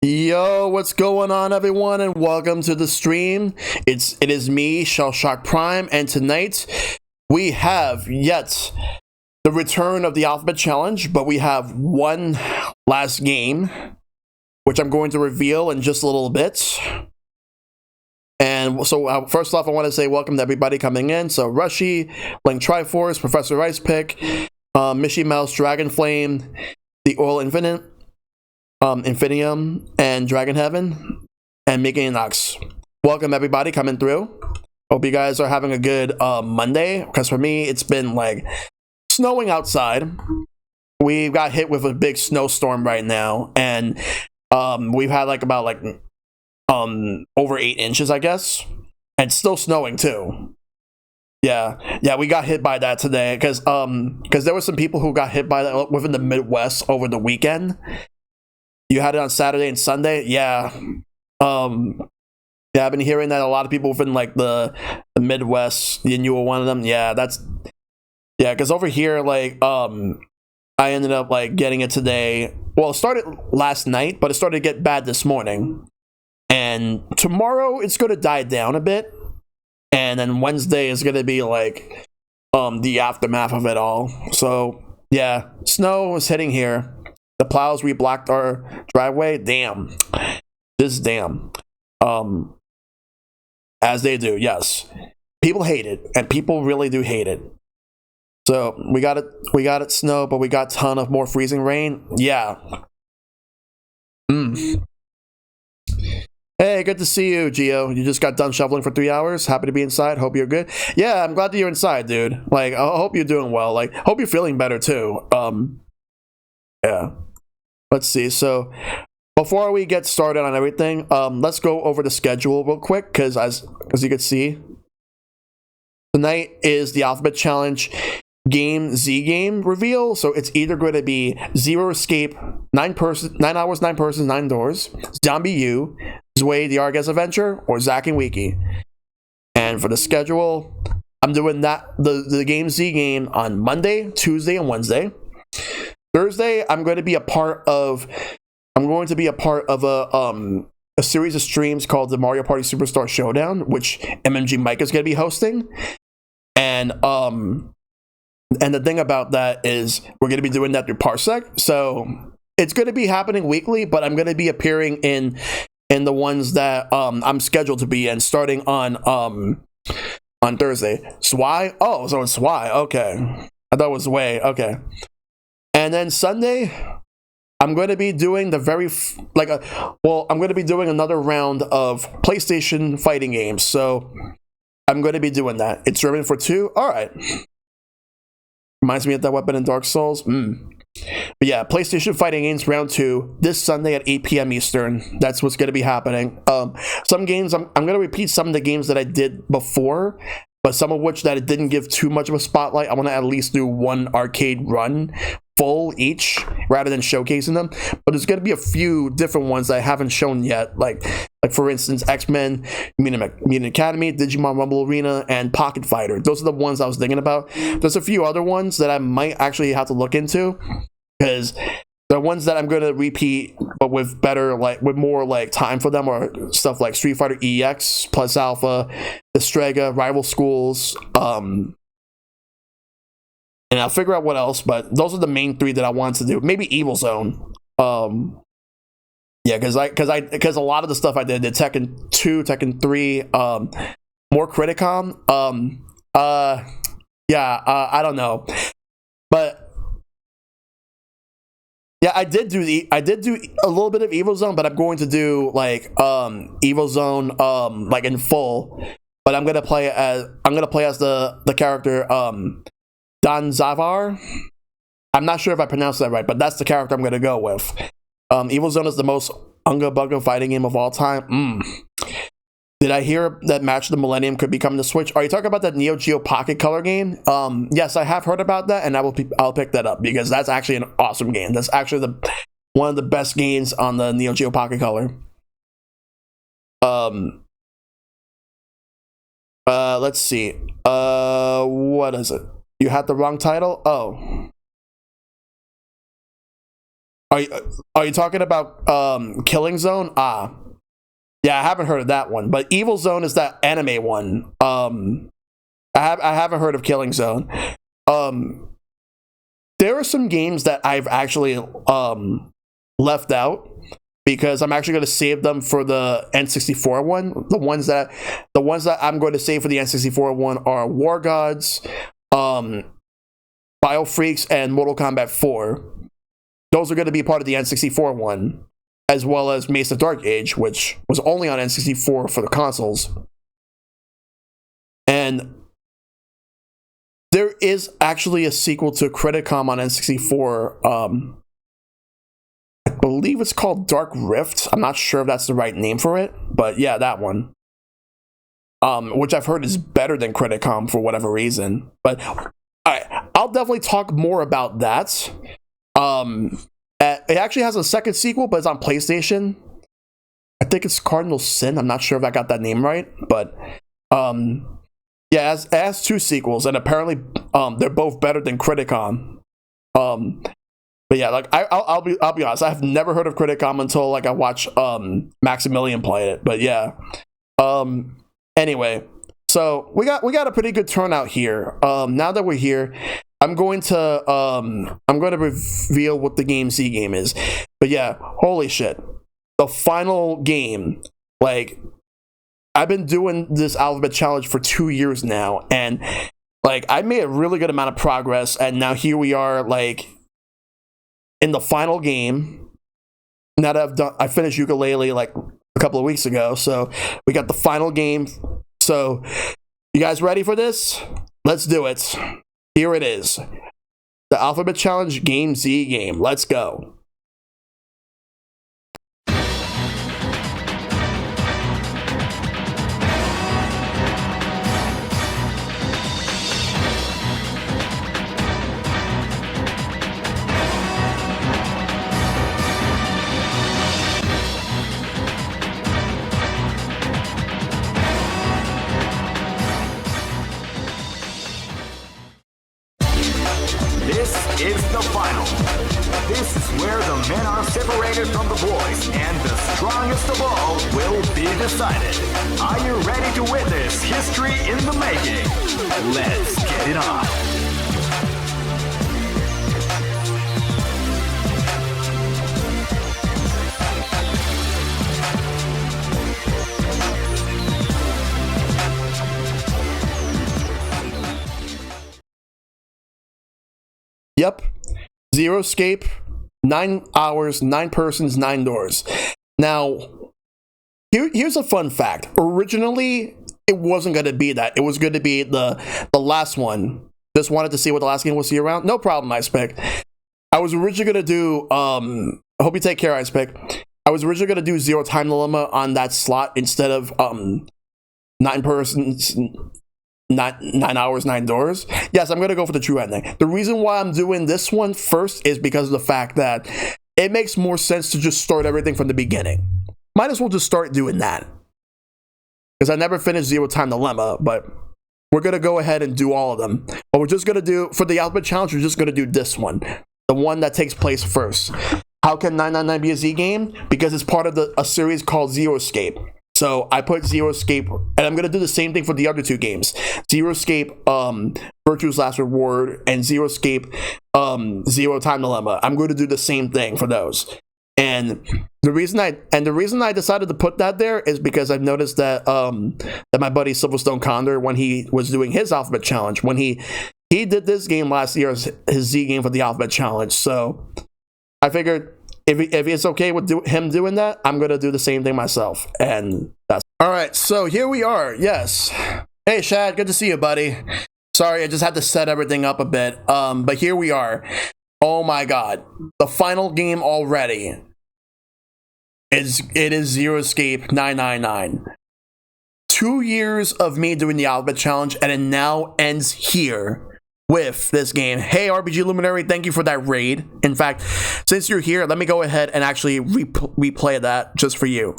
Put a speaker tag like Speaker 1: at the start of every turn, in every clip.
Speaker 1: Yo, what's going on, everyone, and welcome to the stream. It is me, ShellshockPrime, and tonight we have yet the return of the Alphabet Challenge, but we have one last game, which I'm going to reveal in just a little bit. And so, first off, I want to say welcome to everybody coming in. So, Rushy, Link Triforce, Professor Ice Pick, Mishy Mouse, Dragon Flame, the Oil Infinite, Infinium, and Dragon Heaven, and Mega Inox. Welcome everybody coming through. Hope you guys are having a good Monday, because for me it's been like snowing outside. We got hit with a big snowstorm right now, and we've had over 8 inches, I guess, and it's still snowing too. Yeah, we got hit by that today because there were some people who got hit by that within the Midwest over the weekend. You had it on Saturday and Sunday? Yeah. Yeah, I've been hearing that a lot of people within like the Midwest, and you were one of them. Yeah, because over here, like, I ended up like getting it today. Well, it started last night, but it started to get bad this morning. And tomorrow it's gonna die down a bit. And then Wednesday is gonna be like the aftermath of it all. So yeah, snow is hitting here. The plows reblocked our driveway. Damn. As they do, yes. People hate it, and people really do hate it. So we got it snow, but we got a ton of more freezing rain. Yeah. Hey, good to see you, Gio. You just got done shoveling for 3 hours. Happy to be inside. Hope you're good. Yeah, I'm glad that you're inside, dude. Like, I hope you're doing well. Like, hope you're feeling better too. Yeah. Let's see. So before we get started on everything, let's go over the schedule real quick, because as you can see, tonight is the Alphabet Challenge Z game reveal. So it's either going to be Zero Escape, 9 hours, 9 persons, 9 doors, Zombie U, Zwei the Argas Adventure, or Zack and Wiki. And for the schedule, I'm doing the game Z game on Monday, Tuesday, and Wednesday. Thursday, I'm going to be a part of a series of streams called the Mario Party Superstar Showdown, which MMG Mike is going to be hosting. And the thing about that is we're going to be doing that through Parsec. So it's going to be happening weekly, but I'm going to be appearing in the ones that I'm scheduled to be in, starting on Thursday. Zwei? Oh, so it's Zwei. Okay. I thought it was Way. Okay. And then Sunday, I'm going to be doing I'm going to be doing another round of PlayStation fighting games. So I'm going to be doing that. It's driven for 2. All right. Reminds me of that weapon in Dark Souls. But yeah, PlayStation fighting games round 2 this Sunday at 8 p.m. Eastern. That's what's going to be happening. Some games, I'm going to repeat some of the games that I did before, but some of which that it didn't give too much of a spotlight. I want to at least do one arcade run full each rather than showcasing them. But there's going to be a few different ones that I haven't shown yet, like for instance, X-Men, Mutant Academy, Digimon Rumble Arena, and Pocket Fighter. Those are the ones I was thinking about. There's a few other ones that I might actually have to look into, because the ones that I'm going to repeat, but with more time for them, are stuff like Street Fighter EX, Plus Alpha, Estrega, Rival Schools, and I'll figure out what else, but those are the main 3 that I wanted to do. Maybe Evil Zone. Yeah, because a lot of the stuff I did Tekken 2, Tekken 3, more Criticom. I don't know, but yeah, I did do a little bit of Evil Zone, but I'm going to do like Evil Zone like in full. But I'm gonna play as the character Don Zavar. I'm not sure if I pronounced that right, but that's the character I'm gonna go with. Evil Zone is the most unga bunga fighting game of all time. Did I hear that Match of the Millennium could be coming to Switch? Are you talking about that Neo Geo Pocket Color game? Yes, I have heard about that, and I'll pick that up, because that's actually an awesome game. That's actually one of the best games on the Neo Geo Pocket Color. Let's see. What is it? You had the wrong title? Oh. Are you talking about Killing Zone? Ah, yeah, I haven't heard of that one. But Evil Zone is that anime one. I haven't heard of Killing Zone. There are some games that I've actually left out because I'm actually going to save them for the N64 one. The ones that I'm going to save for the N64 one are War Gods, Biofreaks, and Mortal Kombat 4. Those are going to be part of the N64 one, as well as Mesa Dark Age, which was only on N64 for the consoles. And there is actually a sequel to Criticom on N64. I believe it's called Dark Rift. I'm not sure if that's the right name for it, but yeah, that one. Which I've heard is better than Criticom for whatever reason. But I'll definitely talk more about that. It actually has a second sequel, but it's on PlayStation. I think it's Cardinal Sin. I'm not sure if I got that name right, but yeah, it has two sequels, and apparently they're both better than Criticom. But yeah, like I'll be honest, I've never heard of Criticom until like I watch Maximilian play it. But yeah. Anyway, so we got a pretty good turnout here. Now that we're here, I'm going to reveal what the Game Z game is. But yeah, holy shit. The final game, like, I've been doing this alphabet challenge for 2 years now, and like I made a really good amount of progress, and now here we are, like, in the final game. Now that I finished ukulele like a couple of weeks ago, so we got the final game. So you guys ready for this? Let's do it. Here it is. The Alphabet Challenge Game Z game. Let's go.
Speaker 2: Is the final. This is where the men are separated from the boys, and the strongest of all will be decided. Are you ready to witness history in the making? Let's get it on.
Speaker 1: Yep. Zero Escape, 9 hours, 9 persons, 9 doors. Now, here's a fun fact. Originally, it wasn't going to be that. It was going to be the last one. Just wanted to see what the last game will see around. No problem, Icepec. I was originally going to do, I hope you take care, Icepec. I was originally going to do Zero Time Dilemma on that slot instead of 9 persons, 9 hours, 9 doors. Yes, I'm gonna go for the true ending. The reason why I'm doing this one first is because of the fact that it makes more sense to just start everything from the beginning. Might as well just start doing that, because I never finished Zero Time Dilemma. But we're gonna go ahead and do all of them. But we're just gonna do, for the Alphabet Challenge, we're just gonna do this one, the one that takes place first. How can 999 be a Z game? Because it's part of a series called Zero Escape. So I put Zero Escape, and I'm going to do the same thing for the other 2 games. Zero Escape, Virtue's Last Reward, and Zero Escape, Zero Time Dilemma. I'm going to do the same thing for those. And the reason I decided to put that there is because I've noticed that that my buddy Silverstone Condor, when he was doing his Alphabet Challenge, when he did this game last year as his Z game for the Alphabet Challenge. So I figured, if it's okay with him doing that, I'm going to do the same thing myself. And that's all right. So here we are. Yes. Hey, Shad. Good to see you, buddy. Sorry, I just had to set everything up a bit. But here we are. Oh, my God. The final game already. It is Zero Escape 999. 2 years of me doing the Alphabet Challenge, and it now ends here with this game. Hey, RPG Luminary, thank you for that raid. In fact, since you're here, let me go ahead and actually replay that just for you.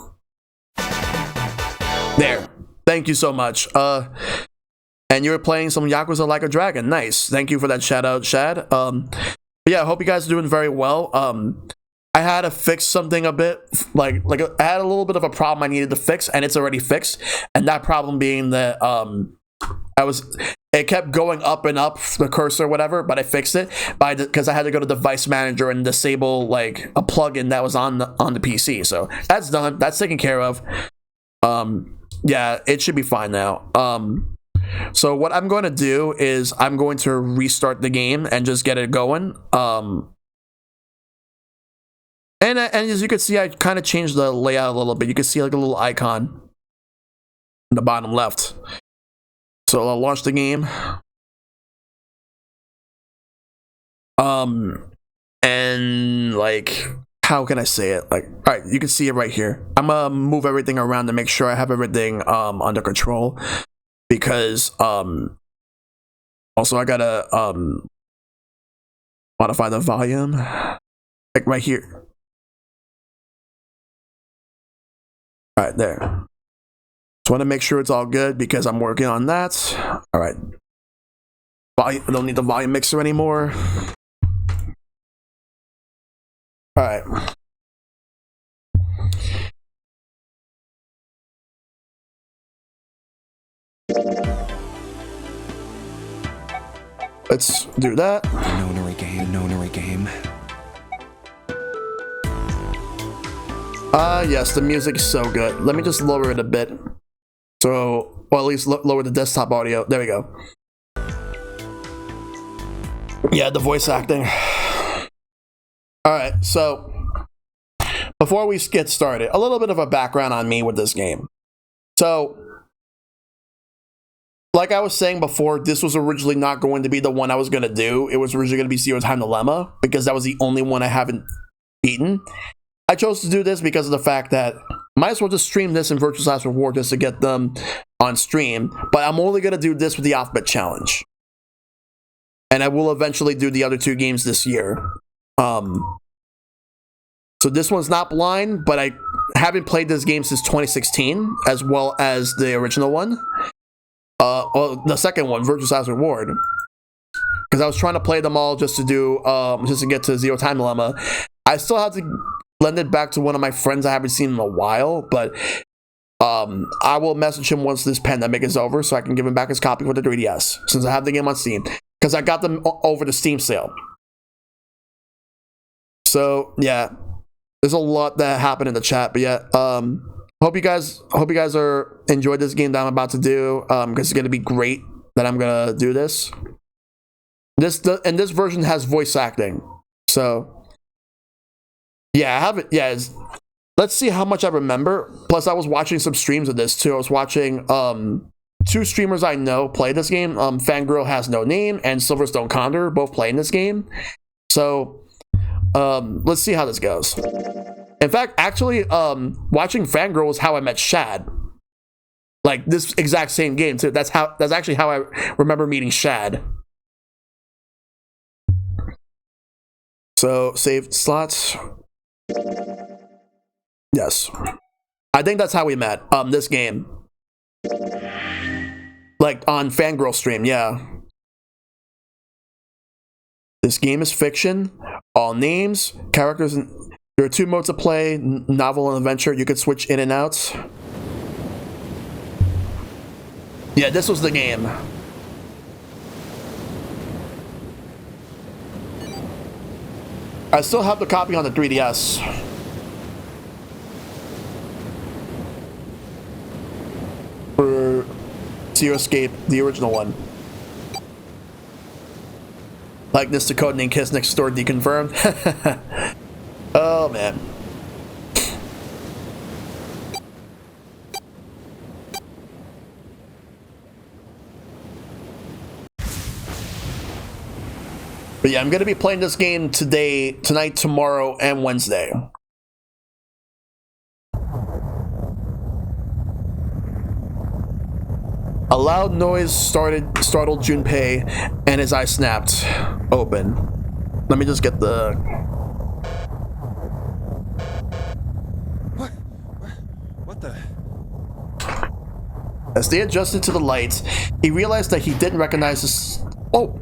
Speaker 1: There. Thank you so much. And you're playing some Yakuza Like a Dragon. Nice. Thank you for that shout out, Shad. But yeah, I hope you guys are doing very well. I had to fix something a bit, like I had a little bit of a problem I needed to fix, and it's already fixed. And that problem being that it kept going up and up the cursor, or whatever, but I fixed it because I had to go to Device Manager and disable like a plugin that was on the PC. So that's done. That's taken care of. Yeah, it should be fine now. So what I'm going to do is I'm going to restart the game and just get it going. And as you can see, I kind of changed the layout a little bit. You can see like a little icon in the bottom left. So I'll launch the game. And like, how can I say it? Like, all right, you can see it right here. I'm gonna move everything around to make sure I have everything under control, because also I gotta modify the volume, like right here. All right, there. Just want to make sure it's all good because I'm working on that. All right. I don't need the volume mixer anymore. All right. Let's do that.
Speaker 3: Nonary game.
Speaker 1: Yes, the music is so good. Let me just lower it a bit. So, well, at least lower the desktop audio. There we go. Yeah, the voice acting. Alright, so before we get started, a little bit of a background on me with this game. So, like I was saying before, this was originally not going to be the one I was going to do. It was originally going to be Zero Time Dilemma, because that was the only one I haven't beaten. I chose to do this because of the fact that might as well just stream this in Virtual Last Reward just to get them on stream, but I'm only going to do this with the Alphabet Challenge. And I will eventually do the other two games this year. So this one's not blind, but I haven't played this game since 2016, as well as the original one. Well, the second one, Virtual Last Reward. Because I was trying to play them all just to do, just to get to Zero Time Dilemma. I still have to lend it back to one of my friends I haven't seen in a while, but I will message him once this pandemic is over so I can give him back his copy for the 3DS, since I have the game on Steam, because I got them over the Steam sale. So yeah, there's a lot that happened in the chat, but yeah, hope you guys are enjoyed this game that I'm about to do, because it's gonna be great that I'm gonna do this. And this version has voice acting, so. Yeah, I have it. Yeah, let's see how much I remember. Plus, I was watching some streams of this too. I was watching two streamers I know play this game. Fangirl Has No Name and Silverstone Condor both playing this game. So, let's see how this goes. In fact, actually, watching Fangirl is how I met Shad. Like this exact same game too. That's actually how I remember meeting Shad. So, save slots. Yes, I think that's how we met. This game, like on Fangirl stream. Yeah, this game is fiction. All names, characters. There are two modes to play: novel and adventure. You could switch in and out. Yeah, this was the game. I still have the copy on the 3DS. For Zero Escape, the original one. Like this to Codename Kiss Next Door deconfirmed. Oh man. But yeah, I'm going to be playing this game tonight, tomorrow, and Wednesday. A loud noise startled Junpei, and his eye snapped open. Let me just get the...
Speaker 3: What the...
Speaker 1: As they adjusted to the lights, he realized that he didn't recognize his... Oh!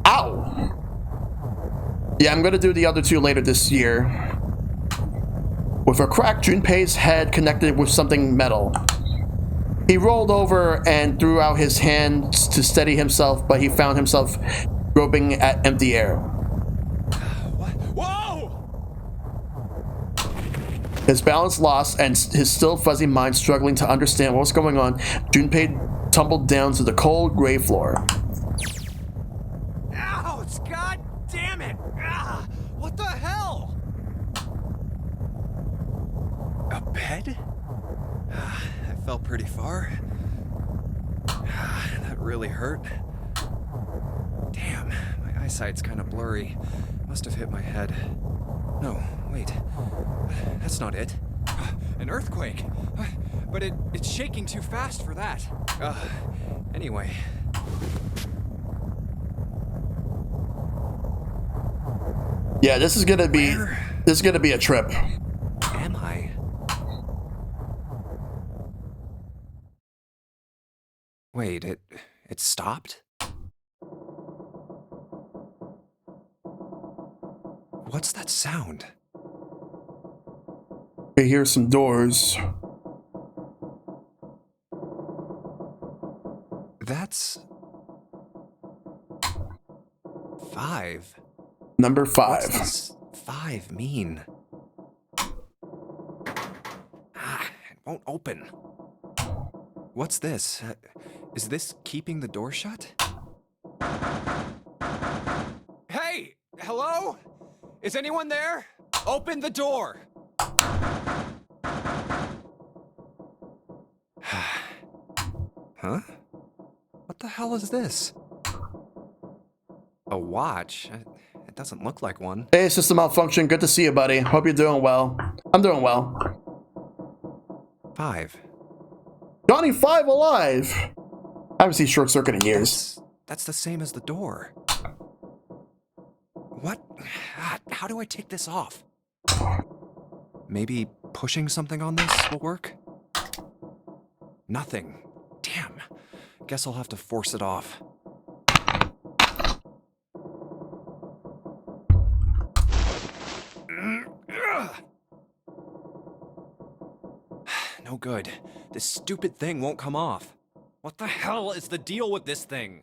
Speaker 1: Ow! Yeah, I'm gonna do the other two later this year. With a crack, Junpei's head connected with something metal. He rolled over and threw out his hands to steady himself, but he found himself groping at empty air.
Speaker 3: What? Whoa!
Speaker 1: His balance lost and his still fuzzy mind struggling to understand what was going on, Junpei tumbled down to the cold gray floor.
Speaker 3: Ouch! God damn it! Ah, what the hell? A bed? I fell pretty far. That really hurt. Damn, my eyesight's kind of blurry. Must have hit my head. No, wait. That's not it. An earthquake. But it's shaking too fast for that. Anyway.
Speaker 1: Yeah, this is gonna be a trip.
Speaker 3: Am I? Wait, it stopped? What's that sound?
Speaker 1: I hear some doors.
Speaker 3: That's 5.
Speaker 1: Number
Speaker 3: What's
Speaker 1: 5.
Speaker 3: this 5 mean? It won't open. What's this? Is this keeping the door shut? Hey! Hello? Is anyone there? Open the door! Huh? What the hell is this? A watch? It doesn't look like one.
Speaker 1: Hey, system malfunction. Good to see you, buddy. Hope you're doing well. I'm doing well.
Speaker 3: 5.
Speaker 1: Johnny 5 alive. I haven't seen Short Circuit in years.
Speaker 3: That's the same as the door. What? How do I take this off? Maybe pushing something on this will work? Nothing. Damn. Guess I'll have to force it off. No good. This stupid thing won't come off. What the hell is the deal with this thing?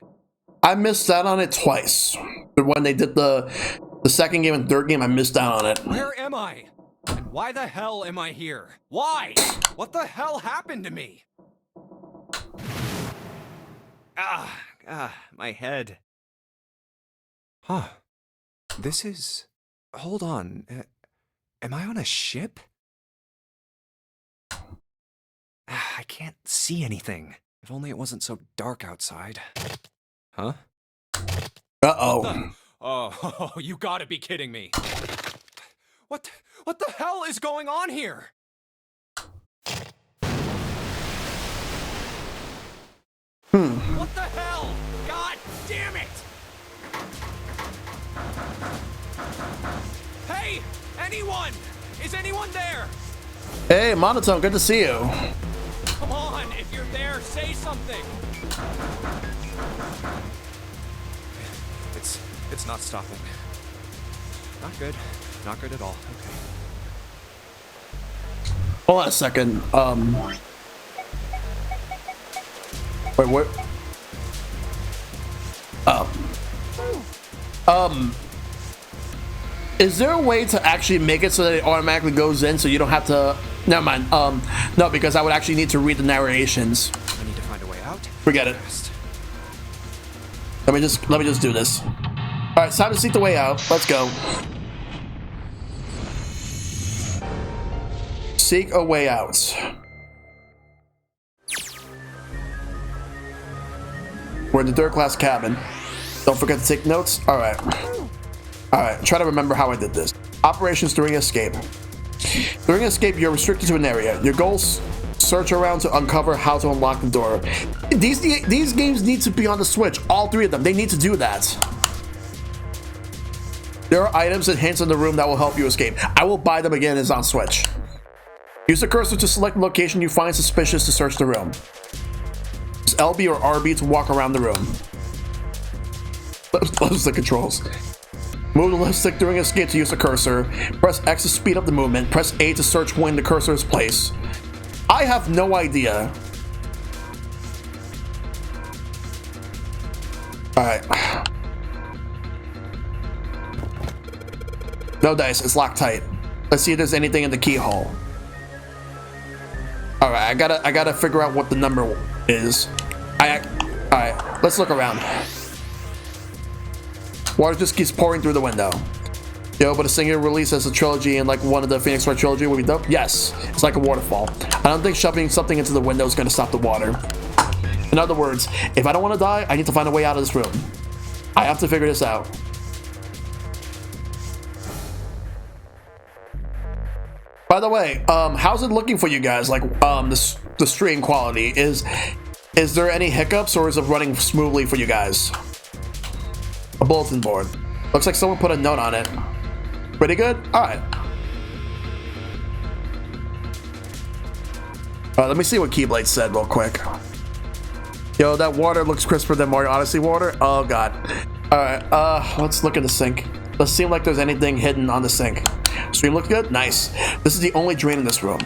Speaker 1: I missed out on it twice. When they did the second game and third game, I missed out on it.
Speaker 3: Where am I? And why the hell am I here? Why? What the hell happened to me? My head. Huh. This is... Hold on. Am I on a ship? I can't see anything. If only it wasn't so dark outside. Huh?
Speaker 1: Uh-oh.
Speaker 3: Oh, you gotta be kidding me. What the hell is going on here? What the hell? God damn it! Hey, anyone? Is anyone there?
Speaker 1: Hey, Monotone, good to see you.
Speaker 3: Come on, if you're there, say something. It's not stopping. Not good. Not good at all. Okay.
Speaker 1: Hold on a second. Wait, what? Is there a way to actually make it so that it automatically goes in so you don't have to... Never mind. No, because I would actually need to read the narrations.
Speaker 3: I need to find a way out.
Speaker 1: Forget it. Let me just do this. All right, it's time to seek the way out. Let's go. Seek a way out. We're in the third class cabin. Don't forget to take notes. All right, try to remember how I did this. Operations during escape. During escape, you're restricted to an area. Your goals: search around to uncover how to unlock the door. These games need to be on the Switch. All 3 of them. They need to do that. There are items and hints in the room that will help you escape. I will buy them again. It's on Switch. Use the cursor to select the location you find suspicious to search the room. Use LB or RB to walk around the room. Those are the controls. Move the left stick during escape to use the cursor. Press X to speed up the movement. Press A to search when the cursor is placed. I have no idea. Alright. No dice, it's locked tight. Let's see if there's anything in the keyhole. Alright, I gotta figure out what the number is. Alright, let's look around. Water just keeps pouring through the window. Yo, but a single release as a trilogy and like one of the Phoenix Wright trilogy would be dope? Yes, it's like a waterfall. I don't think shoving something into the window is gonna stop the water. In other words, if I don't want to die, I need to find a way out of this room. I have to figure this out. By the way, how's it looking for you guys? Like, the stream quality is there any hiccups or is it running smoothly for you guys? A bulletin board. Looks like someone put a note on it. Pretty good? Alright. Let me see what Keyblade said real quick. Yo, that water looks crisper than Mario Odyssey water. Oh god. Alright, let's look at the sink. Doesn't seem like there's anything hidden on the sink. Stream looks good? Nice. This is the only drain in this room.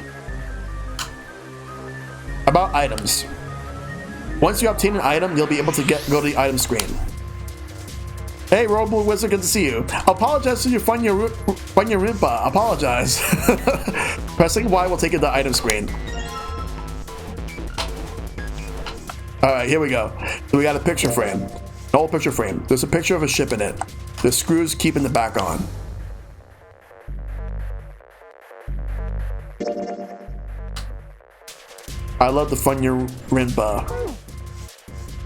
Speaker 1: About items. Once you obtain an item, you'll be able to go to the item screen. Hey, Royal Blue Wizard, good to see you. Apologize to your Rimpa. Apologize. Pressing Y will take you to the item screen. Alright, here we go. So we got a picture frame. An old picture frame. There's a picture of a ship in it. The screws keeping the back on. I love the Funya Rimpa.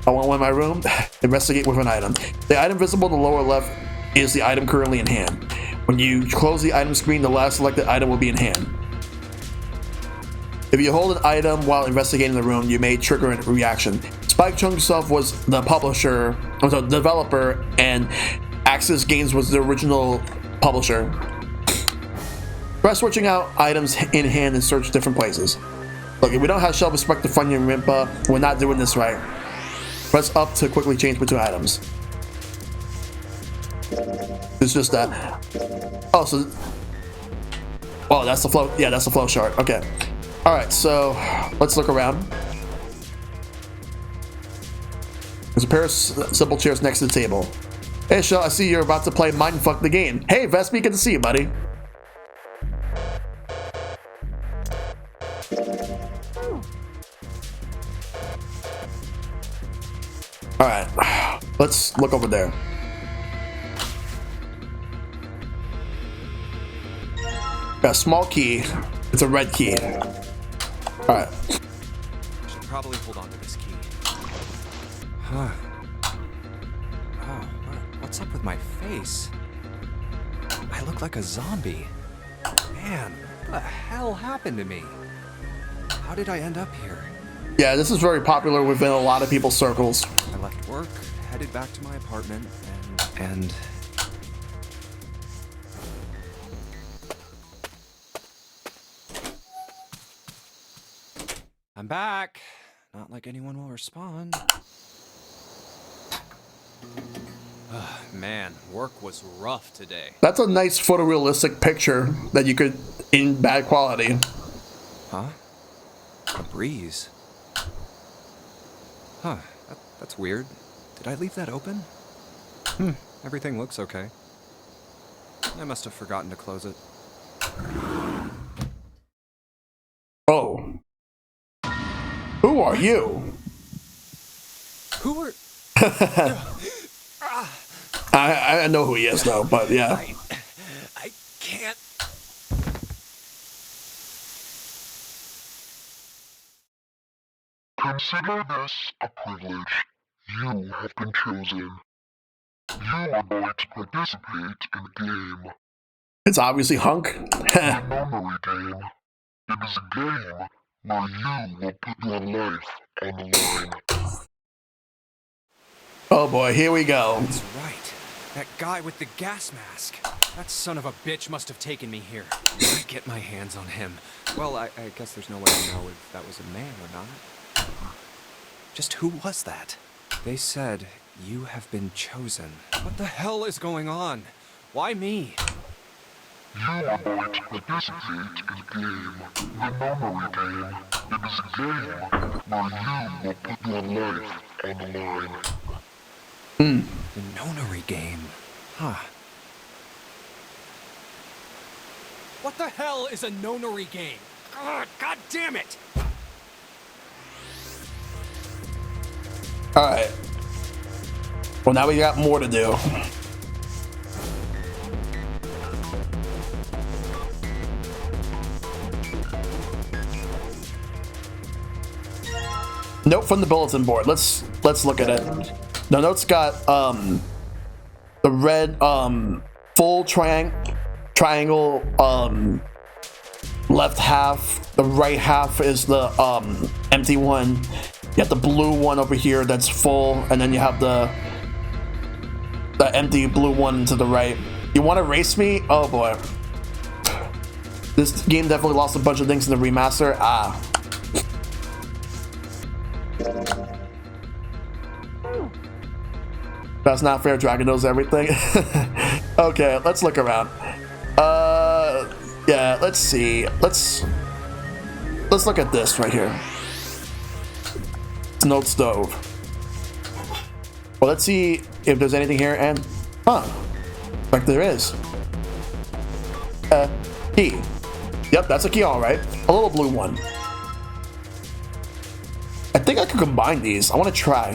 Speaker 1: I want one in my room. Investigate with an item. The item visible in the lower left is the item currently in hand. When you close the item screen, the last selected item will be in hand. If you hold an item while investigating the room, you may trigger a reaction. Spike Chunsoft was the publisher, the developer, and Axis Games was the original publisher. Try switching out items in hand and search different places. Look, if we don't have Shell Respect the Funya Rimpa, we're not doing this right. Press up to quickly change between items. It's just that. Oh, so. Oh, that's the flow. Yeah, that's the flow chart. Okay. Alright, so let's look around. There's a pair of simple chairs next to the table. Hey, Shell, I see you're about to play Mindfuck the game. Hey, Vespi, good to see you, buddy. Alright, let's look over there. Got a small key. It's a red key. Alright.
Speaker 3: Should probably hold on to this key. Huh. Oh, what's up with my face? I look like a zombie. Man, what the hell happened to me? How did I end up here?
Speaker 1: Yeah, this is very popular within a lot of people's circles.
Speaker 3: I left work, headed back to my apartment, and... I'm back. Not like anyone will respond. Man, work was rough today.
Speaker 1: That's a nice photorealistic picture that you could in bad quality.
Speaker 3: Huh? A breeze. Huh, that's weird. Did I leave that open? Everything looks okay. I must have forgotten to close it.
Speaker 1: Oh. Who are you?
Speaker 3: Who are...
Speaker 1: I know who he is though, but yeah.
Speaker 3: I can't...
Speaker 4: Consider this a privilege. You have been chosen. You are going to participate in the game.
Speaker 1: It's obviously Hunk.
Speaker 4: The memory game. It is a game where you will put your life on the line.
Speaker 1: Oh boy, here we go.
Speaker 3: That's right. That guy with the gas mask. That son of a bitch must have taken me here. I get my hands on him. Well, I guess there's no way to know if that was a man or not. Just who was that? They said, you have been chosen. What the hell is going on? Why me?
Speaker 4: You are going to participate in a game, the memory game. It is a game where you will put your life on the line.
Speaker 3: The nonary game. Huh. What the hell is a nonary game? Ugh, God damn it!
Speaker 1: Alright. Well, now we got more to do. Note from the bulletin board. Let's look at it. The note's got the red full triangle left half. The right half is the empty one. You have the blue one over here that's full, and then you have the empty blue one to the right. You want to race me? Oh boy. This game definitely lost a bunch of things in the remaster. Ah. That's not fair. Dragon knows everything. Okay, let's look around. Yeah, let's see. Let's look at this right here. It's an old stove. Well, let's see if there's anything here, and like there is. Key. Yep, that's a key, all right. A little blue one. I think I could combine these. I want to try.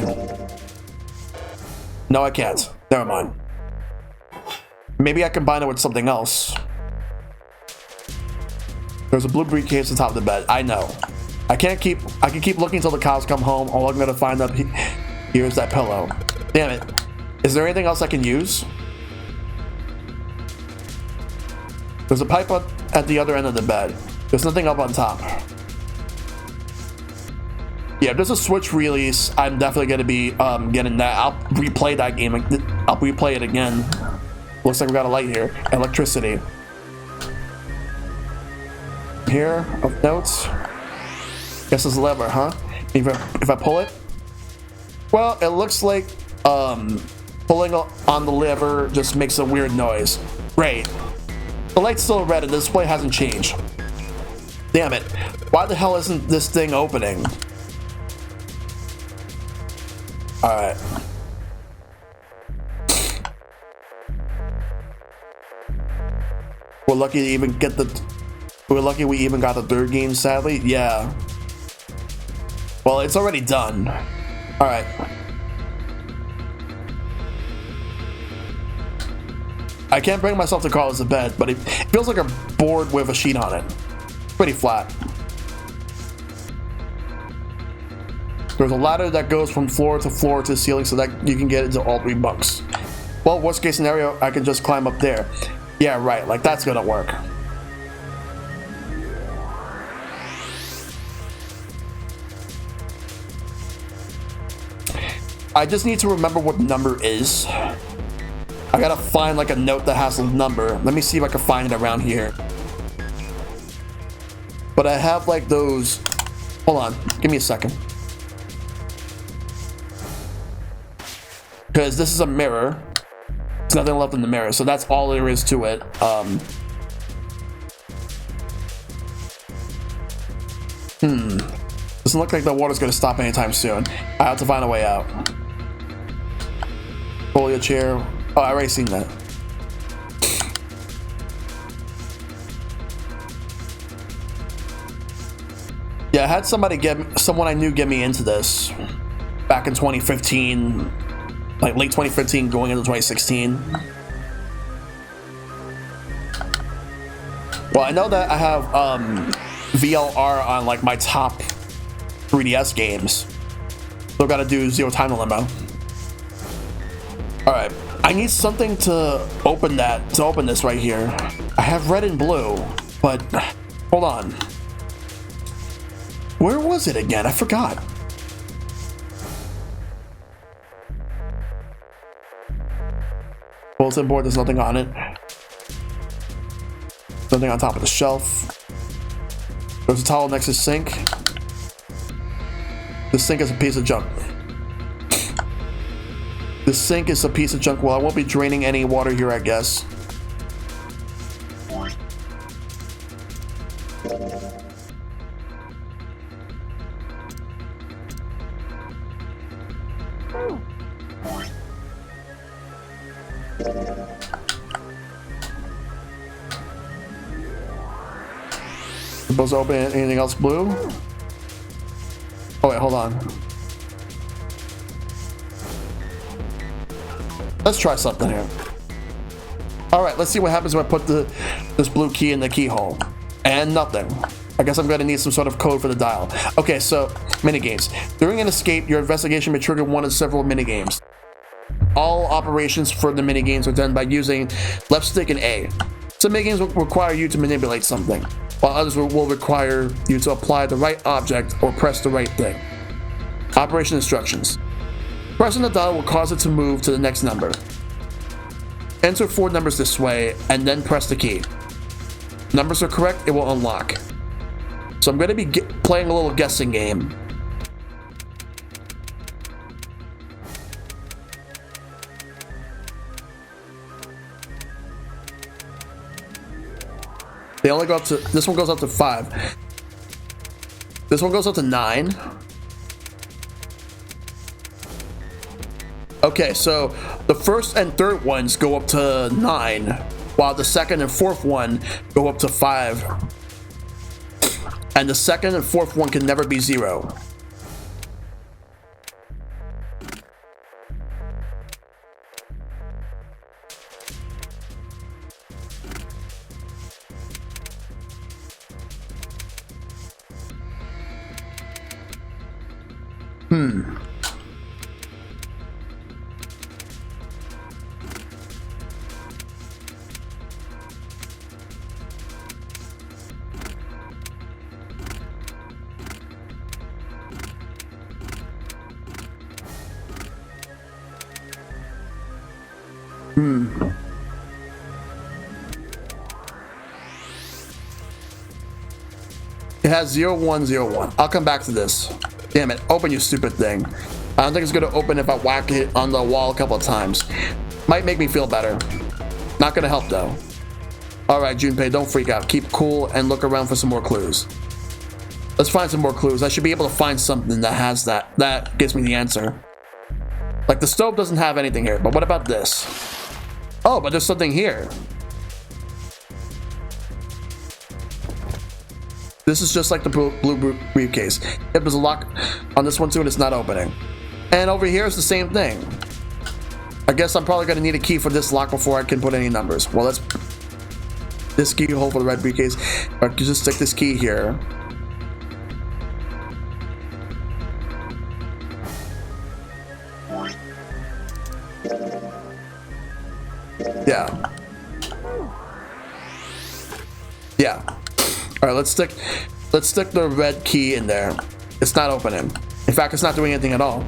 Speaker 1: No, I can't. Never mind. Maybe I combine it with something else. There's a blue briefcase on top of the bed. I know. I can keep looking until the cows come home. All I'm gonna find up here is that pillow. Damn it. Is there anything else I can use? There's a pipe up at the other end of the bed. There's nothing up on top. Yeah, if there's a Switch release, I'm definitely going to be getting that. I'll replay that game. I'll replay it again. Looks like we got a light here. Electricity. Here, of notes. Guess it's a lever, huh? If I pull it? Well, it looks like pulling on the lever just makes a weird noise. Great. The light's still red and the display hasn't changed. Damn it. Why the hell isn't this thing opening? Alright. We're lucky to even get the... We're lucky we even got the third game, sadly. Yeah. Well, it's already done. Alright. I can't bring myself to call this a bed, but it feels like a board with a sheet on it. Pretty flat. There's a ladder that goes from floor to the ceiling so that you can get into all 3 bunks. Well, worst case scenario, I can just climb up there. Yeah, right, like that's gonna work. I just need to remember what number is. I gotta find like a note that has a number. Let me see if I can find it around here. But I have like those... Hold on, give me a second. Because this is a mirror. There's nothing left in the mirror, so that's all there is to it. Doesn't look like the water's gonna stop anytime soon. I have to find a way out. Pull your chair. Oh, I already seen that. Yeah, I had someone I knew get me into this back in 2015. Like late 2015 going into 2016. Well, I know that I have VLR on like my top 3DS games. Still gotta do Zero Time Dilemma. Alright. I need something to open this right here. I have red and blue, but hold on. Where was it again? I forgot. Bulletin board, there's nothing on it. Nothing on top of the shelf. There's a towel next to the sink. The sink is a piece of junk. The sink is a piece of junk. Well, I won't be draining any water here, I guess. Supposed to open anything else blue? Oh wait, hold on. Let's try something here. Alright, let's see what happens if I put this blue key in the keyhole. And nothing. I guess I'm gonna need some sort of code for the dial. Okay, so, minigames. During an escape, your investigation may trigger one of several minigames. All operations for the minigames are done by using left stick and A. Some minigames will require you to manipulate something, while others will require you to apply the right object or press the right thing. Operation instructions. Pressing the dial will cause it to move to the next number. Enter 4 numbers this way, and then press the key. Numbers are correct, it will unlock. So I'm going to be playing a little guessing game. They only go up to, this one goes up to 5. This one goes up to 9. Okay, so the first and third ones go up to 9, while the second and fourth one go up to 5. And the second and fourth one can never be 0. It has 0101. I'll come back to this. Damn it, open you stupid thing. I don't think it's gonna open if I whack it on the wall a couple of times. Might make me feel better. Not gonna help though. Alright, Junpei, don't freak out. Keep cool and look around for some more clues. Let's find some more clues. I should be able to find something that has that gives me the answer. Like the stove doesn't have anything here, but what about this? Oh, but there's something here. This is just like the blue briefcase. If there's a lock on this one too and it's not opening. And over here is the same thing. I guess I'm probably going to need a key for this lock before I can put any numbers. Well, let's... This key hole for the red briefcase. I can just stick this key here. Yeah. Yeah. All right, let's stick the red key in there. It's not opening. In fact, it's not doing anything at all.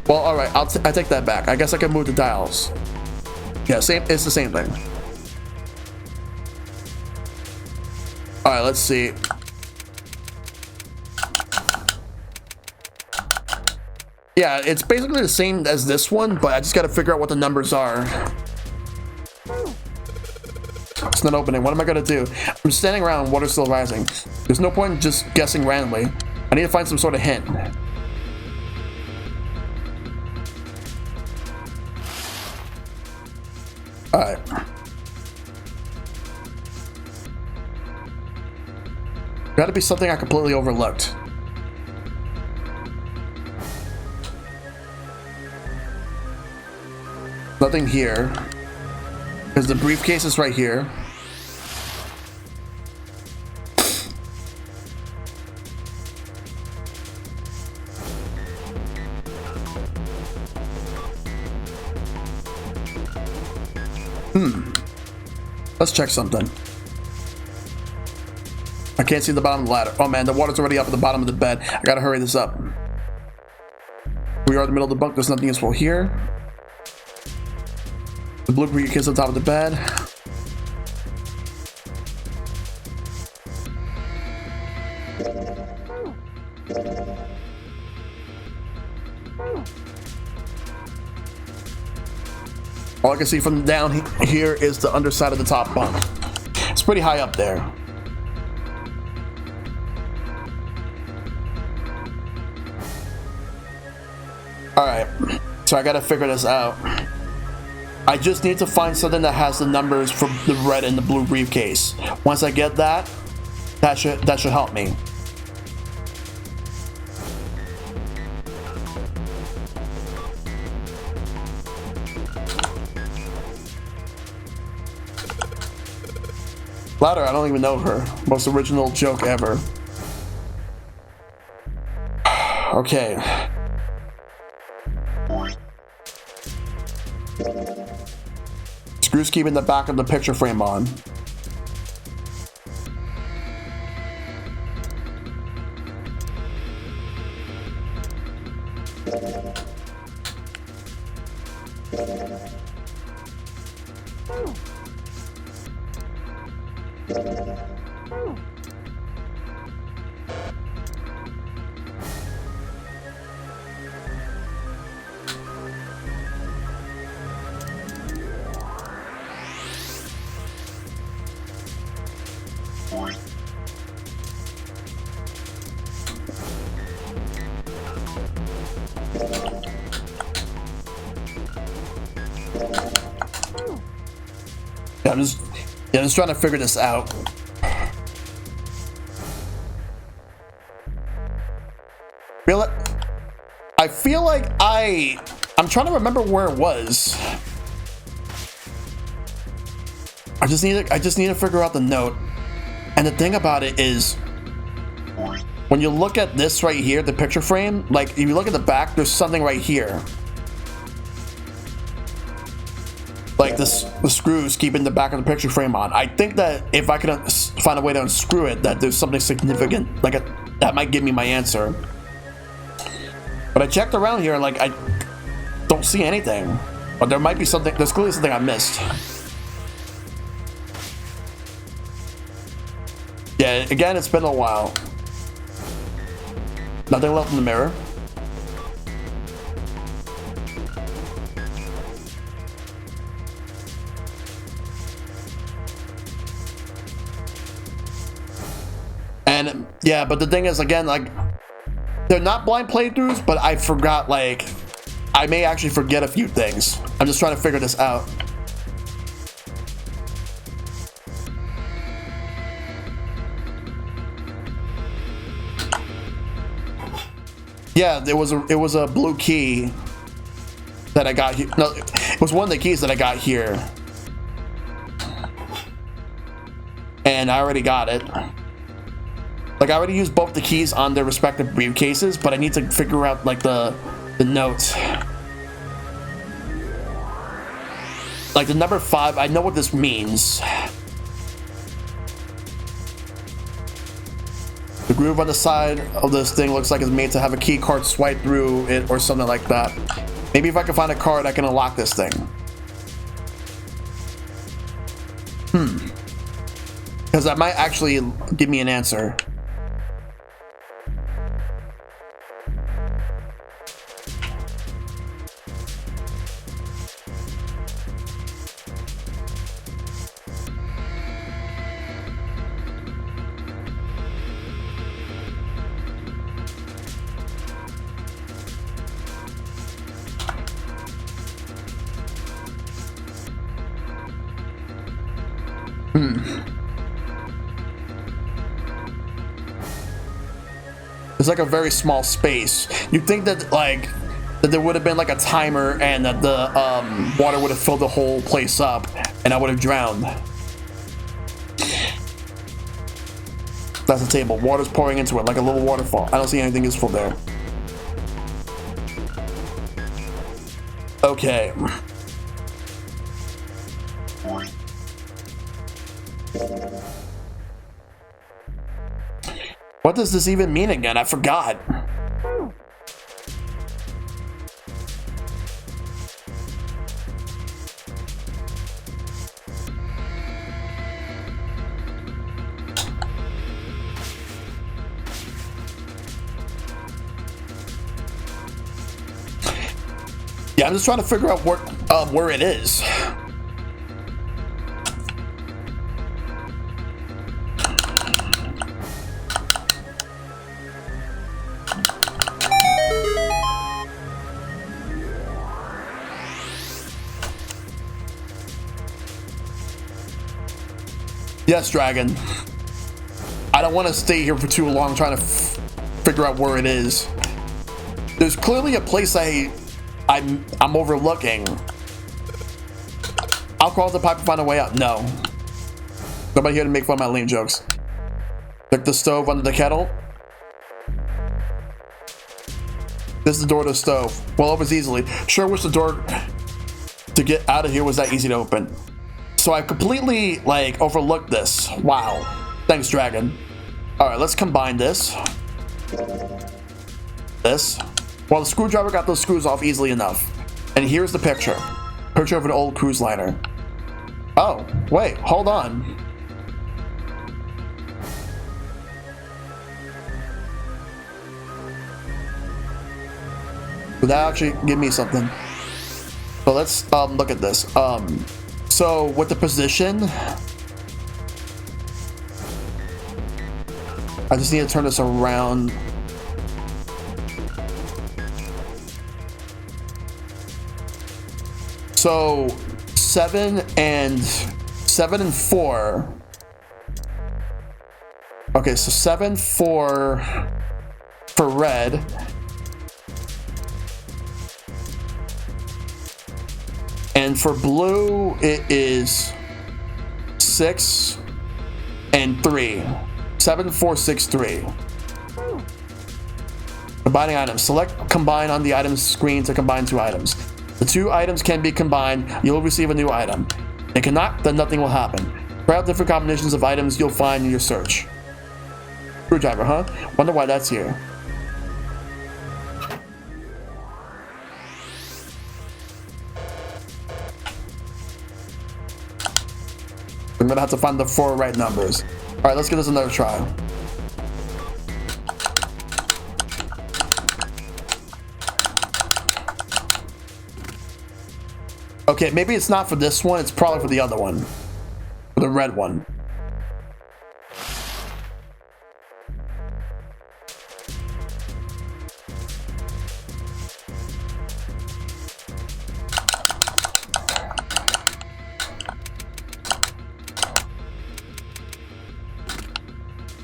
Speaker 1: Well, all right, I take that back. I guess I can move the dials. Yeah, same. It's the same thing. All right, let's see. Yeah, it's basically the same as this one, but I just got to figure out what the numbers are. It's not opening. What am I gonna do? I'm standing around, water's still rising. There's no point in just guessing randomly. I need to find some sort of hint. Alright. Gotta be something I completely overlooked. Nothing here. Because the briefcase is right here. Let's check something. I can't see the bottom of the ladder. Oh man, the water's already up at the bottom of the bed. I gotta hurry this up. We are in the middle of the bunk. There's nothing useful here. The blue briefcase on top of the bed. All I can see from down here is the underside of the top bunk. It's pretty high up there. Alright, so I gotta figure this out. I just need to find something that has the numbers for the red and the blue briefcase. Once I get that, that should help me. Louder, I don't even know her. Most original joke ever. Okay. Screws keeping the back of the picture frame on. I'm just trying to figure this out. I feel like I'm trying to remember where it was. I just need to figure out the note. And the thing about it is, when you look at this right here, the picture frame, like if you look at the back, there's something right here. Like the screws keeping the back of the picture frame on. I think that if I could find a way to unscrew it, that there's something significant, like that might give me my answer. But I checked around here, like I don't see anything. But there might be something. There's clearly something I missed. Yeah, again, it's been a while. Nothing left in the mirror. And yeah, but the thing is, again, like, they're not blind playthroughs, but I forgot, like, I may actually forget a few things. I'm just trying to figure this out. Yeah, it was a blue key that I got here. No, it was one of the keys that I got here. And I already got it. Like, I already used both the keys on their respective briefcases, but I need to figure out, like, the notes. Like, the number 5, I know what this means. The groove on the side of this thing looks like it's made to have a key card swipe through it or something like that. Maybe if I can find a card, I can unlock this thing. Because that might actually give me an answer. It's like a very small space. You'd think that, like, that there would have been like a timer and that the water would have filled the whole place up and I would have drowned. That's the table. Water's pouring into it like a little waterfall. I don't see anything useful there. Okay. What does this even mean again? I forgot. Yeah, I'm just trying to figure out where it is. Yes, Dragon. I don't want to stay here for too long trying to figure out where it is. There's clearly a place I'm overlooking. I'll crawl the pipe and find a way out. No. Nobody here to make fun of my lame jokes. Check the stove under the kettle. This is the door to the stove. Well, opens easily. Sure wish the door to get out of here was that easy to open. So I completely, like, overlooked this. Wow. Thanks, Dragon. Alright, let's combine this. This. Well, the screwdriver got those screws off easily enough. And here's the picture. Picture of an old cruise liner. Oh, wait, hold on. Would that actually give me something? So let's look at this. So with the position, I just need to turn this around. So 7 and 4. Okay, so 7, 4 for red. And for blue, it is 6 and 3. 7, 4, 6, 3. Combining items. Select combine on the items screen to combine 2 items. The 2 items can be combined. You'll receive a new item. It cannot, then nothing will happen. Try out different combinations of items you'll find in your search. Screwdriver, huh? Wonder why that's here. I'm gonna have to find the 4 right numbers. Alright, let's give this another try. Okay, maybe it's not for this one, it's probably for the other one. For the red one.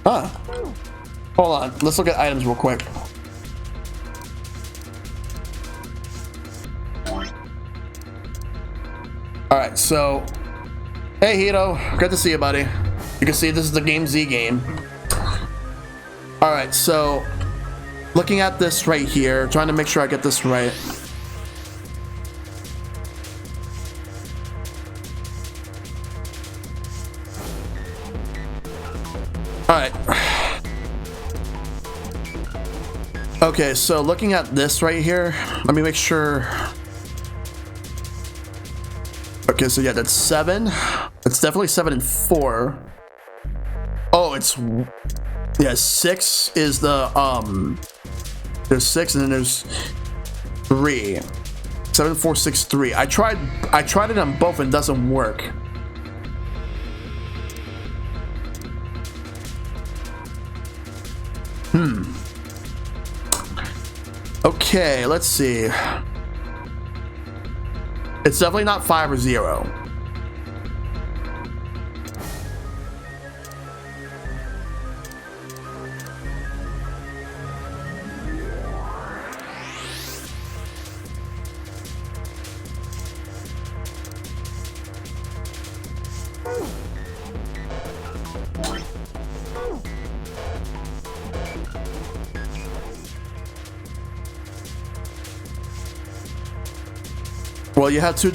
Speaker 1: Huh. Hold on, let's look at items real quick. Alright, so hey Hito, good to see you, buddy. You can see this is the Game Z game. Alright, so looking at this right here, trying to make sure I get this right. Alright. Okay, so looking at this right here, let me make sure. Okay, so yeah, that's 7. It's definitely 7 and 4. Oh, it's yeah, 6 is the there's 6 and then there's 3. 7, 4, 6, 3. I tried it on both and it doesn't work. Okay, let's see. It's definitely not 5 or 0. Well, you have 2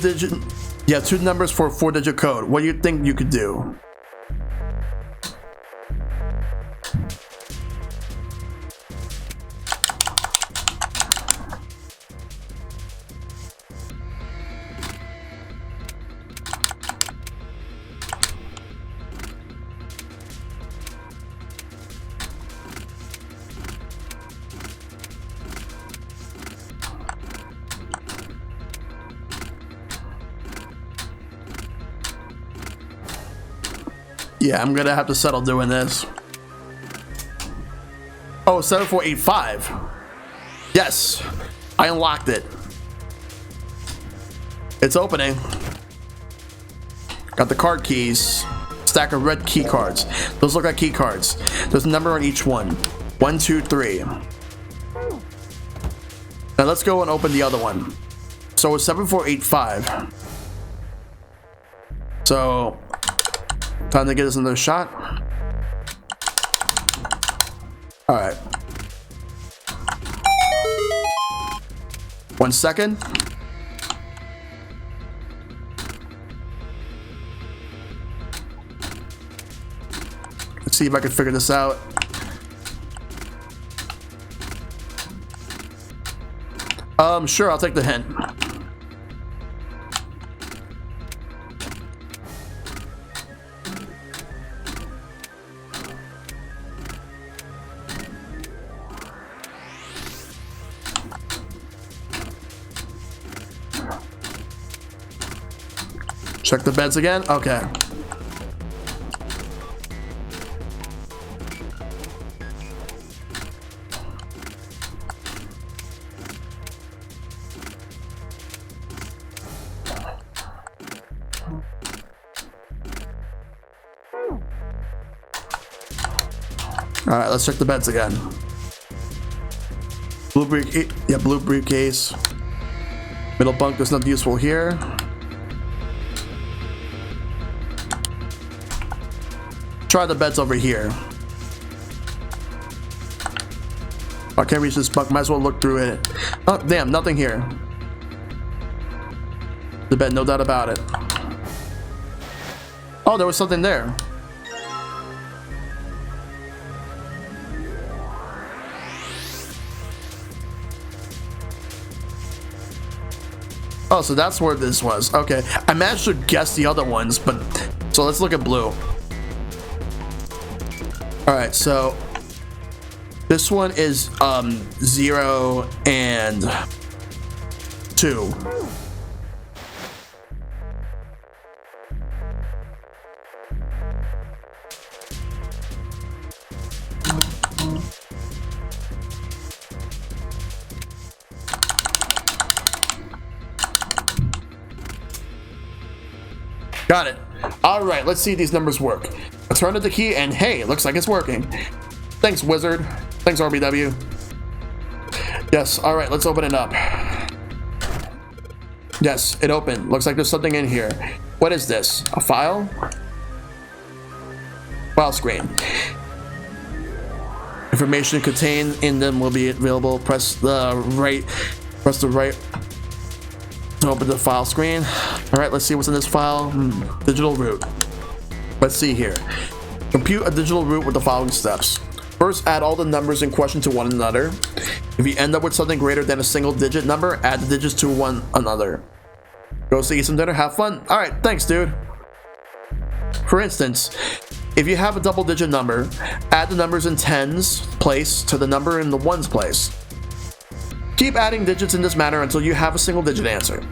Speaker 1: numbers for a 4-digit code. What do you think you could do? Yeah, I'm gonna have to settle doing this. Oh, 7485. Yes, I unlocked it. It's opening. Got the card keys. stack of red key cards. Those look like key cards. There's a number on each one. 1, 2, 3. Now let's go and open the other one. So it's 7485. So time to get us another shot. All right. 1 second. Let's see if I can figure this out. Sure, I'll take the hint. Check the beds again. Okay. All right, let's check the beds again. Blue briefcase. Middle bunk, there's nothing useful here. Try the beds over here. I can't reach this bunk, might as well look through it. Oh, damn, nothing here. The bed, no doubt about it. Oh, there was something there. Oh, so that's where this was. Okay, I managed to guess the other ones, but so let's look at blue. All right, so this one is 0 and 2. Got it. All right, let's see if these numbers work. I turned at the key and hey, looks like it's working. Thanks, wizard. Thanks, RBW. Yes, all right, let's open it up. Yes, it opened. Looks like there's something in here. What is this? A file? File screen. Information contained in them will be available. Press the right to open the file screen. All right, let's see what's in this file. Digital root. Let's see here. Compute a digital root with the following steps. First, add all the numbers in question to one another. If you end up with something greater than a single digit number, add the digits to one another. Go to eat some dinner, have fun. All right, thanks, dude. For instance, if you have a double digit number, add the numbers in tens place to the number in the ones place. Keep adding digits in this manner until you have a single digit answer.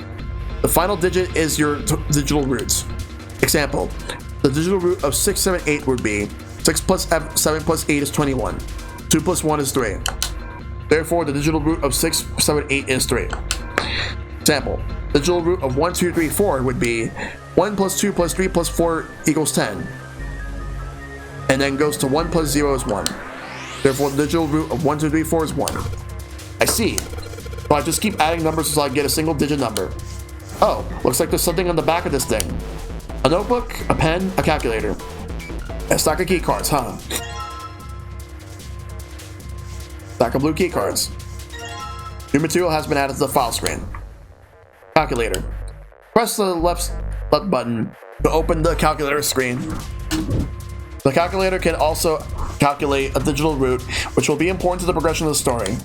Speaker 1: The final digit is your digital roots. Example, the digital root of 678 would be 6 plus 7 plus 8 is 21. 2 plus 1 is 3. Therefore, the digital root of 678 is 3. Example, the digital root of 1, 2, 3, 4 would be 1 plus 2 plus 3 plus 4 equals 10. And then goes to 1 plus 0 is 1. Therefore, the digital root of 1, 2, 3, 4 is 1. I see. So I just keep adding numbers until I get a single digit number. Oh, looks like there's something on the back of this thing. A notebook, a pen, a calculator. A stack of key cards, huh? Stack of blue key cards. New material has been added to the file screen. Calculator. Press the left button to open the calculator screen. The calculator can also calculate a digital root, which will be important to the progression of the story.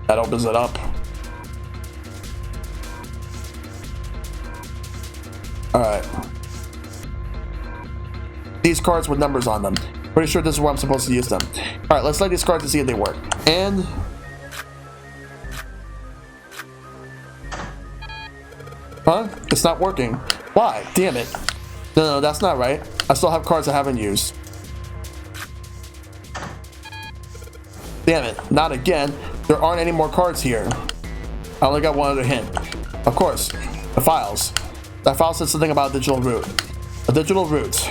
Speaker 1: That opens it up. Alright. These cards with numbers on them. Pretty sure this is where I'm supposed to use them. Alright, let's select these cards to see if they work. And... huh? It's not working. Why? Damn it. No, that's not right. I still have cards I haven't used. Damn it. Not again. There aren't any more cards here. I only got one other hint. Of course, the files. That file says something about a digital route. A digital route.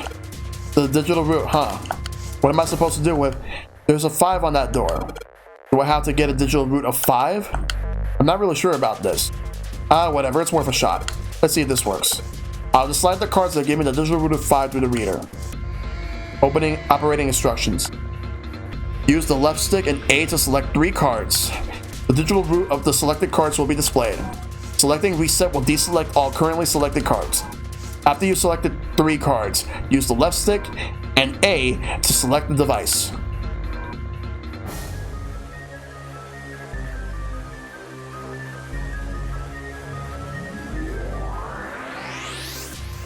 Speaker 1: The digital route, huh? What am I supposed to do with? There's a 5 on that door. Do I have to get a digital route of 5? I'm not really sure about this. Whatever, it's worth a shot. Let's see if this works. I'll just slide the cards that give me the digital route of 5 through the reader. Operating instructions. Use the left stick and A to select 3 cards. The digital route of the selected cards will be displayed. Selecting reset will deselect all currently selected cards. After you selected 3 cards, use the left stick and A to select the device.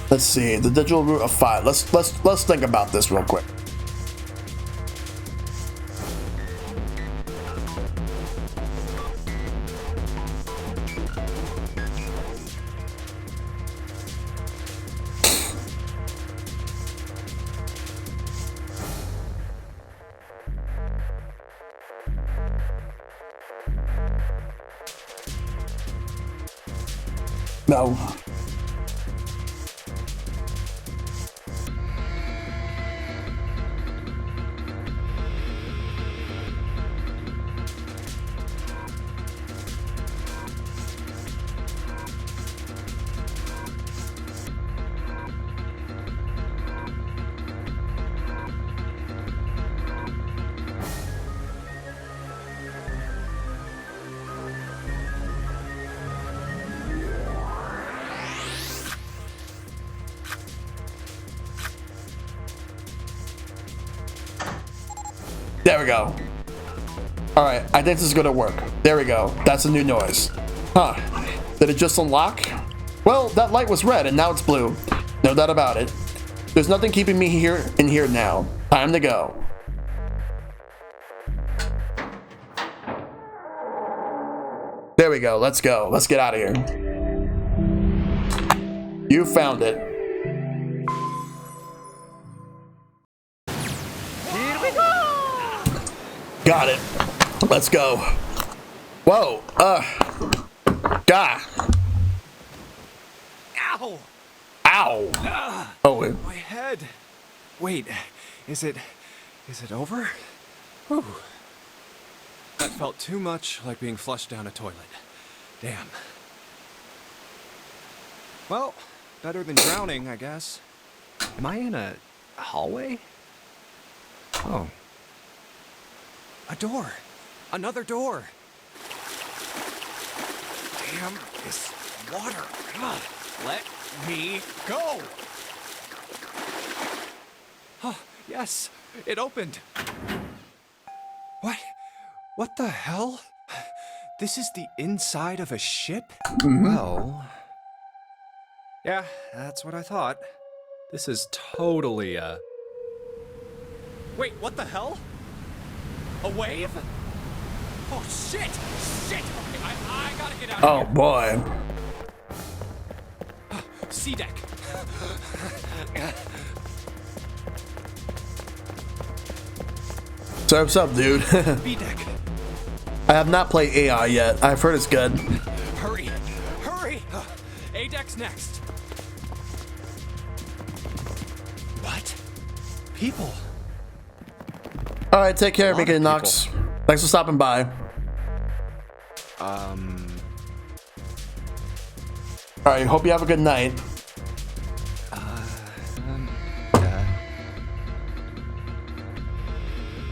Speaker 1: Let's see, the digital route of 5. Let's think about this real quick. No. There we go. Alright, I think this is gonna work. There we go. That's a new noise. Huh. Did it just unlock? Well, that light was red and now it's blue. No doubt about it. There's nothing keeping me in here now. Time to go. There we go. Let's go. Let's get out of here. You found it. Got it. Let's go. Whoa. Gah.
Speaker 3: Ow!
Speaker 1: Ow. Oh,
Speaker 3: My head. Wait, is it over? Whew. That felt too much like being flushed down a toilet. Damn. Well, better than drowning, I guess. Am I in a hallway? Oh. A door. Another door. Damn this water. Ugh. Let me go. Oh, yes. It opened. What? What the hell? This is the inside of a ship? Well... yeah, that's what I thought. This is totally a... Wait, what the hell? A wave? Oh, shit! Shit! Okay, I gotta get out of here.
Speaker 1: oh boy.
Speaker 3: C deck.
Speaker 1: So what's up, dude?
Speaker 3: B deck.
Speaker 1: I have not played AI yet. I've heard it's good.
Speaker 3: Hurry! Hurry! A deck's next. What? People.
Speaker 1: Alright, take care,
Speaker 3: A lot
Speaker 1: Mickey
Speaker 3: of
Speaker 1: Knox. Thanks for stopping by. Alright, hope you have a good night.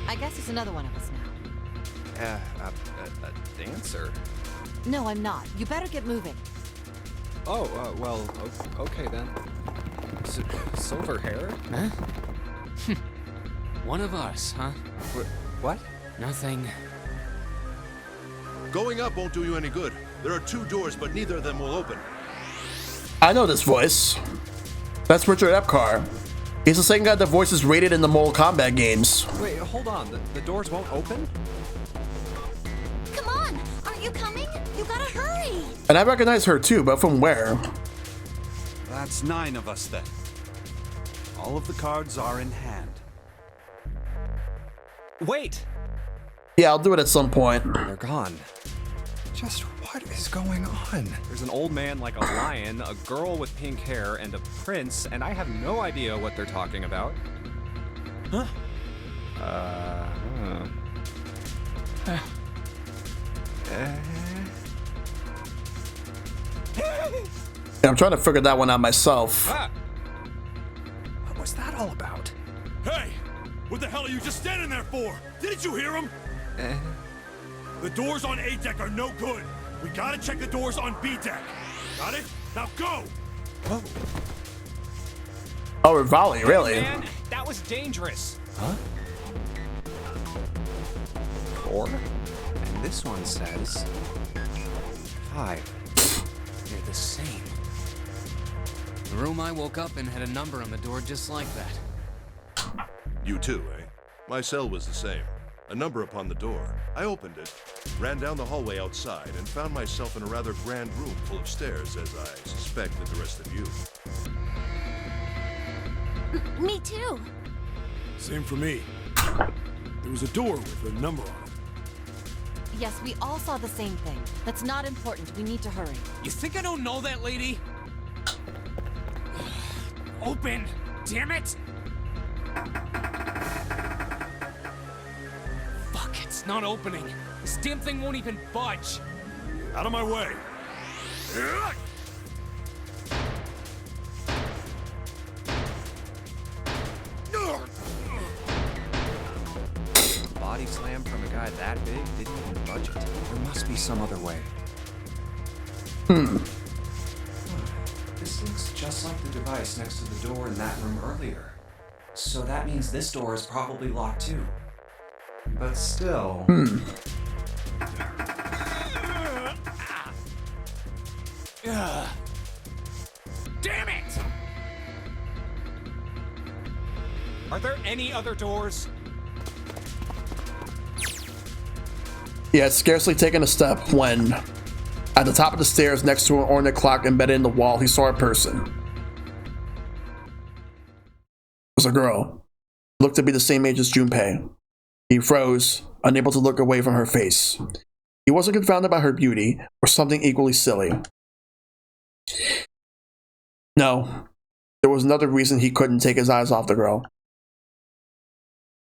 Speaker 5: I guess it's another one of us now.
Speaker 3: A dancer?
Speaker 5: No, I'm not. You better get moving.
Speaker 3: Oh, well, okay then. Silver hair?
Speaker 6: Huh? One of us, huh?
Speaker 3: What?
Speaker 6: Nothing.
Speaker 7: Going up won't do you any good. There are 2 doors, but neither of them will open.
Speaker 1: I know this voice. That's Richard Epcar. He's the same guy that voices rated in the Mortal Kombat games.
Speaker 3: Wait, hold on. The doors won't open?
Speaker 5: Come on! Aren't you coming? You gotta hurry!
Speaker 1: And I recognize her too, but from where?
Speaker 8: That's 9 of us then. All of the cards are in hand.
Speaker 3: Wait!
Speaker 1: Yeah, I'll do it at some point.
Speaker 3: They're gone. Just What is going on? There's an old man like a lion, a girl with pink hair, and a prince, and I have no idea what they're talking about. Huh?
Speaker 1: Yeah, I'm trying to figure that one out myself.
Speaker 3: What was that all about?
Speaker 6: Hey! What the hell are you just standing there for? Didn't you hear him? The doors on A deck are no good. We gotta check the doors on B deck. Got it? Now go!
Speaker 3: Oh.
Speaker 1: Oh, Rivali, really?
Speaker 3: Man, that was dangerous. Huh? 4. And this one says 5. They're the same.
Speaker 9: The room I woke up in had a number on the door just like that.
Speaker 7: You too, eh? My cell was the same. A number upon the door. I opened it, ran down the hallway outside, and found myself in a rather grand room full of stairs, as I suspect that the rest of you.
Speaker 5: Me too.
Speaker 6: Same for me. There was a door with a number on it.
Speaker 10: Yes, we all saw the same thing. That's not important. We need to hurry.
Speaker 9: You think I don't know that lady? Open! Damn it! Fuck, it's not opening. This damn thing won't even budge.
Speaker 6: Out of my way!
Speaker 3: Body slam from a guy that big didn't even budge it. There must be some other way. This looks just like the device next to the door in that room earlier. So that means this door is probably locked too. But still...
Speaker 9: Damn it!
Speaker 3: Are there any other doors?
Speaker 1: He had scarcely taken a step when, at the top of the stairs next to an ornate clock embedded in the wall, he saw a person. It was a girl. Looked to be the same age as Junpei. He froze, unable to look away from her face. He wasn't confounded by her beauty, or something equally silly. No, there was another reason he couldn't take his eyes off the girl.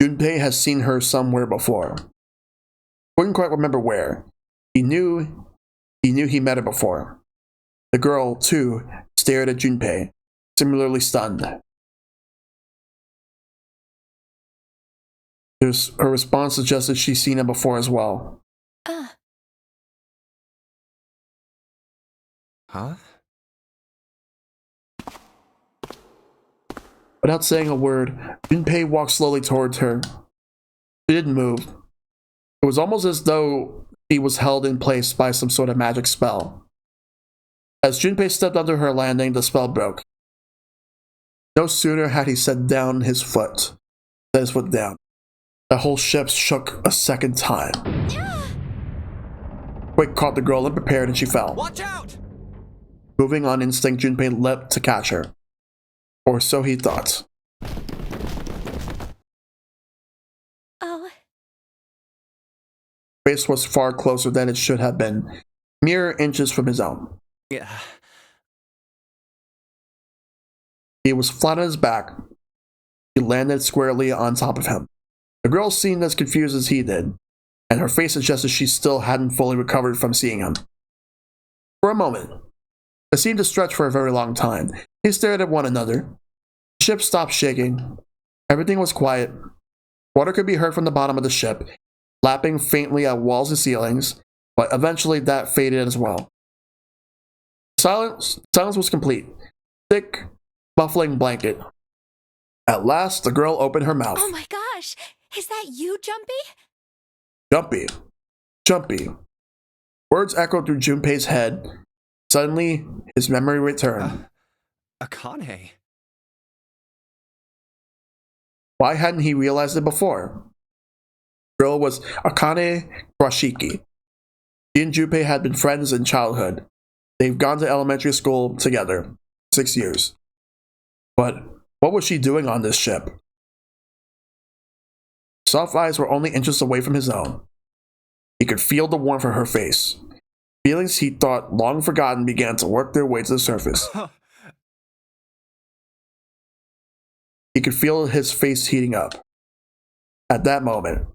Speaker 1: Junpei has seen her somewhere before. Couldn't quite remember where. He knew he met her before. The girl, too, stared at Junpei, similarly stunned. Her response suggested she's seen him before as well.
Speaker 3: Huh?
Speaker 1: Without saying a word, Junpei walked slowly towards her. She didn't move. It was almost as though she was held in place by some sort of magic spell. As Junpei stepped under her landing, the spell broke. No sooner had he set his foot down. The whole ship shook a second time. Quick caught the girl unprepared and she fell.
Speaker 9: Watch out!
Speaker 1: Moving on instinct, Junpei leapt to catch her. Or so he thought.
Speaker 5: Oh.
Speaker 1: Face was far closer than it should have been, mere inches from his own.
Speaker 3: Yeah.
Speaker 1: He was flat on his back. She landed squarely on top of him. The girl seemed as confused as he did, and her face suggested she still hadn't fully recovered from seeing him. For a moment, it seemed to stretch for a very long time. They stared at one another. The ship stopped shaking. Everything was quiet. Water could be heard from the bottom of the ship, lapping faintly at walls and ceilings, but eventually that faded as well. Silence was complete. Thick, muffling blanket. At last, the girl opened her mouth.
Speaker 5: Oh my gosh! Is that you, Jumpy?
Speaker 1: Jumpy. Words echoed through Junpei's head. Suddenly, his memory returned.
Speaker 3: Akane.
Speaker 1: Why hadn't he realized it before? The girl was Akane Kurashiki. She and Junpei had been friends in childhood. They've gone to elementary school together. 6 years. But what was she doing on this ship? Soft eyes were only inches away from his own. He could feel the warmth of her face. Feelings he thought long forgotten began to work their way to the surface. He could feel his face heating up. At that moment,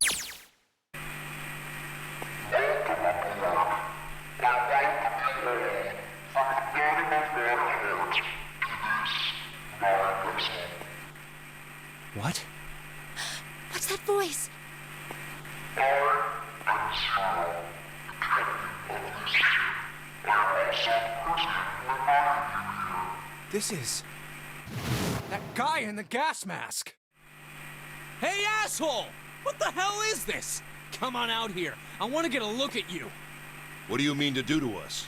Speaker 3: What?
Speaker 5: What's that voice?
Speaker 3: This is... that guy in the gas mask! Hey, asshole! What the hell is this? Come on out here. I want to get a look at you.
Speaker 7: What do you mean to do to us?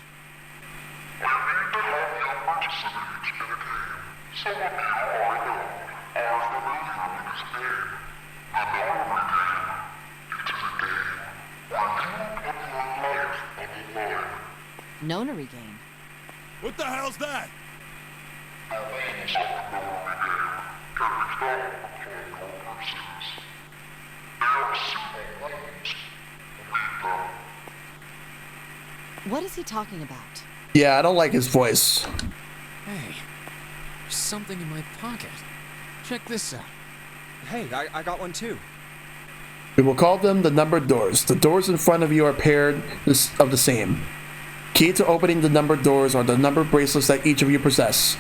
Speaker 10: Nonary game.
Speaker 6: What the hell's that?
Speaker 10: What is he talking about?
Speaker 1: yeah, I don't like his voice.
Speaker 9: Hey, there's something in my pocket. Check this out.
Speaker 3: Hey, I got one too.
Speaker 1: We will call them the numbered doors. The doors in front of you are paired of the same. Key to opening the numbered doors are the numbered bracelets that each of you possess.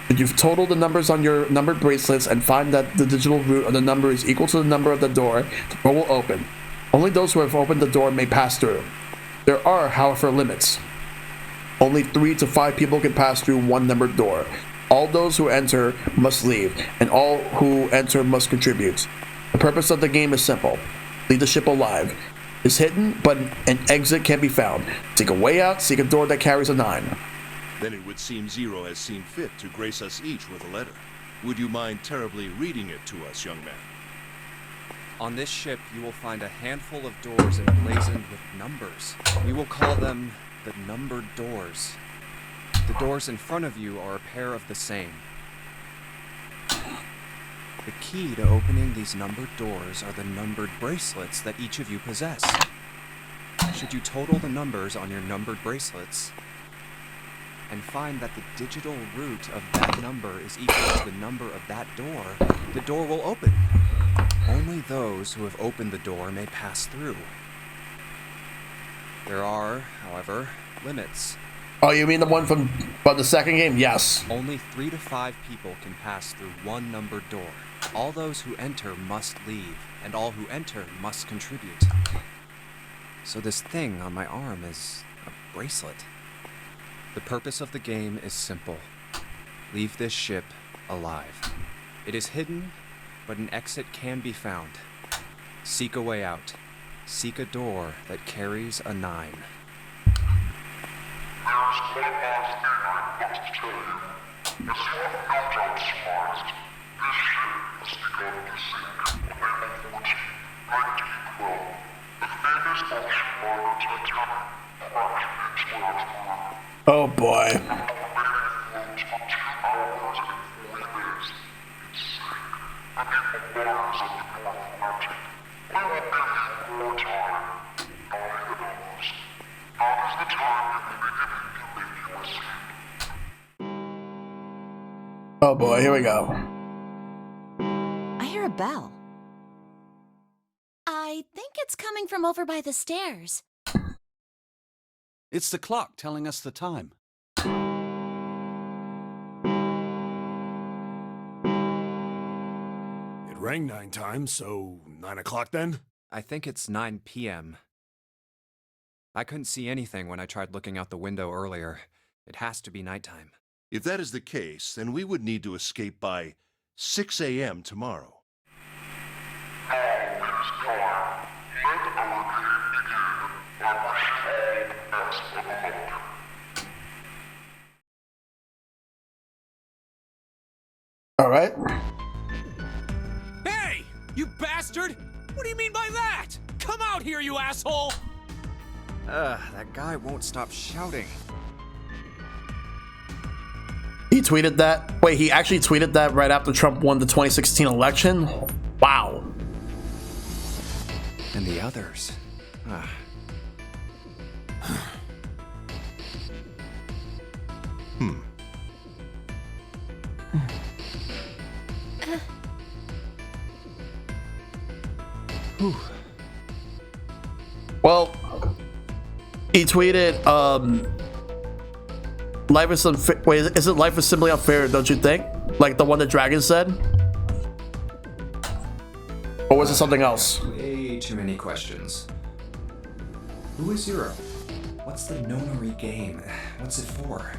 Speaker 1: If you've totaled the numbers on your numbered bracelets and find that the digital root of the number is equal to the number of the door will open. Only those who have opened the door may pass through. There are, however, limits. Only 3 to 5 people can pass through one numbered door. All those who enter must leave, and all who enter must contribute. The purpose of the game is simple. Leave the ship alive. It's hidden, but an exit can be found. Seek a way out, seek a door that carries a 9.
Speaker 7: Then it would seem Zero has seen fit to grace us each with a letter. Would you mind terribly reading it to us, young man?
Speaker 3: On this ship, you will find a handful of doors emblazoned with numbers. We will call them the numbered doors. The doors in front of you are a pair of the same. The key to opening these numbered doors are the numbered bracelets that each of you possess. Should you total the numbers on your numbered bracelets and find that the digital root of that number is equal to the number of that door, the door will open. Only those who have opened the door may pass through. There are, however, limits.
Speaker 1: Oh, you mean the one from the second game? Yes.
Speaker 3: Only 3 to 5 people can pass through one numbered door. All those who enter must leave, and all who enter must contribute. So this thing on my arm is a bracelet. The purpose of the game is simple. Leave this ship alive. It is hidden, but an exit can be found. Seek a way out. Seek a door that carries a 9.
Speaker 1: Oh boy. Oh boy, here we go.
Speaker 10: I hear a bell.
Speaker 5: I think it's coming from over by the stairs.
Speaker 8: It's the clock telling us the time.
Speaker 6: It rang 9 times, so 9 o'clock then?
Speaker 3: I think it's 9 p.m. I couldn't see anything when I tried looking out the window earlier. It has to be nighttime.
Speaker 7: If that is the case, then we would need to escape by 6 a.m. tomorrow.
Speaker 1: All right.
Speaker 3: Hey! You bastard! What do you mean by that? Come out here, you asshole! That guy won't stop shouting.
Speaker 1: He tweeted that. Wait, he actually tweeted that right after Trump won the 2016 election? Wow.
Speaker 3: And the others.
Speaker 1: Well, he tweeted, life is unfair. Wait, isn't life is simply unfair, don't you think? Like the one that Dragon said? Or was it something else?
Speaker 3: Way too many questions. Who is Zero? What's the nonary game? What's it for?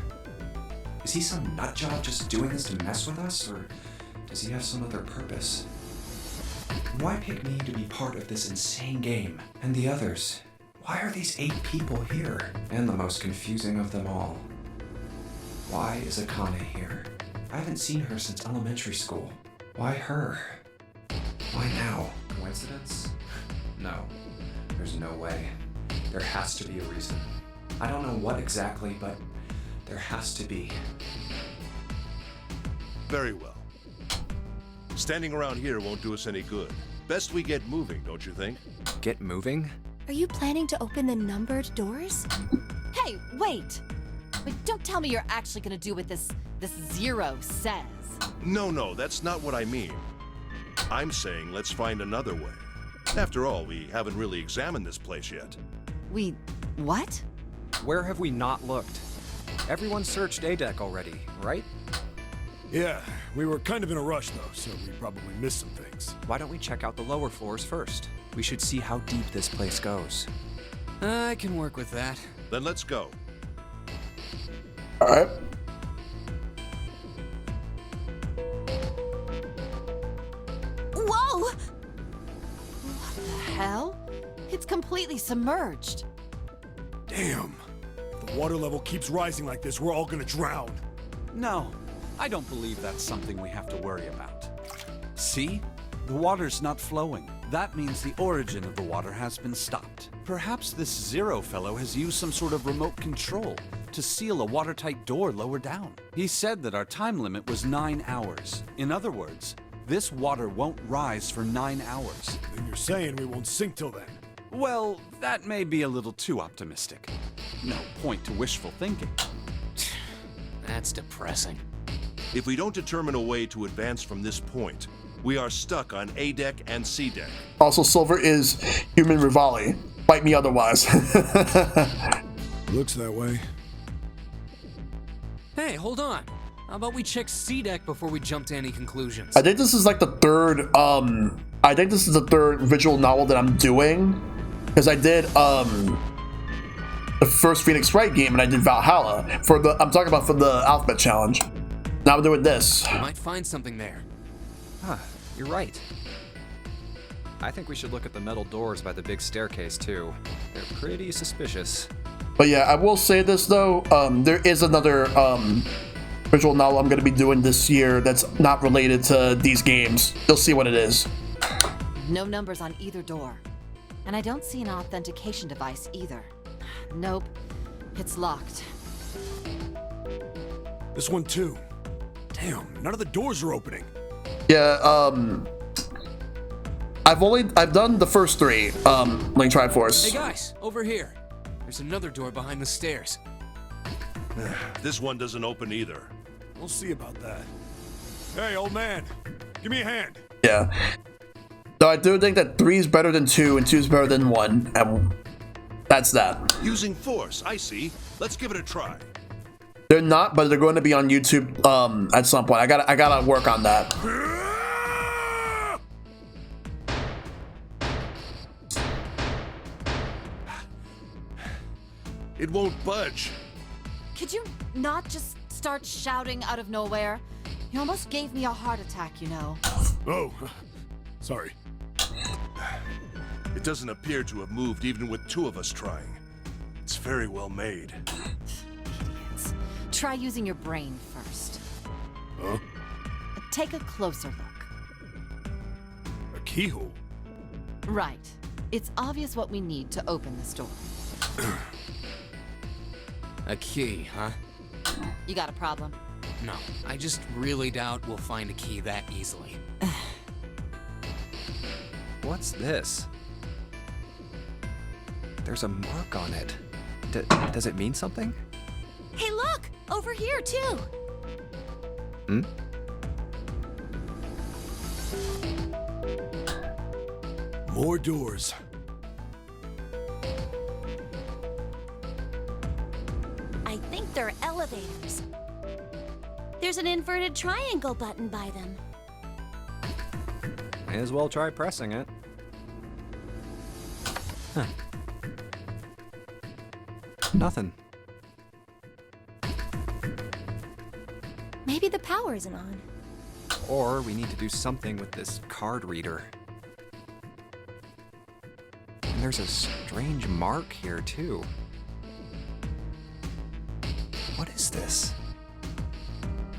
Speaker 3: Is he some nutjob just doing this to mess with us, or does he have some other purpose? Why pick me to be part of this insane game? And the others? Why are these 8 people here? And the most confusing of them all. Why is Akane here? I haven't seen her since elementary school. Why her? Why now? Coincidence? No. There's no way. There has to be a reason. I don't know what exactly, but there has to be.
Speaker 7: Very well. Standing around here won't do us any good. Best we get moving, don't you think?
Speaker 3: Get moving?
Speaker 5: Are you planning to open the numbered doors?
Speaker 10: Hey, wait! Wait, don't tell me you're actually gonna do what this Zero says.
Speaker 7: No, that's not what I mean. I'm saying let's find another way. After all, we haven't really examined this place yet.
Speaker 10: What?
Speaker 3: Where have we not looked? Everyone searched A deck already, right?
Speaker 6: Yeah, we were kind of in a rush though, so we probably missed some things.
Speaker 3: Why don't we check out the lower floors first? We should see how deep this place goes.
Speaker 9: I can work with that.
Speaker 7: Then let's go.
Speaker 1: Alright.
Speaker 5: Whoa!
Speaker 10: What the hell? It's completely submerged.
Speaker 6: Damn. If the water level keeps rising like this, we're all gonna drown.
Speaker 8: No, I don't believe that's something we have to worry about. See? The water's not flowing. That means the origin of the water has been stopped. Perhaps this Zero fellow has used some sort of remote control to seal a watertight door lower down. He said that our time limit was 9 hours. In other words, this water won't rise for 9 hours.
Speaker 6: Then you're saying we won't sink till then.
Speaker 8: Well, that may be a little too optimistic. No point to wishful thinking.
Speaker 9: That's depressing.
Speaker 7: If we don't determine a way to advance from this point, we are stuck on A deck and C deck.
Speaker 1: Also, Silver is human Rivali. Fight me otherwise.
Speaker 6: Looks that way.
Speaker 9: Hey, hold on. How about we check C deck before we jump to any conclusions?
Speaker 1: I think this is like the third, I think this is the third visual novel that I'm doing. Because I did, the first Phoenix Wright game and I did Valhalla. I'm talking about for the Alphabet Challenge. Now we're doing this.
Speaker 9: We might find something there.
Speaker 3: Huh, you're right. I think we should look at the metal doors by the big staircase too. They're pretty suspicious.
Speaker 1: But yeah, I will say this though, there is another visual novel I'm going to be doing this year that's not related to these games. You'll see what it is.
Speaker 10: No numbers on either door. And I don't see an authentication device either. Nope, it's locked.
Speaker 6: This one too. Damn, none of the doors are opening.
Speaker 1: Yeah, I've done the first 3, Link Triforce.
Speaker 9: Hey guys, over here. There's another door behind the stairs.
Speaker 7: This one doesn't open either.
Speaker 6: We'll see about that. Hey, old man, give me a hand.
Speaker 1: Yeah. So I do think that 3 is better than 2 and 2 is better than 1, and that's that.
Speaker 7: Using force, I see. Let's give it a try.
Speaker 1: They're not, but they're going to be on YouTube at some point. I gotta work on that.
Speaker 7: It won't budge.
Speaker 10: Could you not just start shouting out of nowhere? You almost gave me a heart attack, you know.
Speaker 6: Oh, sorry.
Speaker 7: It doesn't appear to have moved even with 2 of us trying. It's very well made.
Speaker 10: Idiots. Try using your brain first.
Speaker 6: Huh?
Speaker 10: Take a closer look.
Speaker 6: A keyhole?
Speaker 10: Right. It's obvious what we need to open this door.
Speaker 9: A key, huh?
Speaker 10: You got a problem?
Speaker 9: No, I just really doubt we'll find a key that easily.
Speaker 3: What's this? There's a mark on it. Does it mean something?
Speaker 5: Hey, look! Over here, too!
Speaker 6: More doors.
Speaker 5: I think they're elevators. There's an inverted triangle button by them.
Speaker 3: May as well try pressing it. Huh. Nothing.
Speaker 5: Maybe the power isn't on.
Speaker 3: Or we need to do something with this card reader. And there's a strange mark here, too. What is this?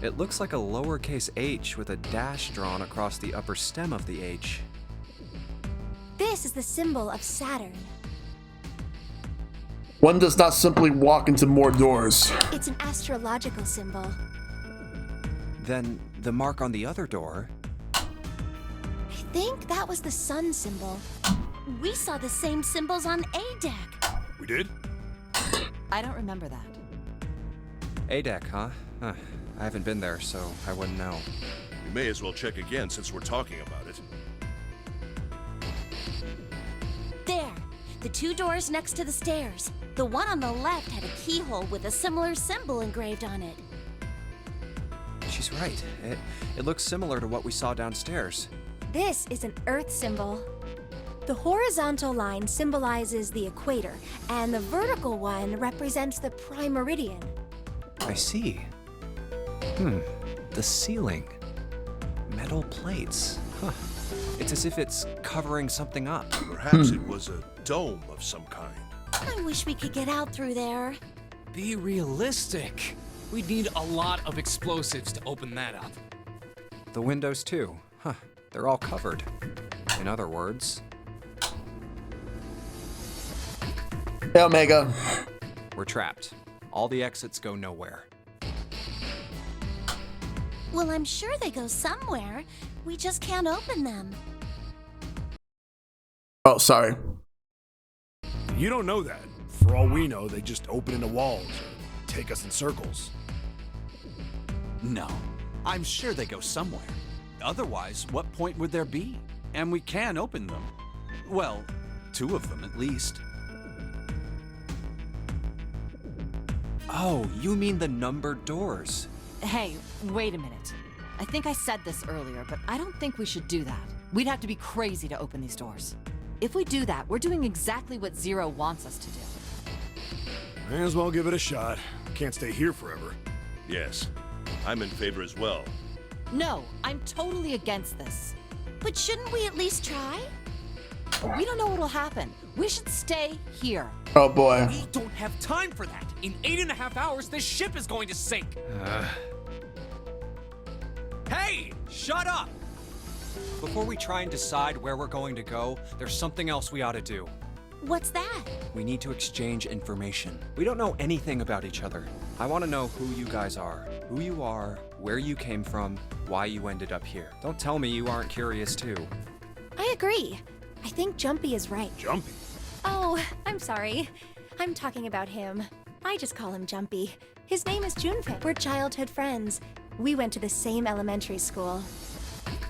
Speaker 3: It looks like a lowercase h with a dash drawn across the upper stem of the H.
Speaker 5: This is the symbol of Saturn.
Speaker 1: One does not simply walk into more doors.
Speaker 5: It's an astrological symbol.
Speaker 3: Then the mark on the other door.
Speaker 5: I think that was the sun symbol. We saw the same symbols on A deck.
Speaker 6: We did?
Speaker 10: I don't remember that.
Speaker 3: A deck, huh? I haven't been there, so I wouldn't know.
Speaker 7: We may as well check again since we're talking about it.
Speaker 5: There, the two doors next to the stairs. The one on the left had a keyhole with a similar symbol engraved on it.
Speaker 3: She's right. It looks similar to what we saw downstairs.
Speaker 11: This is an Earth symbol. The horizontal line symbolizes the equator, and the vertical one represents the prime meridian.
Speaker 3: I see. The ceiling. Metal plates. Huh. It's as if it's covering something up.
Speaker 7: Perhaps it was a dome of some kind.
Speaker 5: I wish we could get out through there.
Speaker 9: Be realistic. We'd need a lot of explosives to open that up.
Speaker 3: The windows, too. Huh. They're all covered. In other words,
Speaker 1: Hey, Omega.
Speaker 3: we're trapped. All the exits go nowhere.
Speaker 5: Well, I'm sure they go somewhere. We just can't open them.
Speaker 1: Oh, sorry.
Speaker 6: You don't know that. For all we know, they just open into walls or take us in circles.
Speaker 8: No, I'm sure they go somewhere. Otherwise, what point would there be? And we can open them. Well, 2 of them at least.
Speaker 3: Oh, you mean the numbered doors.
Speaker 10: Hey, wait a minute. I think I said this earlier, but I don't think we should do that. We'd have to be crazy to open these doors. If we do that, we're doing exactly what Zero wants us to do.
Speaker 6: May as well give it a shot. Can't stay here forever.
Speaker 7: Yes, I'm in favor as well.
Speaker 10: No, I'm totally against this.
Speaker 5: But shouldn't we at least try?
Speaker 10: We don't know what'll happen. We should stay here.
Speaker 1: Oh boy.
Speaker 9: We don't have time for that. In 8.5 hours, this ship is going to sink. Hey, shut up! Before we try and decide where we're going to go, there's something else we ought to do.
Speaker 5: What's that?
Speaker 3: We need to exchange information. We don't know anything about each other. I want to know who you guys are, where you came from, why you ended up here. Don't tell me you aren't curious too.
Speaker 11: I agree. I think Jumpy is right.
Speaker 6: Jumpy?
Speaker 11: Oh, I'm sorry. I'm talking about him. I just call him Jumpy. His name is Junpei. We're childhood friends. We went to the same elementary school.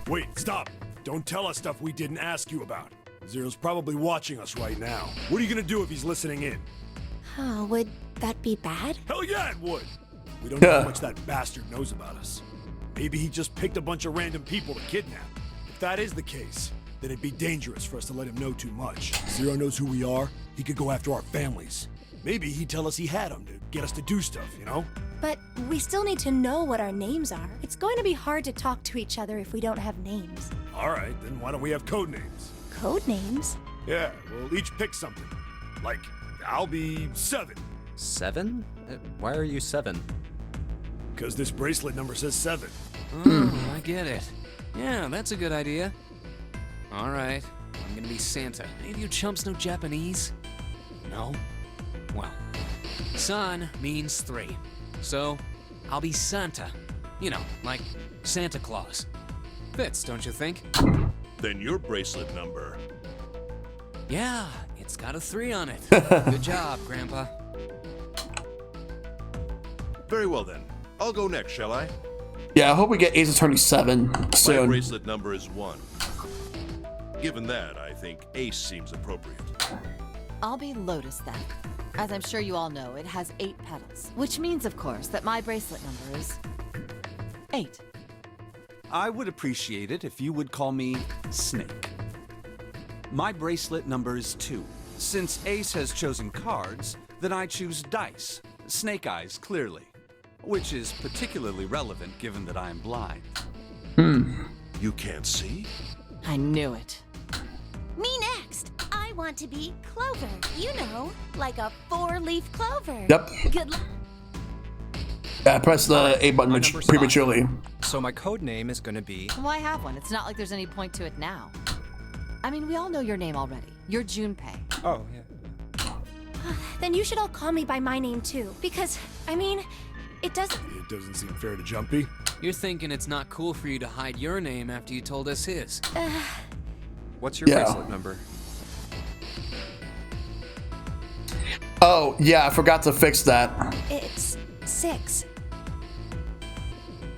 Speaker 6: Wait, stop. Don't tell us stuff we didn't ask you about. Zero's probably watching us right now. What are you gonna do if he's listening in?
Speaker 11: Oh, would that be bad?
Speaker 6: Hell yeah, it would. We don't know how much that bastard knows about us. Maybe he just picked a bunch of random people to kidnap. If that is the case, then it'd be dangerous for us to let him know too much. Zero knows who we are. He could go after our families. Maybe he'd tell us he had them to get us to do stuff, you know?
Speaker 11: But we still need to know what our names are. It's going to be hard to talk to each other if we don't have names.
Speaker 6: All right, then why don't we have code names?
Speaker 11: Code names?
Speaker 6: Yeah, we'll each pick something. Like, I'll be 7.
Speaker 3: 7? Why are you 7?
Speaker 6: Because this bracelet number says 7.
Speaker 9: Oh, I get it. Yeah, that's a good idea. All right, I'm gonna be Santa. Any of you chumps know Japanese? No? Well, San means 3. So, I'll be Santa. You know, like Santa Claus. Fits, don't you think?
Speaker 7: Then your bracelet number.
Speaker 9: Yeah, it's got a 3 on it. Good job, Grandpa.
Speaker 7: Very well then. I'll go next, shall I?
Speaker 1: Yeah, I hope we get Ace Attorney 7
Speaker 7: My
Speaker 1: soon.
Speaker 7: bracelet number is 1. Given that, I think Ace seems appropriate.
Speaker 10: I'll be Lotus then. As I'm sure you all know, it has 8 petals, which means, of course, that my bracelet number is 8.
Speaker 8: I would appreciate it if you would call me Snake. My bracelet number is 2. Since Ace has chosen cards, then I choose dice. Snake eyes, clearly. Which is particularly relevant given that I am blind.
Speaker 7: You can't see?
Speaker 10: I knew it.
Speaker 5: Me next. I want to be Clover. You know, like a 4-leaf clover.
Speaker 1: Yep.
Speaker 5: Good luck.
Speaker 1: I pressed the A button
Speaker 3: My number's
Speaker 1: prematurely.
Speaker 3: So my code name is gonna be...
Speaker 10: Why have one? It's not like there's any point to it now. I mean, we all know your name already. You're Junpei.
Speaker 3: Oh, yeah.
Speaker 11: Then you should all call me by my name too, because, I mean, it doesn't...
Speaker 6: It doesn't seem fair to Jumpy.
Speaker 9: You're thinking it's not cool for you to hide your name after you told us his.
Speaker 3: What's your
Speaker 1: Yeah.
Speaker 3: bracelet number?
Speaker 1: Oh, yeah, I forgot to fix that.
Speaker 11: It's 6.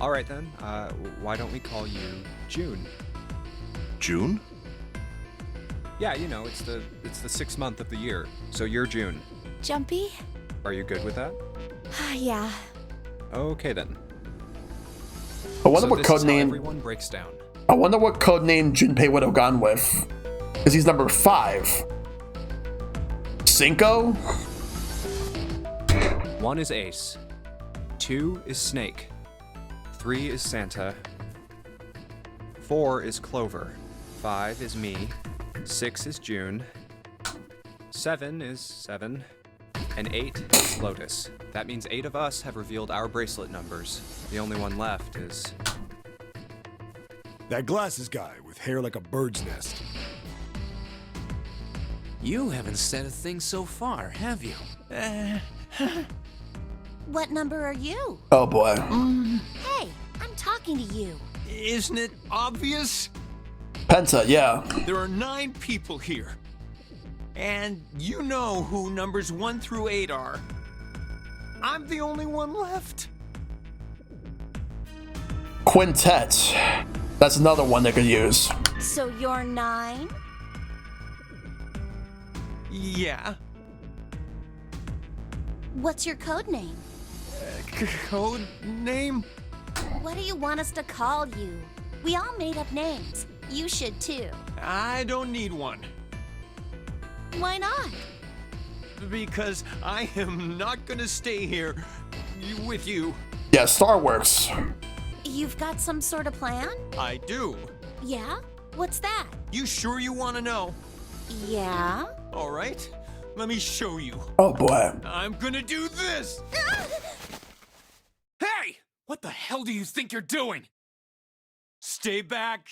Speaker 3: All right then. Why don't we call you June?
Speaker 7: June?
Speaker 3: Yeah, you know, it's the 6th month of the year, so you're June.
Speaker 11: Jumpy?
Speaker 3: Are you good with that?
Speaker 11: Yeah.
Speaker 3: Okay then.
Speaker 1: I wonder
Speaker 3: So
Speaker 1: what
Speaker 3: this is how
Speaker 1: codename.
Speaker 3: everyone breaks down.
Speaker 1: I wonder what codename Junpei would have gone with. Because he's number 5. Cinco?
Speaker 3: 1 is Ace. 2 is Snake. 3 is Santa. 4 is Clover. 5 is me. 6 is June. 7 is 7. And 8 is Lotus. That means 8 of us have revealed our bracelet numbers. The only one left is...
Speaker 6: That glasses guy with hair like a bird's nest.
Speaker 9: You haven't said a thing so far, have you?
Speaker 5: What number are you?
Speaker 1: Oh boy.
Speaker 5: Hey, I'm talking to you.
Speaker 12: Isn't it obvious?
Speaker 1: Penta, yeah.
Speaker 12: There are 9 people here. And you know who numbers 1 through 8 are. I'm the only one left.
Speaker 1: Quintet. That's another one they could use.
Speaker 5: So you're 9?
Speaker 12: Yeah.
Speaker 5: What's your code name?
Speaker 12: Code name?
Speaker 5: What do you want us to call you? We all made up names. You should too.
Speaker 12: I don't need one.
Speaker 5: Why not?
Speaker 12: Because I am not gonna stay here with you.
Speaker 1: Yeah, Star Works.
Speaker 5: You've got some sort of plan?
Speaker 12: I do.
Speaker 5: Yeah? What's that?
Speaker 12: You sure you want to know?
Speaker 5: Yeah?
Speaker 12: All right. Let me show you.
Speaker 1: Oh boy.
Speaker 12: I'm gonna do this.
Speaker 9: Hey! What the hell do you think you're doing?
Speaker 12: Stay back.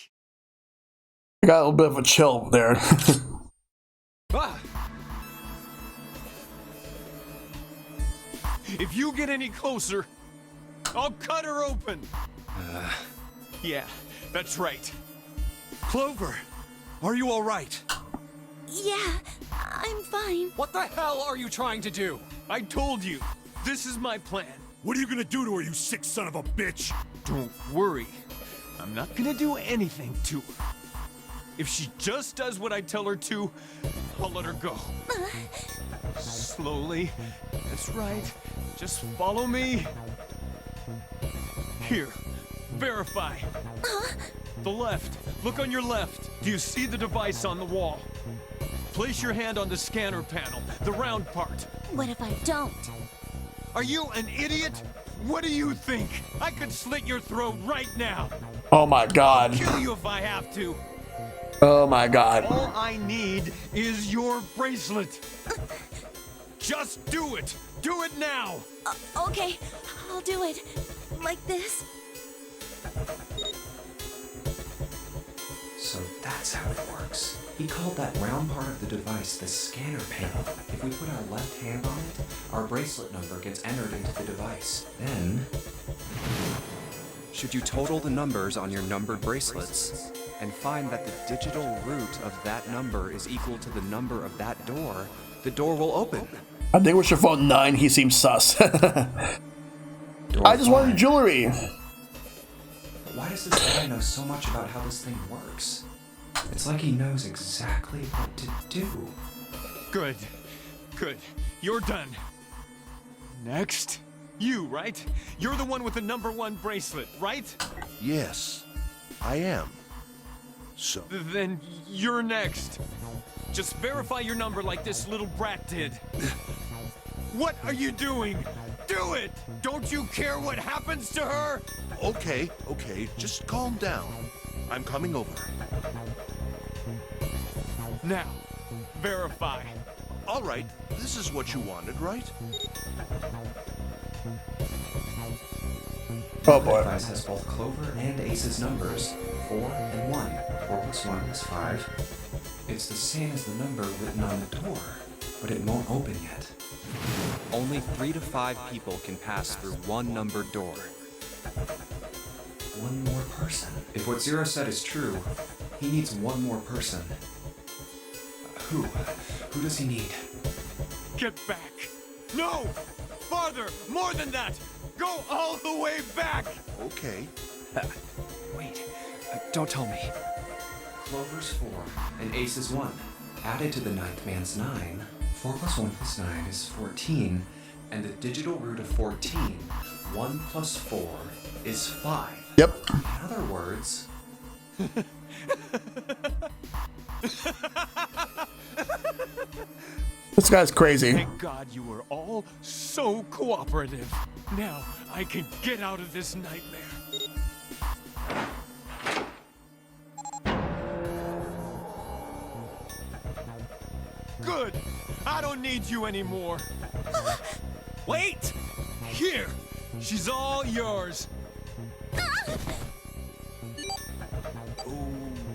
Speaker 1: I got a little bit of a chill there.
Speaker 12: Ah. If you get any closer, I'll cut her open. Yeah, that's right. Clover, are you all right?
Speaker 5: Yeah, I'm fine.
Speaker 12: What the hell are you trying to do? I told you, this is my plan.
Speaker 6: What are you gonna do to her, you sick son of a bitch?
Speaker 12: Don't worry, I'm not gonna do anything to her. If she just does what I tell her to, I'll let her go. Slowly. That's right. Just follow me. Here, verify. The left. Look on your left. Do you see the device on the wall? Place your hand on the scanner panel, the round part.
Speaker 5: What if I don't?
Speaker 12: Are you an idiot? What do you think? I could slit your throat right now.
Speaker 1: Oh my god.
Speaker 12: Kill you if I have to.
Speaker 1: Oh my god.
Speaker 12: All I need is your bracelet. Just do it. Do it now.
Speaker 5: Okay, I'll do it. Like this.
Speaker 13: So that's how it works. He called that round part of the device the scanner panel. If we put our left hand on it, our bracelet number gets entered into the device. Then...
Speaker 3: Should you total the numbers on your numbered bracelets and find that the digital root of that number is equal to the number of that door, the door will open.
Speaker 1: I think we should vote 9. He seems sus. I just wanted jewelry.
Speaker 13: Why does this guy know so much about how this thing works? It's like he knows exactly what to do.
Speaker 12: Good. Good. You're done. Next. You, right? You're the one with the #1 bracelet, right?
Speaker 7: Yes, I am. So,
Speaker 12: Then you're next. Just verify your number like this little brat did. What are you doing? Do it! Don't you care what happens to her?
Speaker 7: okay, just calm down. I'm coming over.
Speaker 12: Now, verify.
Speaker 7: All right, this is what you wanted, right?
Speaker 1: Oh boy.
Speaker 13: The device has both Clover and Ace's numbers, 4 and 1. 4 plus 1 is 5. It's the same as the number written on the door, but it won't open yet.
Speaker 3: Only 3 to 5 people can pass through one numbered door.
Speaker 13: One more person. If what Zero said is true, he needs one more person. Who? Who does he need?
Speaker 12: Get back. No! Farther! More than that! Go all the way back!
Speaker 7: Okay.
Speaker 3: Wait, don't tell me.
Speaker 13: Clover's 4 and Ace is 1. Added to the ninth man's 9, 4 plus 1 plus 9 is 14, and the digital root of 14, 1 plus 4 is 5.
Speaker 1: Yep.
Speaker 13: In other words...
Speaker 1: This guy's crazy.
Speaker 12: Thank God you were all so cooperative. Now I can get out of this nightmare. Good. I don't need you anymore. Wait! Here. She's all yours.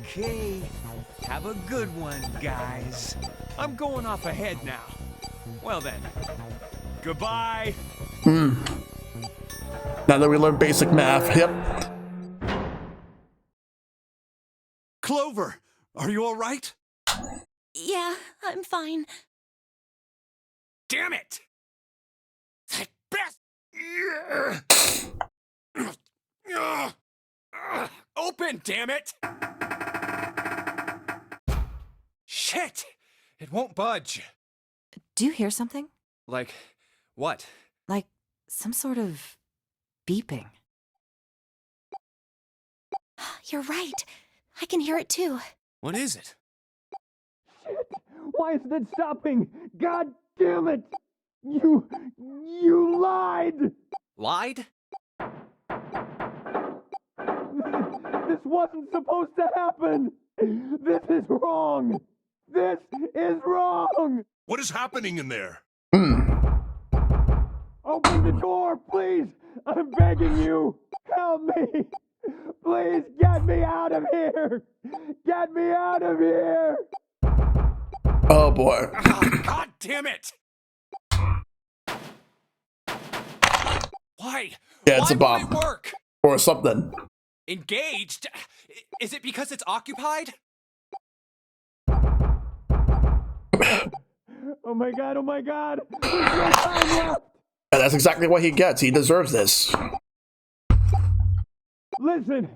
Speaker 12: Okay. Have a good one, guys. I'm going off ahead now. Well then. Goodbye.
Speaker 1: Now that we learn basic math, yep.
Speaker 8: Clover, are you all right?
Speaker 5: Yeah, I'm fine.
Speaker 12: Damn it! That best. Open, damn it! Shit! It won't budge.
Speaker 10: Do you hear something?
Speaker 3: Like, what?
Speaker 10: Like some sort of beeping.
Speaker 11: You're right. I can hear it too.
Speaker 9: What is it?
Speaker 12: Why isn't it stopping? God damn it! You lied!
Speaker 3: Lied?
Speaker 12: This wasn't supposed to happen! This is wrong! This is wrong!
Speaker 7: What is happening in there?
Speaker 12: Open the door, please! I'm begging you! Help me! Please get me out of here! Get me out of here!
Speaker 1: Oh boy.
Speaker 12: Oh, God damn it! Why?
Speaker 1: Yeah, it's
Speaker 3: Why
Speaker 1: a bomb.
Speaker 3: won't it work?
Speaker 1: Or something.
Speaker 3: Engaged? Is it because it's occupied?
Speaker 12: Oh my God, oh my God! There's no time left!
Speaker 1: And that's exactly what he gets. He deserves this.
Speaker 12: Listen,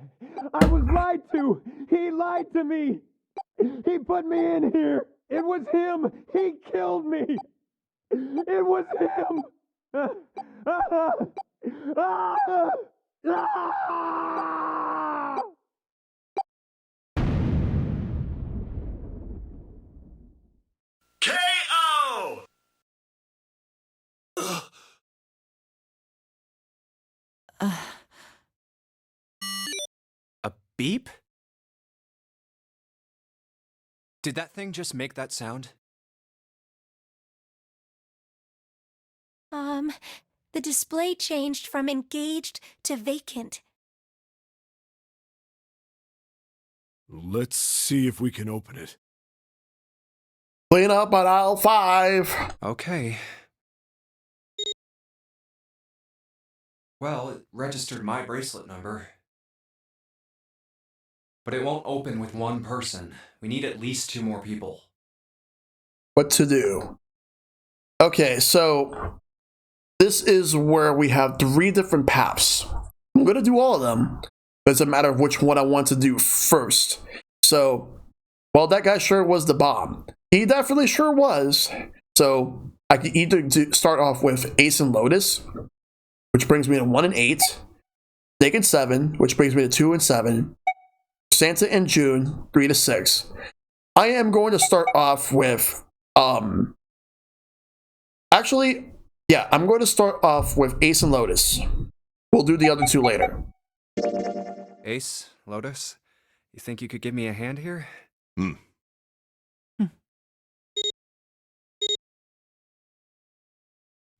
Speaker 12: I was lied to! He lied to me! He put me in here! It was him! He killed me! It was him!
Speaker 2: KO!
Speaker 3: A beep? Did that thing just make that sound?
Speaker 11: The display changed from engaged to vacant.
Speaker 6: Let's see if we can open it.
Speaker 1: Clean up on aisle 5.
Speaker 3: Okay.
Speaker 13: Well, it registered my bracelet number. But it won't open with one person. We need at least 2 more people.
Speaker 1: What to do? Okay, so this is where we have 3 different paths. I'm going to do all of them. But it's a matter of which one I want to do first. So Well, that guy sure was the bomb. He definitely sure was. So I could either start off with Ace and Lotus, which brings me to 1 and 8. Nick and 7, which brings me to 2 and 7. Santa and June, 3 to 6. I am going to start off with actually, yeah, I'm going to start off with Ace and Lotus. We'll do the other two later.
Speaker 13: Ace, Lotus, you think you could give me a hand here?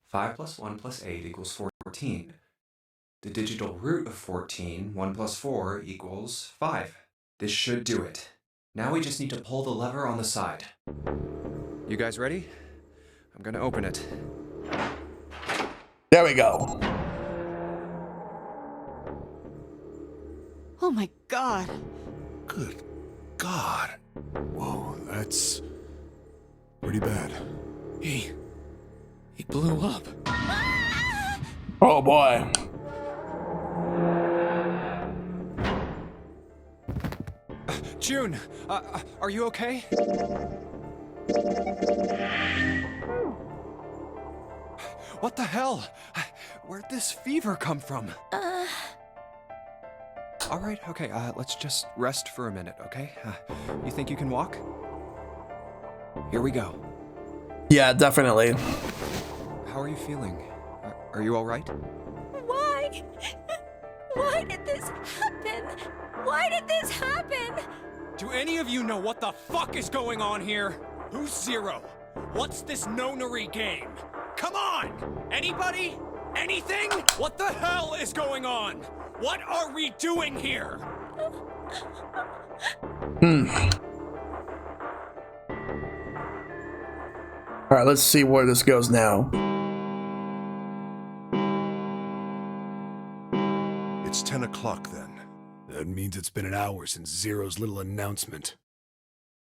Speaker 13: 5 plus 1 plus 8 equals 14. The digital root of 14, 1 plus 4 equals 5. This should do it. Now we just need to pull the lever on the side. You guys ready? I'm gonna open it.
Speaker 1: There we go.
Speaker 10: Oh my god.
Speaker 6: Good God. Whoa, that's pretty bad.
Speaker 9: He blew up.
Speaker 1: Oh boy.
Speaker 3: June, are you okay? What the hell? Where'd this fever come from? All right, okay, let's just rest for a minute, okay? You think you can walk? Here we go.
Speaker 1: Yeah, definitely.
Speaker 13: How are you feeling? Are you all right?
Speaker 11: Why? Why did this happen? Why did this happen?
Speaker 12: Do any of you know what the fuck is going on here? Who's Zero? What's this nonary game? Come on! Anybody? Anything? What the hell is going on? What are we doing here?
Speaker 1: Alright, let's see where this goes now.
Speaker 7: It's 10 o'clock then.
Speaker 6: That means it's been an hour since Zero's little announcement.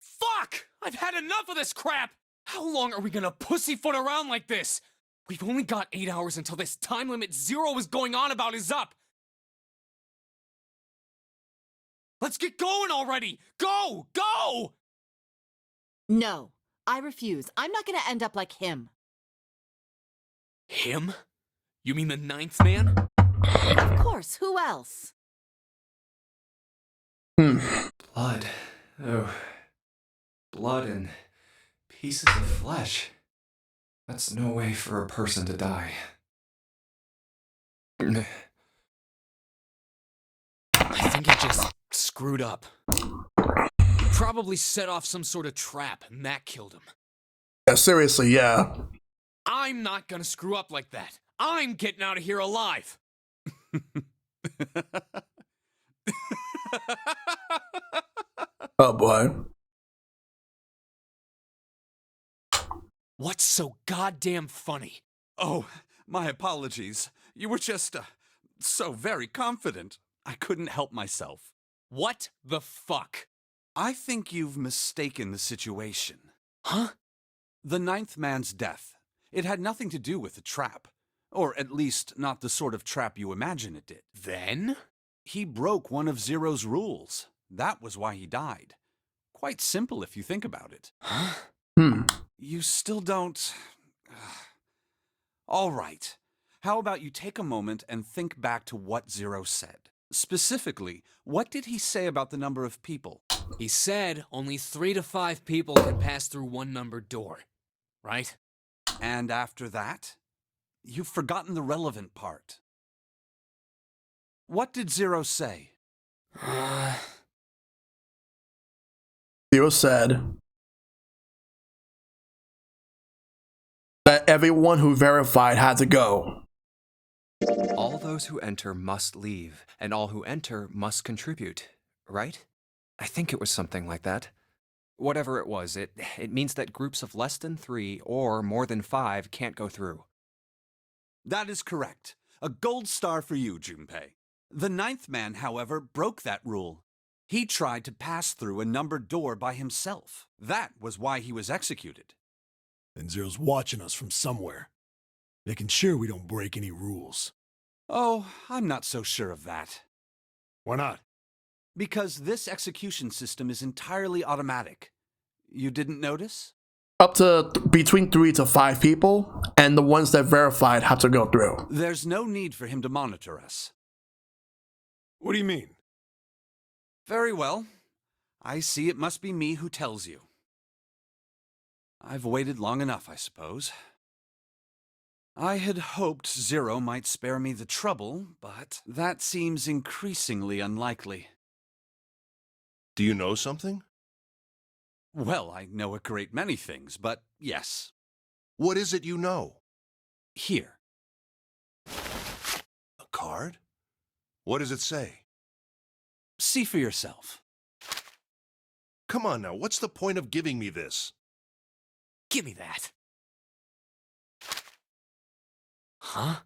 Speaker 12: Fuck! I've had enough of this crap! How long are we gonna pussyfoot around like this? We've only got 8 hours until this time limit Zero was going on about is up. Let's get going already! Go! Go!
Speaker 10: No, I refuse. I'm not gonna end up like him.
Speaker 9: Him? You mean the 9th man?
Speaker 10: Of course, who else?
Speaker 13: Blood. Oh. Blood and pieces of flesh. That's no way for a person to die.
Speaker 9: I think he just screwed up. He probably set off some sort of trap, and that killed him.
Speaker 1: Yeah, seriously, yeah.
Speaker 9: I'm not gonna screw up like that. I'm getting out of here alive.
Speaker 1: Oh boy.
Speaker 9: What's so goddamn funny?
Speaker 8: Oh, my apologies. You were just, so very confident. I couldn't help myself.
Speaker 9: What the fuck?
Speaker 8: I think you've mistaken the situation.
Speaker 9: Huh?
Speaker 8: The 9th man's death. It had nothing to do with the trap. Or at least, not the sort of trap you imagine it did.
Speaker 9: Then?
Speaker 8: He broke one of Zero's rules. That was why he died. Quite simple if you think about it.
Speaker 9: Huh?
Speaker 8: You still don't... All right. How about you take a moment and think back to what Zero said? Specifically, what did he say about the number of people?
Speaker 9: He said only 3 to 5 people can pass through one numbered door. Right?
Speaker 8: And after that? You've forgotten the relevant part. What did Zero say?
Speaker 1: Zero said that everyone who verified had to go.
Speaker 13: All those who enter must leave, and all who enter must contribute, right? I think it was something like that. Whatever it was, it means that groups of less than 3 or more than 5 can't go through.
Speaker 8: That is correct. A gold star for you, Junpei. The 9th man, however, broke that rule. He tried to pass through a numbered door by himself. That was why he was executed.
Speaker 6: And Zero's watching us from somewhere, making sure we don't break any rules.
Speaker 8: Oh, I'm not so sure of that.
Speaker 6: Why not?
Speaker 8: Because this execution system is entirely automatic. You didn't notice?
Speaker 1: Up to between 3 to 5 people, and the ones that verified have to go through.
Speaker 8: There's no need for him to monitor us.
Speaker 6: What do you mean?
Speaker 8: Very well. I see it must be me who tells you. I've waited long enough, I suppose. I had hoped Zero might spare me the trouble, but that seems increasingly unlikely.
Speaker 7: Do you know something?
Speaker 8: Well, I know a great many things, but yes.
Speaker 7: What is it you know?
Speaker 8: Here.
Speaker 7: A card? What does it say?
Speaker 8: See for yourself.
Speaker 7: Come on now, what's the point of giving me this?
Speaker 9: Give me that. Huh?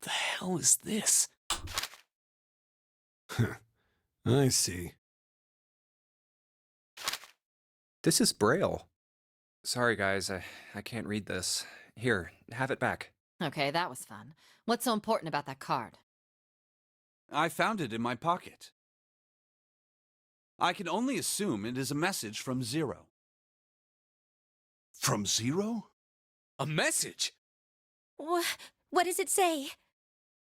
Speaker 9: The hell is this?
Speaker 6: I see.
Speaker 3: This is Braille. Sorry, guys, I can't read this. Here, have it back.
Speaker 10: Okay, that was fun. What's so important about that card?
Speaker 8: I found it in my pocket. I can only assume it is a message from Zero.
Speaker 7: From Zero?
Speaker 9: A message?
Speaker 11: What does it say?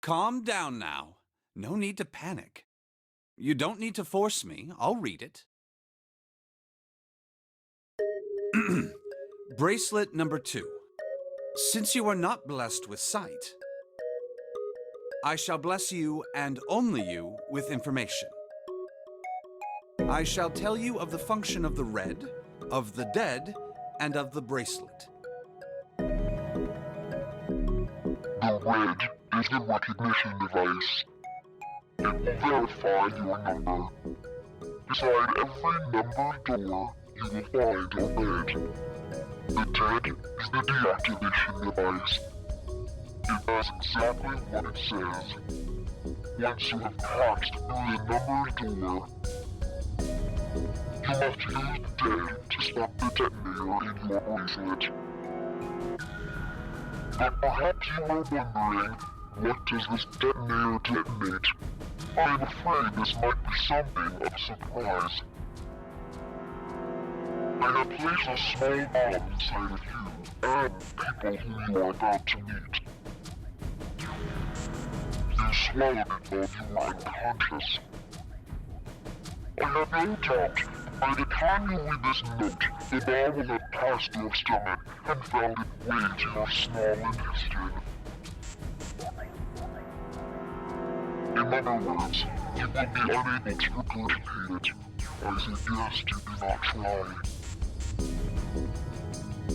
Speaker 8: Calm down now. No need to panic. You don't need to force me. I'll read it. Bracelet number 2. Since you are not blessed with sight, I shall bless you and only you with information. I shall tell you of the function of the red, of the dead, and of the bracelet.
Speaker 4: The red is the recognition device. It will verify your number. Beside every numbered door, you will find a red. The dead is the deactivation device. It does exactly what it says. Once you have passed through the numbered door, you must use dead to stop the detonator in your bracelet. But perhaps you are wondering, what does this detonator detonate? I am afraid this might be something of a surprise. I have placed a small bomb inside of you and people whom you are about to meet. You swallowed it while you were unconscious. I have no doubt by the time you read this note, the bomb will have passed your stomach and found its way to your small intestine. In other words, you will be unable to regurgitate it. I suggest you do not try.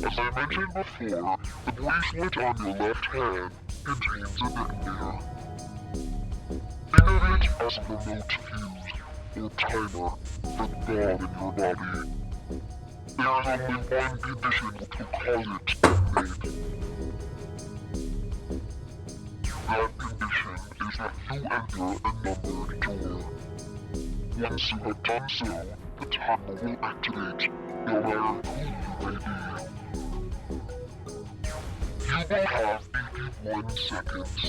Speaker 4: As I mentioned before, the bracelet on your left hand contains a detonator. Think of it as a remote fuse, or timer, for the bomb in your body. There is only one condition which will cause it to detonate. That condition is that you enter a numbered door. Once you have done so, the timer will activate, no matter who you may be. You will have 81 seconds.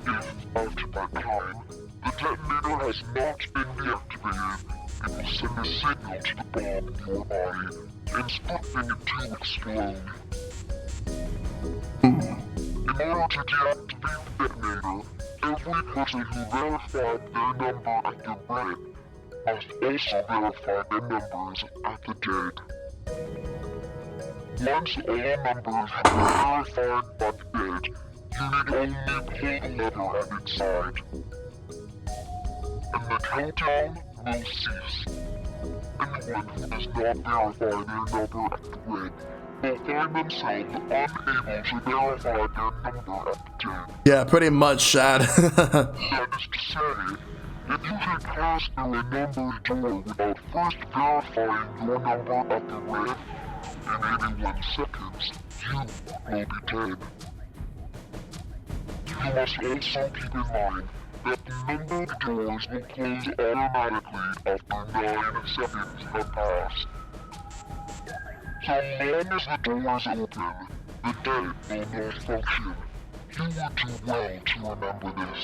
Speaker 4: If, after that time, the detonator has not been deactivated, it will send a signal to the bomb in your body, instructing it to explode. In order to deactivate the detonator, every person who verified their number at the red must also verify their numbers at the dead. Once all numbers have been verified by the dead, you need only pull the lever at its side. And the countdown will cease. Anyone who does not verify their number at the red will find themselves unable to verify their number at the dead.
Speaker 1: Yeah, pretty much, Shad.
Speaker 4: That is to say, if you should pass through a numbered door without first verifying your number at the red, in 81 seconds, you will be dead. You must also keep in mind that the numbered doors will close automatically after 9 seconds have passed. So long as the doors open, the dead will not function. You would do well to remember this.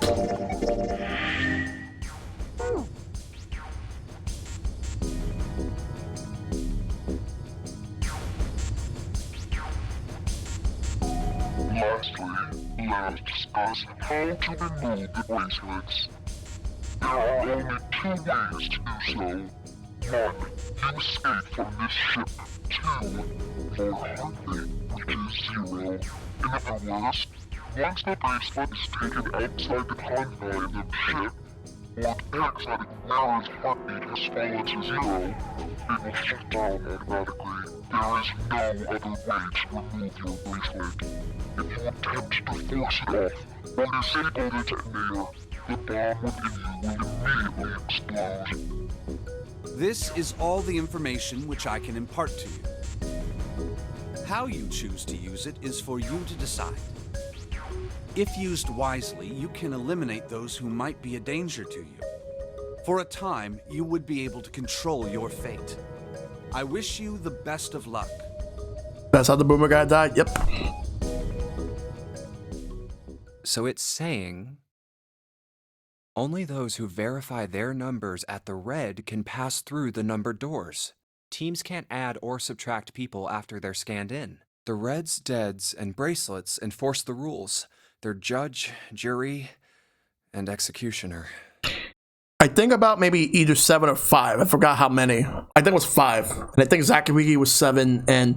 Speaker 4: Lastly, let us discuss how to remove the bracelets. There are only two ways to do so. One, you escape from this ship. Two, your heartbeat reaches 0. In other words, once the bracelet is taken outside the confine of the ship, or the exotic wearer's heartbeat has fallen to 0, it will shut down automatically. There is no other way to remove your bracelet. If you attempt to force it off, or disable the detonator, the bomb within you will immediately explode.
Speaker 8: This is all the information which I can impart to you. How you choose to use it is for you to decide. If used wisely, you can eliminate those who might be a danger to you. For a time, you would be able to control your fate. I wish you the best of luck.
Speaker 1: That's how the boomer guy died. Yep.
Speaker 13: So it's saying only those who verify their numbers at the red can pass through the numbered doors. Teams can't add or subtract people after they're scanned in. The reds, deads, and bracelets enforce the rules. They're judge, jury, and executioner.
Speaker 1: I think about maybe either 7 or 5. I forgot how many. I think it was 5. And I think Zachary was 7. And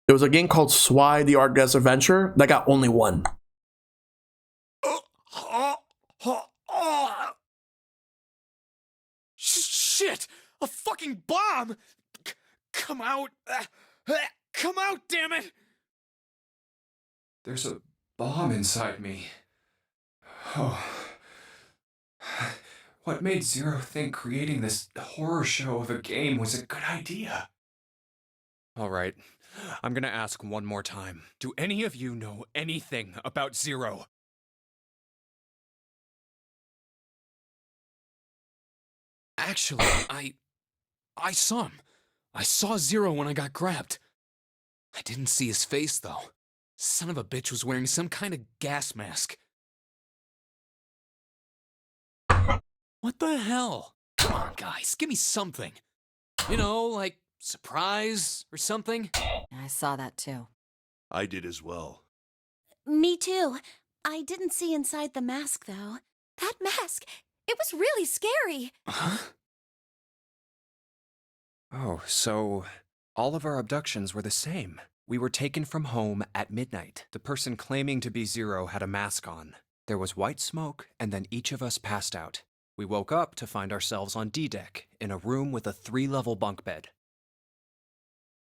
Speaker 1: there was a game called Swy the Argus Adventure that got only 1.
Speaker 12: Shit! A fucking bomb! Come out! Come out, damn it!
Speaker 13: There's a bomb inside me. Oh. What made Zero think creating this horror show of a game was a good idea?
Speaker 12: All right, I'm gonna ask one more time. Do any of you know anything about Zero? Actually, I saw him. I saw Zero when I got grabbed. I didn't see his face, though. Son of a bitch was wearing some kind of gas mask. What the hell? Come on, guys, give me something. You know, like surprise or something?
Speaker 10: I saw that too.
Speaker 7: I did as well.
Speaker 5: Me too. I didn't see inside the mask, though. That mask, it was really scary.
Speaker 12: Huh?
Speaker 13: Oh, so all of our abductions were the same. We were taken from home at midnight. The person claiming to be Zero had a mask on. There was white smoke, and then each of us passed out. We woke up to find ourselves on D-Deck, in a room with a 3-level bunk bed.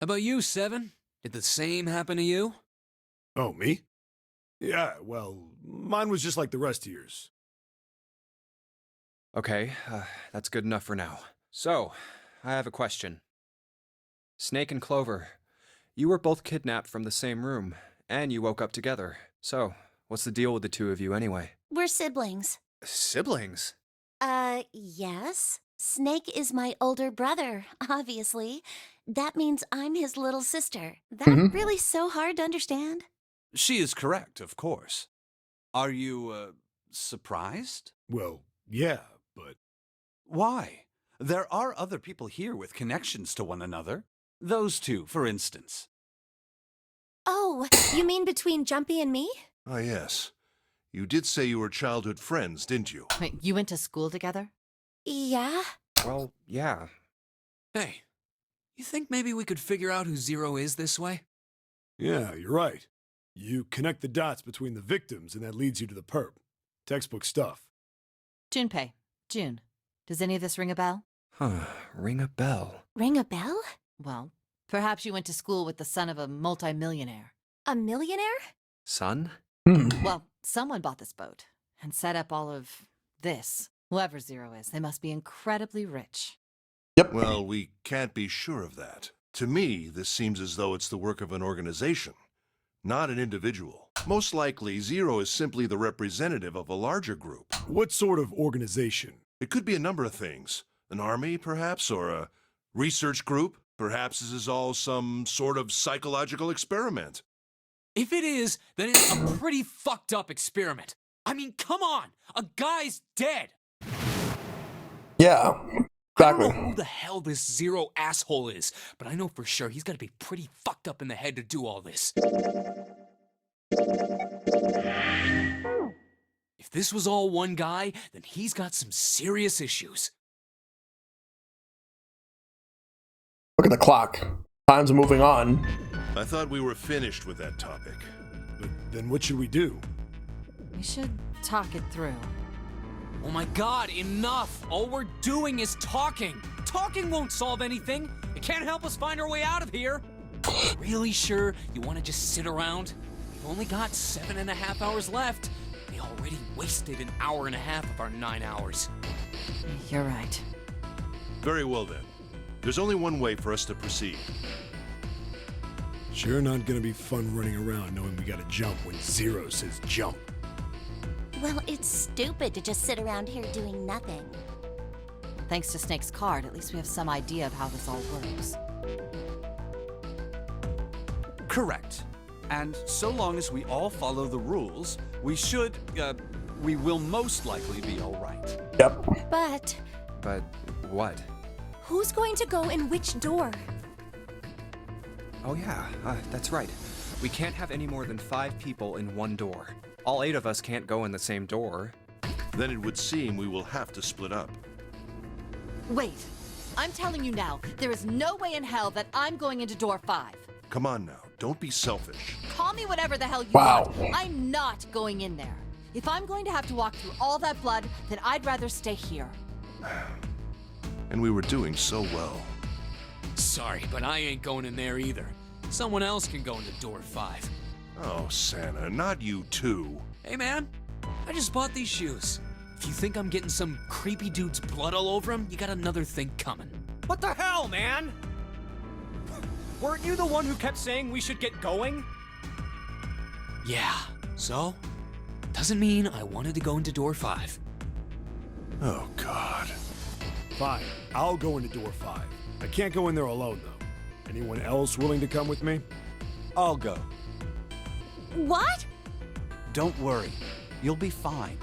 Speaker 9: How about you, Seven? Did the same happen to you?
Speaker 6: Oh, me? Yeah, well, mine was just like the rest of yours.
Speaker 13: Okay, that's good enough for now. So, I have a question. Snake and Clover, you were both kidnapped from the same room, and you woke up together. So, what's the deal with the two of you anyway?
Speaker 5: We're siblings.
Speaker 13: Siblings?
Speaker 5: Yes. Snake is my older brother, obviously. That means I'm his little sister. That really so hard to understand?
Speaker 8: She is correct, of course. Are you, surprised?
Speaker 6: Well, yeah, but...
Speaker 8: Why? There are other people here with connections to one another. Those two, for instance.
Speaker 11: Oh, you mean between Jumpy and me?
Speaker 7: Ah, yes. You did say you were childhood friends, didn't you?
Speaker 10: Wait, you went to school together?
Speaker 5: Yeah.
Speaker 13: Well, yeah.
Speaker 9: Hey, you think maybe we could figure out who Zero is this way?
Speaker 6: Yeah, you're right. You connect the dots between the victims, and that leads you to the perp. Textbook stuff.
Speaker 10: Junpei. June. Does any of this ring a bell?
Speaker 13: Huh, ring a bell.
Speaker 5: Ring a bell?
Speaker 10: Well, perhaps you went to school with the son of a multimillionaire.
Speaker 11: A millionaire?
Speaker 13: Son?
Speaker 10: Well, someone bought this boat and set up all of this. Whoever Zero is, they must be incredibly rich.
Speaker 1: Yep.
Speaker 7: Well, we can't be sure of that. To me, this seems as though it's the work of an organization, not an individual. Most likely, Zero is simply the representative of a larger group.
Speaker 6: What sort of organization?
Speaker 7: It could be a number of things. An army, perhaps, or a research group. Perhaps this is all some sort of psychological experiment.
Speaker 9: If it is, then it's a pretty fucked up experiment. I mean, come on! A guy's dead!
Speaker 1: Yeah,
Speaker 9: I don't
Speaker 1: exactly.
Speaker 9: know who the hell this Zero asshole is, but I know for sure he's gotta be pretty fucked up in the head to do all this. If this was all one guy, then he's got some serious issues.
Speaker 1: Look at the clock. Time's moving on.
Speaker 7: I thought we were finished with that topic.
Speaker 6: But then what should we do?
Speaker 10: We should talk it through.
Speaker 9: Oh my god, enough! All we're doing is talking! Talking won't solve anything! It can't help us find our way out of here! Really sure you want to just sit around? We've only got 7.5 hours left. We already wasted an hour and a half of our 9 hours.
Speaker 10: You're right.
Speaker 7: Very well then. There's only one way for us to proceed.
Speaker 6: Sure not gonna be fun running around knowing we gotta jump when Zero says jump.
Speaker 5: Well, it's stupid to just sit around here doing nothing.
Speaker 10: Thanks to Snake's card, at least we have some idea of how this all works.
Speaker 8: Correct. And so long as we all follow the rules, we will most likely be all right.
Speaker 1: Yep.
Speaker 13: But what?
Speaker 11: Who's going to go in which door?
Speaker 13: Oh yeah, that's right. We can't have any more than 5 people in one door. All 8 of us can't go in the same door.
Speaker 7: Then it would seem we will have to split up.
Speaker 10: Wait. I'm telling you now, there is no way in hell that I'm going into door 5.
Speaker 7: Come on now, don't be selfish.
Speaker 10: Call me whatever the hell you
Speaker 1: Wow.
Speaker 10: want. I'm not going in there. If I'm going to have to walk through all that blood, then I'd rather stay here.
Speaker 7: And we were doing so well.
Speaker 9: Sorry, but I ain't going in there either. Someone else can go into door 5.
Speaker 7: Oh, Santa, not you too.
Speaker 9: Hey man, I just bought these shoes. If you think I'm getting some creepy dude's blood all over them, you got another thing coming.
Speaker 12: What the hell, man? Weren't you the one who kept saying we should get going?
Speaker 9: Yeah, so? Doesn't mean I wanted to go into door 5.
Speaker 7: Oh, God.
Speaker 6: Fine, I'll go into door 5. I can't go in there alone, though. Anyone else willing to come with me?
Speaker 8: I'll go.
Speaker 11: What?
Speaker 8: Don't worry. You'll be fine.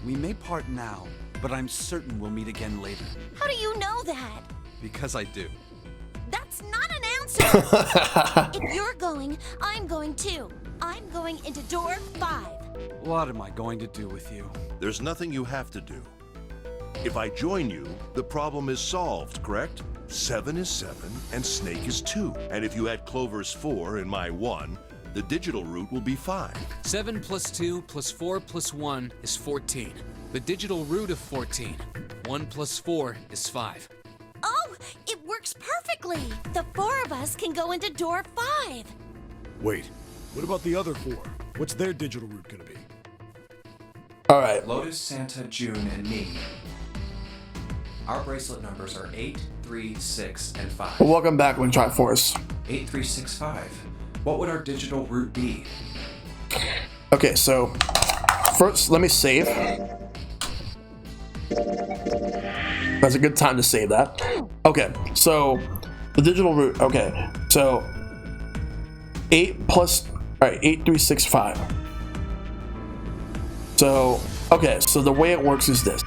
Speaker 8: We may part now, but I'm certain we'll meet again later.
Speaker 5: How do you know that?
Speaker 8: Because I do.
Speaker 5: That's not an answer! If you're going, I'm going too. I'm going into door 5.
Speaker 8: What am I going to do with you?
Speaker 7: There's nothing you have to do. If I join you, the problem is solved, correct? 7 is 7, and Snake is 2. And if you add Clover's 4 and my 1, the digital route will be 5.
Speaker 9: 7 plus 2 plus 4 plus 1 is 14. The digital root of 14. 1 plus 4 is 5.
Speaker 5: Oh, it works perfectly! The 4 of us can go into door 5.
Speaker 6: Wait, what about the other 4? What's their digital route gonna be?
Speaker 1: Alright.
Speaker 13: Lotus, Santa, June, and me. Our bracelet numbers are 8, 3, 6, and 5.
Speaker 1: Well, welcome back, Wing Triforce.
Speaker 13: 8, 3, 6, 5. What would our digital route be?
Speaker 1: Okay, so first let me save. That's a good time to save that. Okay, so the digital route. Okay, so 8 plus. All right, 8, 3, 6, 5. So okay, so the way it works is this.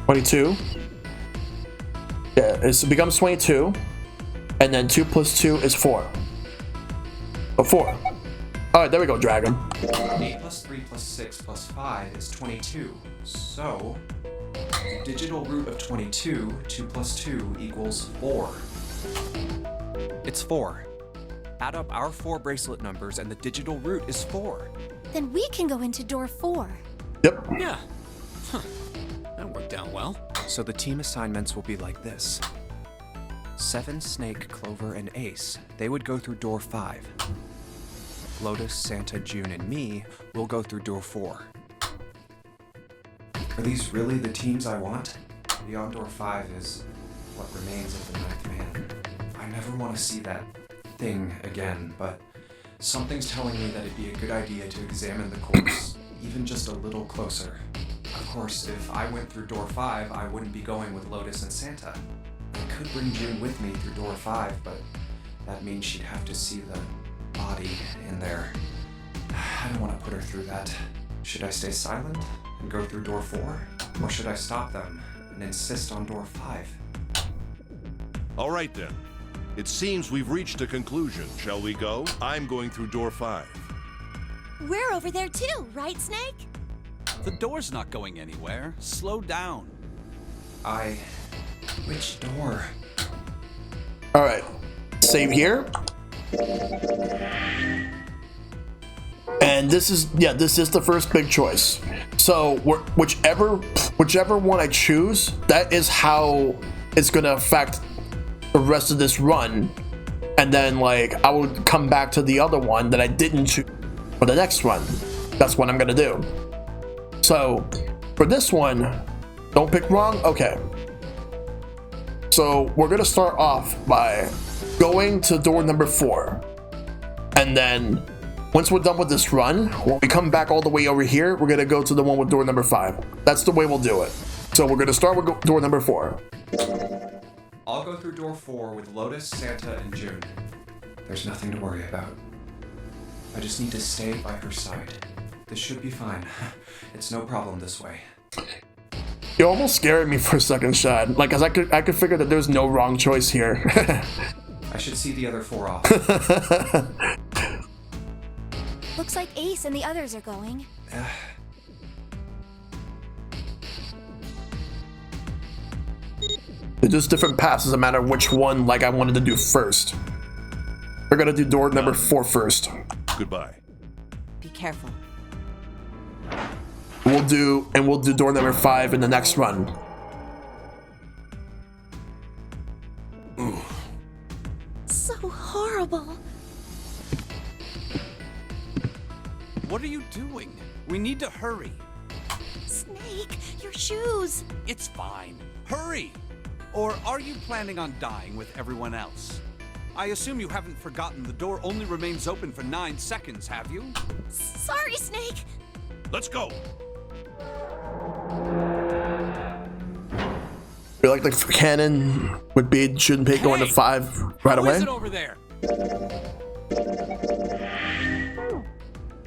Speaker 1: $22. Yeah, it becomes 22, and then 2 plus 2 is 4. So 4. All right, there we go, Dragon.
Speaker 13: 8 plus 3 plus 6 plus 5 is 22. So, the digital root of 22, 2 plus 2 equals 4. It's 4. Add up our 4 bracelet numbers and the digital root is 4.
Speaker 11: Then we can go into door 4.
Speaker 1: Yep.
Speaker 9: Yeah. Huh. That worked out well.
Speaker 13: So the team assignments will be like this. 7, Snake, Clover, and Ace, they would go through door 5. Lotus, Santa, June, and me will go through door 4. Are these really the teams I want? Beyond door 5 is what remains of the 9th man. I never want to see that thing again, but something's telling me that it'd be a good idea to examine the course even just a little closer. Of course, if I went through door 5, I wouldn't be going with Lotus and Santa. I could bring June with me through door 5, but that means she'd have to see the body in there. I don't want to put her through that. Should I stay silent and go through door 4? Or should I stop them and insist on door 5?
Speaker 7: All right then. It seems we've reached a conclusion. Shall we go? I'm going through door 5.
Speaker 5: We're over there too, right, Snake?
Speaker 8: The door's not going anywhere. Slow down.
Speaker 13: Which door?
Speaker 1: All right, save here. And this is the first big choice. So whichever one I choose, that is how it's gonna affect the rest of this run. And then like I will come back to the other one that I didn't choose for the next run. That's what I'm gonna do. So for this one, don't pick wrong. Okay. So we're gonna start off by going to door number 4, and then once we're done with this run, when we come back all the way over here, we're gonna go to the one with door number 5. That's the way we'll do it. So we're gonna start with door number 4.
Speaker 13: I'll go through door 4 with Lotus, Santa, and June. There's nothing to worry about. I just need to stay by her side. This should be fine. It's no problem this way.
Speaker 1: You almost scared me for a second, Shad. Like, cause I could figure that there's no wrong choice here.
Speaker 13: I should see the other 4 off.
Speaker 11: Looks like Ace and the others are going.
Speaker 1: They're just different paths. Doesn't matter which one like I wanted to do first. We're gonna do door number 4 first.
Speaker 7: Goodbye.
Speaker 10: Be careful.
Speaker 1: We'll do door number 5 in the next run.
Speaker 7: Ooh.
Speaker 5: So horrible.
Speaker 8: What are you doing? We need to hurry.
Speaker 5: Snake, your shoes.
Speaker 8: It's fine. Hurry! Or are you planning on dying with everyone else? I assume you haven't forgotten the door only remains open for 9 seconds, have you?
Speaker 5: Sorry, Snake.
Speaker 7: Let's go.
Speaker 1: I feel like the cannon would be shouldn't be going to 5 right away.
Speaker 9: Who is it over there?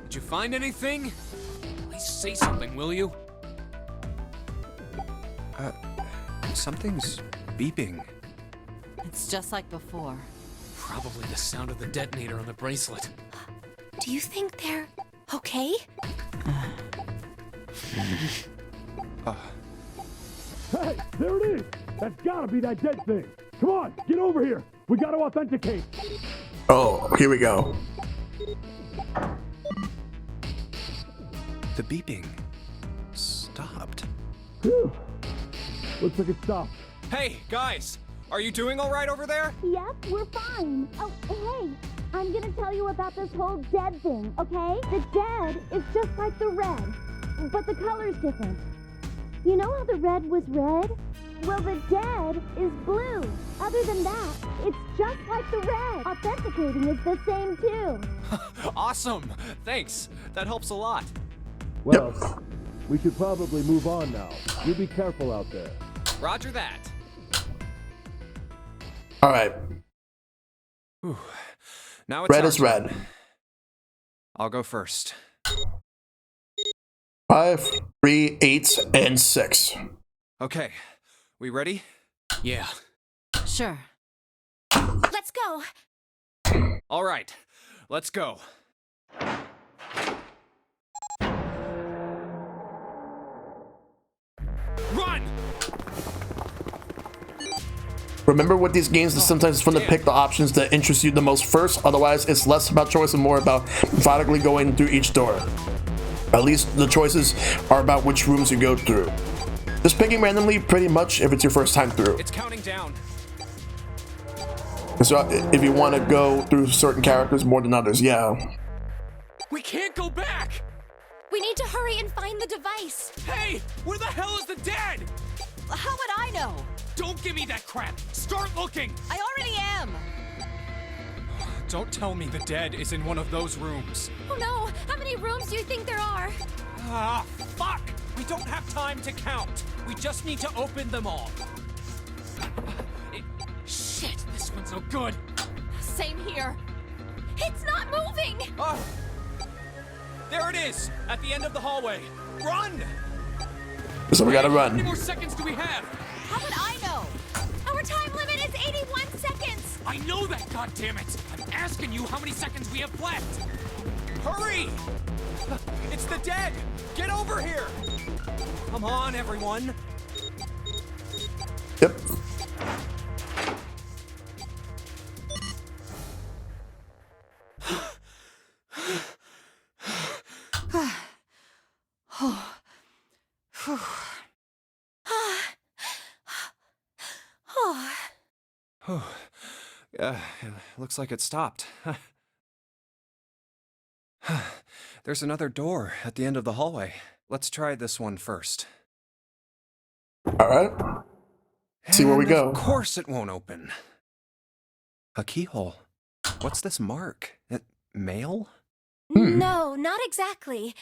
Speaker 9: Did you find anything? Please say something, will you?
Speaker 13: Something's beeping.
Speaker 10: It's just like before.
Speaker 9: Probably the sound of the detonator on the bracelet.
Speaker 11: Do you think they're okay?
Speaker 6: Hey, there it is! That's gotta be that dead thing! Come on, get over here! We gotta authenticate!
Speaker 1: Oh, here we go.
Speaker 13: The beeping stopped.
Speaker 6: Phew. Looks like it stopped.
Speaker 12: Hey, guys! Are you doing all right over there?
Speaker 14: Yep, we're fine. Oh, hey, I'm gonna tell you about this whole dead thing, okay? The dead is just like the red, but the color's different. You know how the red was red? Well, the dead is blue. Other than that, it's just like the red. Authenticating is the same too.
Speaker 12: Awesome! Thanks. That helps a lot.
Speaker 6: Well, we should probably move on now. You be careful out there.
Speaker 12: Roger that.
Speaker 1: All right.
Speaker 12: Whew. Now it's
Speaker 1: Red
Speaker 12: our
Speaker 1: is
Speaker 12: turn.
Speaker 1: red.
Speaker 13: I'll go first.
Speaker 1: 5, 3, 8, and 6.
Speaker 12: Okay. We ready?
Speaker 9: Yeah.
Speaker 10: Sure.
Speaker 11: Let's go.
Speaker 12: All right. Let's go. Run!
Speaker 1: Remember with these games, sometimes it's fun to pick the options that interest you the most first. Otherwise, it's less about choice and more about methodically going through each door. At least the choices are about which rooms you go through. Just picking randomly, pretty much, if it's your first time through.
Speaker 12: It's counting down.
Speaker 1: So if you want to go through certain characters more than others, yeah.
Speaker 12: We can't go back!
Speaker 11: We need to hurry and find the device.
Speaker 12: Hey! Where the hell is the dead?
Speaker 10: How would I know?
Speaker 12: Don't give me that crap! Start looking!
Speaker 10: I already am!
Speaker 12: Don't tell me the dead is in one of those rooms.
Speaker 11: Oh no! How many rooms do you think there are?
Speaker 12: Ah, fuck! We don't have time to count. We just need to open them all. Shit, this one's no good.
Speaker 10: Same here.
Speaker 11: It's not moving!
Speaker 12: Oh, there it is, at the end of the hallway. Run!
Speaker 1: So we gotta
Speaker 12: How
Speaker 1: run.
Speaker 12: many more seconds do we have?
Speaker 10: How would I know?
Speaker 11: Our time limit is 81 seconds!
Speaker 12: I know that, goddammit! I'm asking you how many seconds we have left! Hurry! It's the dead! Get over here! Come on, everyone!
Speaker 1: Yep.
Speaker 3: Looks like it stopped. There's another door at the end of the hallway. Let's try this one first.
Speaker 1: All right. See where we
Speaker 3: And
Speaker 1: go.
Speaker 3: Of course it won't open. A keyhole. What's this mark? Mail?
Speaker 11: No, not exactly.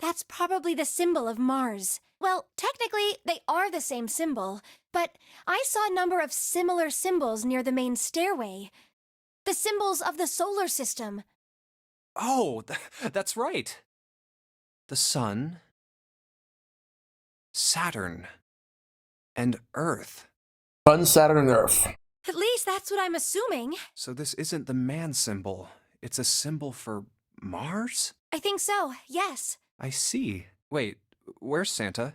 Speaker 11: That's probably the symbol of Mars. Well, technically, they are the same symbol, but I saw a number of similar symbols near the main stairway. The symbols of the solar system.
Speaker 3: Oh, that's right. The Sun, Saturn, and Earth.
Speaker 1: Sun, Saturn, and Earth.
Speaker 11: At least that's what I'm assuming.
Speaker 3: So this isn't the man symbol. It's a symbol for Mars?
Speaker 11: I think so, yes.
Speaker 3: I see. Wait, where's Santa?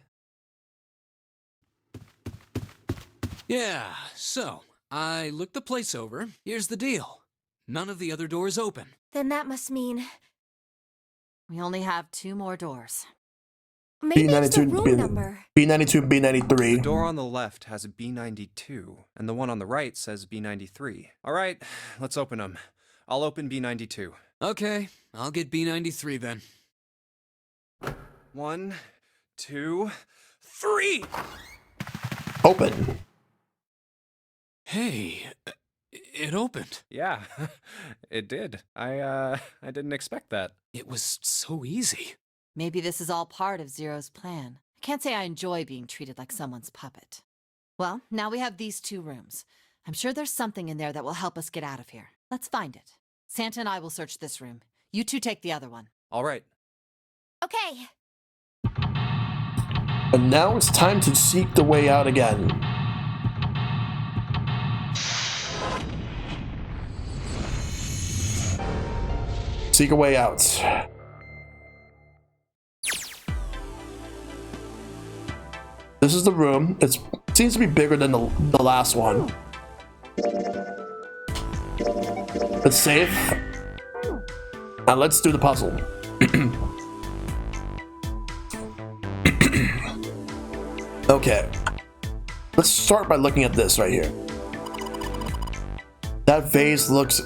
Speaker 9: Yeah, so, I looked the place over. Here's the deal. None of the other doors open.
Speaker 11: Then that must mean
Speaker 10: We only have 2 more doors.
Speaker 11: maybe it's the room number.
Speaker 1: B92,
Speaker 3: The
Speaker 1: B93.
Speaker 3: door on the left has a B92, and the one on the right says B93. All right, let's open them. I'll open B92.
Speaker 9: Okay, I'll get B93 then.
Speaker 3: 1, 2, 3!
Speaker 1: Open.
Speaker 9: Hey, it opened.
Speaker 3: Yeah, it did. I didn't expect that.
Speaker 9: It was so easy.
Speaker 10: Maybe this is all part of Zero's plan. I can't say I enjoy being treated like someone's puppet. Well, now we have these 2 rooms. I'm sure there's something in there that will help us get out of here. Let's find it. Santa and I will search this room. You 2 take the other one.
Speaker 3: All right.
Speaker 11: Okay.
Speaker 1: And now it's time to seek the way out again. Seek a way out. This is the room. It seems to be bigger than the last one. It's safe. Now let's do the puzzle. Okay. Let's start by looking at this right here. That vase looks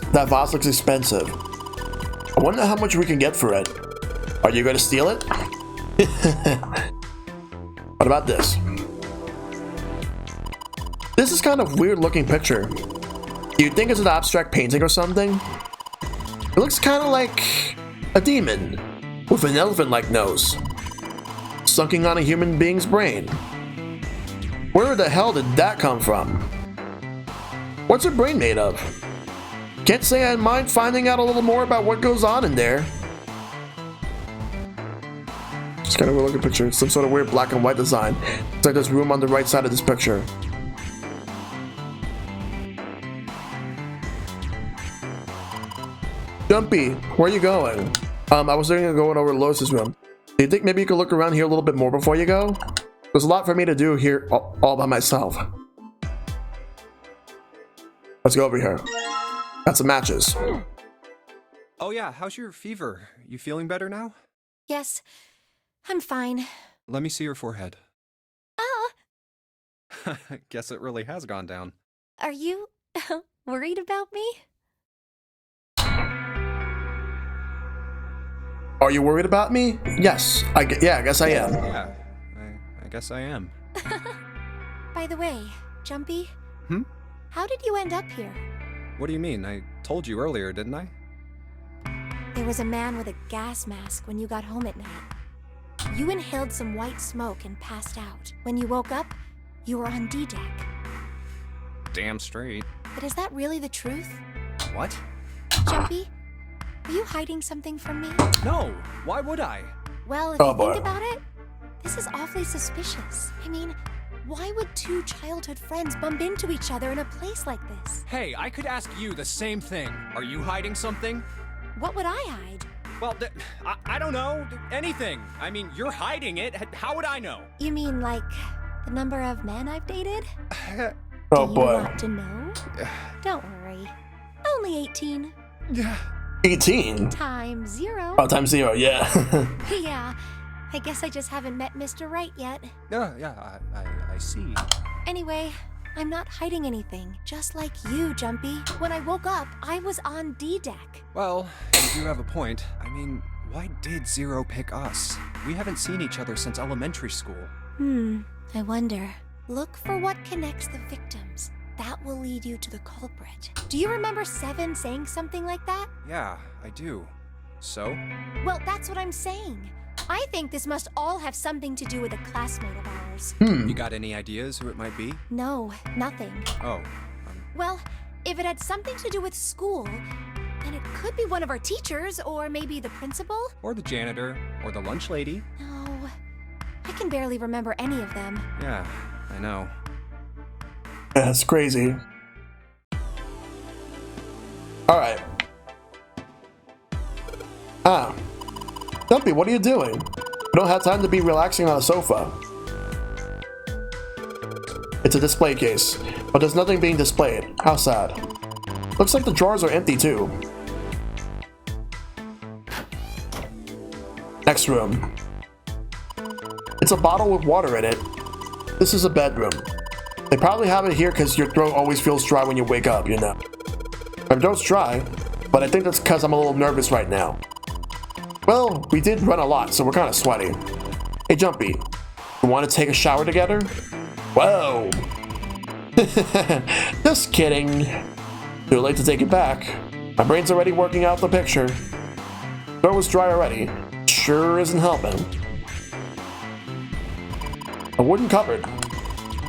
Speaker 1: expensive. I wonder how much we can get for it. Are you going to steal it? What about this? This is kind of weird looking picture. Do you think it's an abstract painting or something? It looks kind of like a demon with an elephant-like nose, sunking on a human being's brain. Where the hell did that come from? What's her brain made of? Can't say I mind finding out a little more about what goes on in there. It's kind of a weird looking picture. Some sort of weird black and white design. It's like this room on the right side of this picture. Jumpy, where are you going? I was thinking of going over to Lois's room. Do you think maybe you could look around here a little bit more before you go? There's a lot for me to do here all by myself. Let's go over here. Got some matches.
Speaker 3: Oh yeah, how's your fever? You feeling better now?
Speaker 11: Yes, I'm fine.
Speaker 3: Let me see your forehead.
Speaker 11: Oh,
Speaker 3: Guess it really has gone down.
Speaker 11: are you worried about me?
Speaker 1: Are you worried about me? Yes. I guess I am.
Speaker 3: Yeah, I guess I am.
Speaker 11: By the way, Jumpy,
Speaker 3: Hmm?
Speaker 11: how did you end up here?
Speaker 3: What do you mean? I told you earlier, didn't I?
Speaker 11: There was a man with a gas mask when you got home at night. You inhaled some white smoke and passed out. When you woke up, you were on D-Deck.
Speaker 3: Damn straight.
Speaker 11: But is that really the truth?
Speaker 3: What?
Speaker 11: Jumpy, are you hiding something from me?
Speaker 3: No, why would I?
Speaker 11: Well, if you think about it, this is awfully suspicious. I mean, why would two childhood friends bump into each other in a place like this?
Speaker 12: Hey, I could ask you the same thing. Are you hiding something?
Speaker 11: What would I hide?
Speaker 12: Well, I don't know. Anything. I mean, you're hiding it. How would I know?
Speaker 11: You mean like the number of men I've dated?
Speaker 1: Oh
Speaker 11: Do you
Speaker 1: boy.
Speaker 11: want to know? Don't worry. Only 18.
Speaker 1: 18?
Speaker 11: Times 0.
Speaker 1: Oh, times 0, yeah.
Speaker 11: Yeah. I guess I just haven't met Mr. Right yet.
Speaker 3: Yeah, I see.
Speaker 11: Anyway, I'm not hiding anything. Just like you, Jumpy. When I woke up, I was on D-Deck.
Speaker 3: Well, you do have a point. I mean, why did Zero pick us? We haven't seen each other since elementary school.
Speaker 11: I wonder. Look for what connects the victims. That will lead you to the culprit. Do you remember Seven saying something like that?
Speaker 3: Yeah, I do. So?
Speaker 11: Well, that's what I'm saying. I think this must all have something to do with a classmate of ours.
Speaker 3: You got any ideas who it might be?
Speaker 11: No, nothing.
Speaker 3: Oh,
Speaker 11: Well, if it had something to do with school, then it could be one of our teachers, or maybe the principal?
Speaker 3: or the janitor, or the lunch lady.
Speaker 11: No, I can barely remember any of them.
Speaker 3: Yeah, I know.
Speaker 1: That's crazy. Alright. Dumpy, what are you doing? You don't have time to be relaxing on a sofa. It's a display case, but there's nothing being displayed. How sad. Looks like the drawers are empty too. Next room. It's a bottle with water in it. This is a bedroom. They probably have it here because your throat always feels dry when you wake up, you know. My throat's dry, but I think that's because I'm a little nervous right now. Well, we did run a lot, so we're kind of sweaty. Hey, Jumpy, you want to take a shower together? Whoa! Just kidding. Too late to take it back. My brain's already working out the picture. Throat was dry already. Sure isn't helping. A wooden cupboard.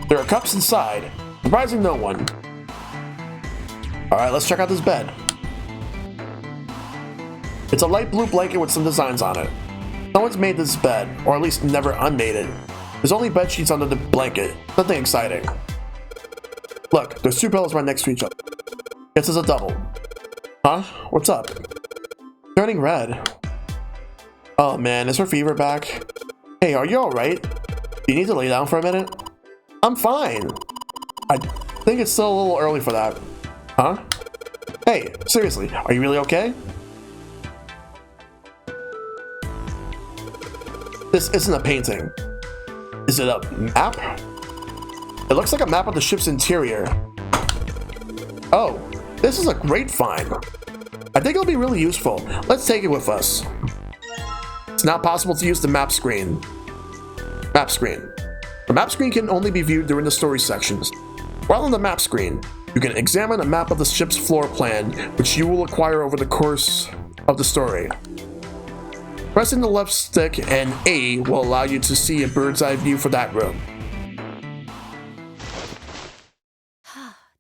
Speaker 1: There are cups inside, surprising no one. Alright, let's check out this bed. It's a light blue blanket with some designs on it. No one's made this bed, or at least never unmade it. There's only bed sheets under the blanket, nothing exciting. Look, there's two pillows right next to each other. This is a double. Huh? What's up? Turning red. Oh man, is her fever back? Hey, are you alright? Do you need to lay down for a minute? I'm fine. I think it's still a little early for that. Huh? Hey, seriously, are you really okay? This isn't a painting. Is it a map? It looks like a map of the ship's interior. Oh, this is a great find. I think it'll be really useful. Let's take it with us. It's not possible to use the map screen. Map screen. The map screen can only be viewed during the story sections. While on the map screen, you can examine a map of the ship's floor plan, which you will acquire over the course of the story. Pressing the left stick and A will allow you to see a bird's eye view for that room.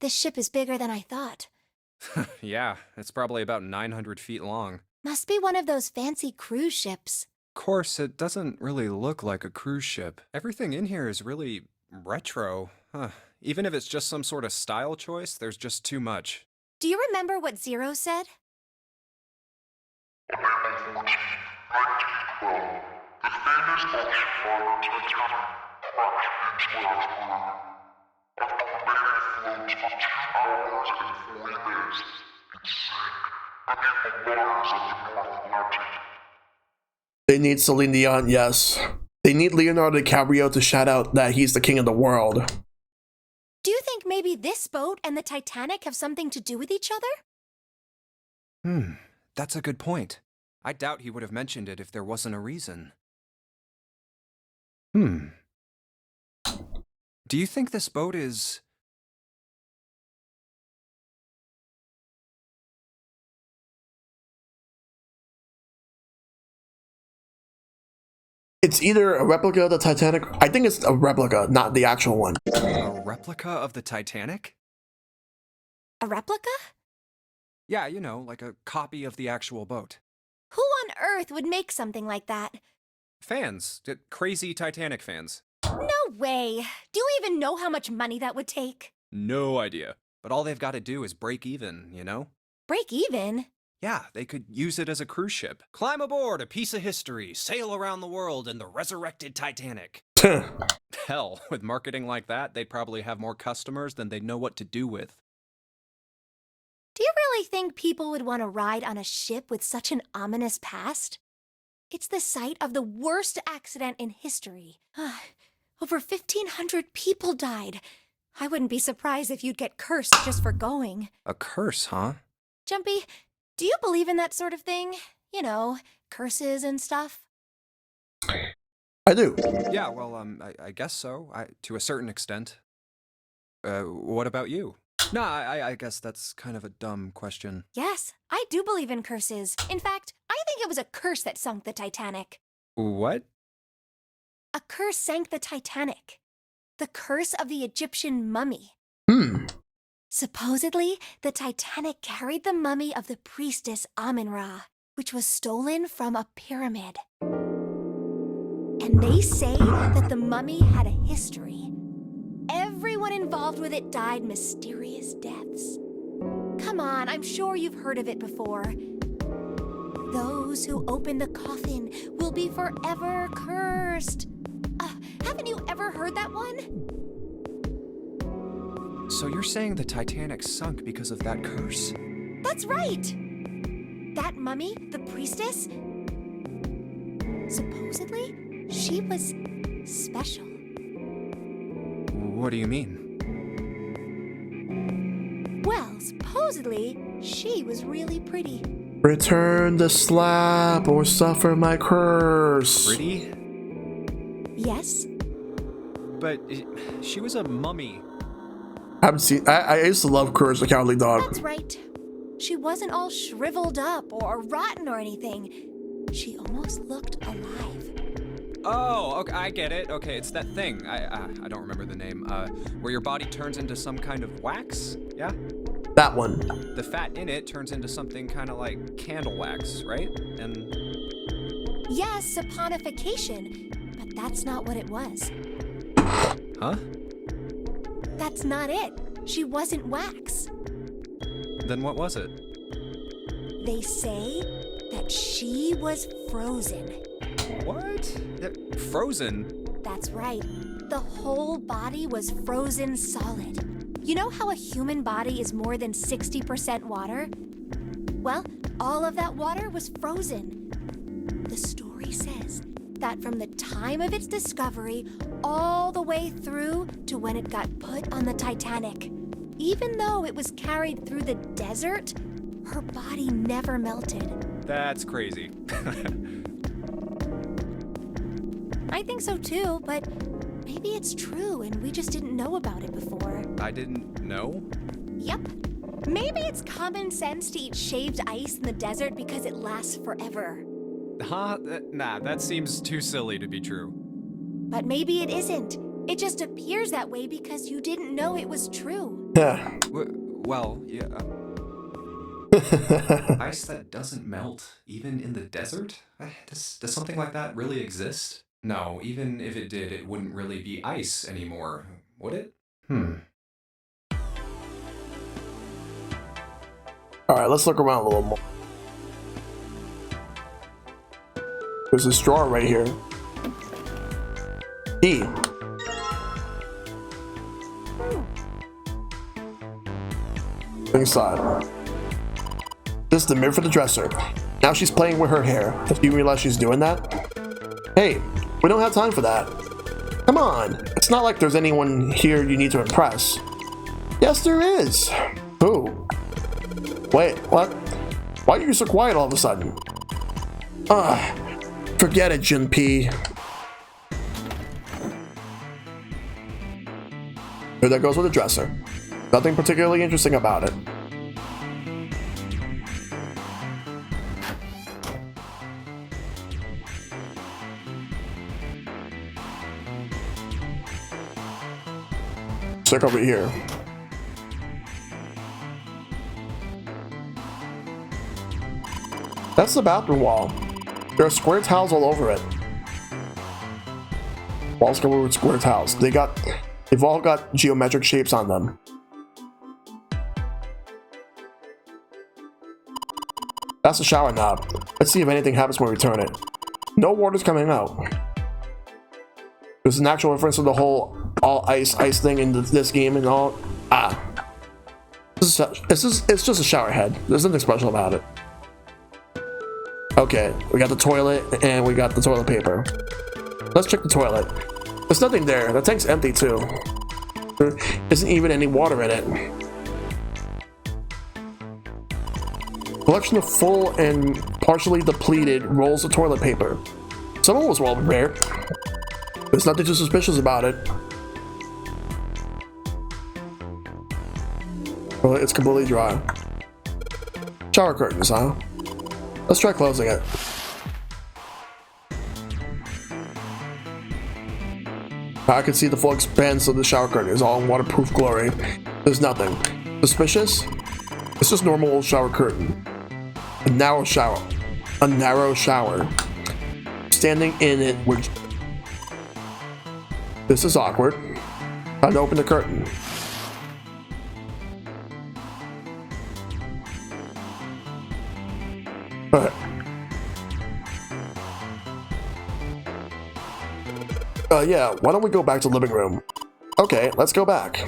Speaker 11: This ship is bigger than I thought.
Speaker 3: Yeah, it's probably about 900 feet long.
Speaker 11: Must be one of those fancy cruise ships.
Speaker 3: Of course, it doesn't really look like a cruise ship. Everything in here is really retro. Even if it's just some sort of style choice, there's just too much.
Speaker 11: Do you remember what Zero said?
Speaker 4: The famous ocean liner Titanic crashed into Earth Blue. After remaining afloat for 2 hours and 40 minutes, it sank beneath the waters of the North Atlantic.
Speaker 1: They need Celine Dion, yes. They need Leonardo DiCaprio to shout out that he's the king of the world.
Speaker 11: Do you think maybe this boat and the Titanic have something to do with each other?
Speaker 3: That's a good point. I doubt he would have mentioned it if there wasn't a reason. Do you think this boat is...
Speaker 1: It's either a replica of the Titanic. I think it's a replica, not the actual one.
Speaker 3: A replica of the Titanic?
Speaker 11: A replica?
Speaker 3: Yeah, you know, like a copy of the actual boat.
Speaker 11: Who on earth would make something like that?
Speaker 3: Fans. Crazy Titanic fans.
Speaker 11: No way. Do you even know how much money that would take?
Speaker 3: No idea. But all they've got to do is break even, you know?
Speaker 11: Break even?
Speaker 3: Yeah, they could use it as a cruise ship. Climb aboard a piece of history, sail around the world in the resurrected Titanic. Hell, with marketing like that, they'd probably have more customers than they'd know what to do with.
Speaker 11: Do you really think people would want to ride on a ship with such an ominous past? It's the site of the worst accident in history. Over 1,500 people died. I wouldn't be surprised if you'd get cursed just for going.
Speaker 3: A curse, huh?
Speaker 11: Jumpy, do you believe in that sort of thing? You know, curses and stuff?
Speaker 1: I do.
Speaker 3: Yeah, well, I guess so, to a certain extent. What about you? No, I guess that's kind of a dumb question.
Speaker 11: Yes, I do believe in curses. In fact, I think it was a curse that sunk the Titanic.
Speaker 3: What?
Speaker 11: A curse sank the Titanic. The curse of the Egyptian mummy. Supposedly, the Titanic carried the mummy of the priestess Amun-Ra, which was stolen from a pyramid. And they say that the mummy had a history. Everyone involved with it died mysterious deaths. Come on, I'm sure you've heard of it before. Those who open the coffin will be forever cursed. Haven't you ever heard that one?
Speaker 3: So you're saying the Titanic sunk because of that curse?
Speaker 11: That's right! That mummy, the priestess, supposedly, she was special.
Speaker 3: What do you mean?
Speaker 11: Well, supposedly, she was really pretty.
Speaker 1: Return the slap or suffer my curse.
Speaker 3: Pretty?
Speaker 11: Yes.
Speaker 3: But she was a mummy.
Speaker 1: I haven't seen. I used to love Courage the Cowardly Dog.
Speaker 11: That's right. She wasn't all shriveled up or rotten or anything. She almost looked alive.
Speaker 3: Oh, okay, I get it. Okay, it's that thing. I don't remember the name. Where your body turns into some kind of wax? Yeah?
Speaker 1: That one.
Speaker 3: The fat in it turns into something kind of like candle wax, right? And...
Speaker 11: Yes, saponification. But that's not what it was.
Speaker 3: Huh?
Speaker 11: That's not it. She wasn't wax.
Speaker 3: Then what was it?
Speaker 11: They say that she was frozen.
Speaker 3: What? Frozen?
Speaker 11: That's right. The whole body was frozen solid. You know how a human body is more than 60% water? Well, all of that water was frozen. The story says that from the time of its discovery all the way through to when it got put on the Titanic, even though it was carried through the desert, her body never melted.
Speaker 3: That's crazy.
Speaker 11: I think so too, but maybe it's true and we just didn't know about it before.
Speaker 3: I didn't know?
Speaker 11: Yep. Maybe it's common sense to eat shaved ice in the desert because it lasts forever.
Speaker 3: Huh? Nah, that seems too silly to be true.
Speaker 11: But maybe it isn't. It just appears that way because you didn't know it was true.
Speaker 1: Yeah.
Speaker 3: Well, yeah.
Speaker 13: Ice that doesn't melt, even in the desert? Does something like that really exist? No, even if it did, it wouldn't really be ice anymore, would it?
Speaker 1: Alright, let's look around a little more. There's a straw right here. E. Inside. This is the mirror for the dresser. Now she's playing with her hair. Do you realize she's doing that? Hey, we don't have time for that. Come on, it's not like there's anyone here you need to impress. Yes, there is. Who? Wait, what? Why are you so quiet all of a sudden? Forget it, Junpei. Here that goes with the dresser. Nothing particularly interesting about it. Check over here. That's the bathroom wall. There are square tiles all over it. Walls covered with square tiles. They've all got geometric shapes on them. That's the shower knob. Let's see if anything happens when we turn it. No water's coming out. There's an actual reference to the whole all ice thing in this game and all. It's just a shower head. There's nothing special about it. Okay, we got the toilet and we got the toilet paper. Let's check the toilet. There's nothing there. The tank's empty too. There isn't even any water in it. Collection of full and partially depleted rolls of toilet paper. Someone was well prepared. There's nothing too suspicious about it. Well, it's completely dry. Shower curtains, huh? Let's try closing it. I can see the full expanse of the shower curtain is all in waterproof glory. There's nothing suspicious. It's just normal old shower curtain. A narrow shower. Standing in it would. This is awkward. Time to open the curtain. Yeah, why don't we go back to the living room? Okay, let's go back.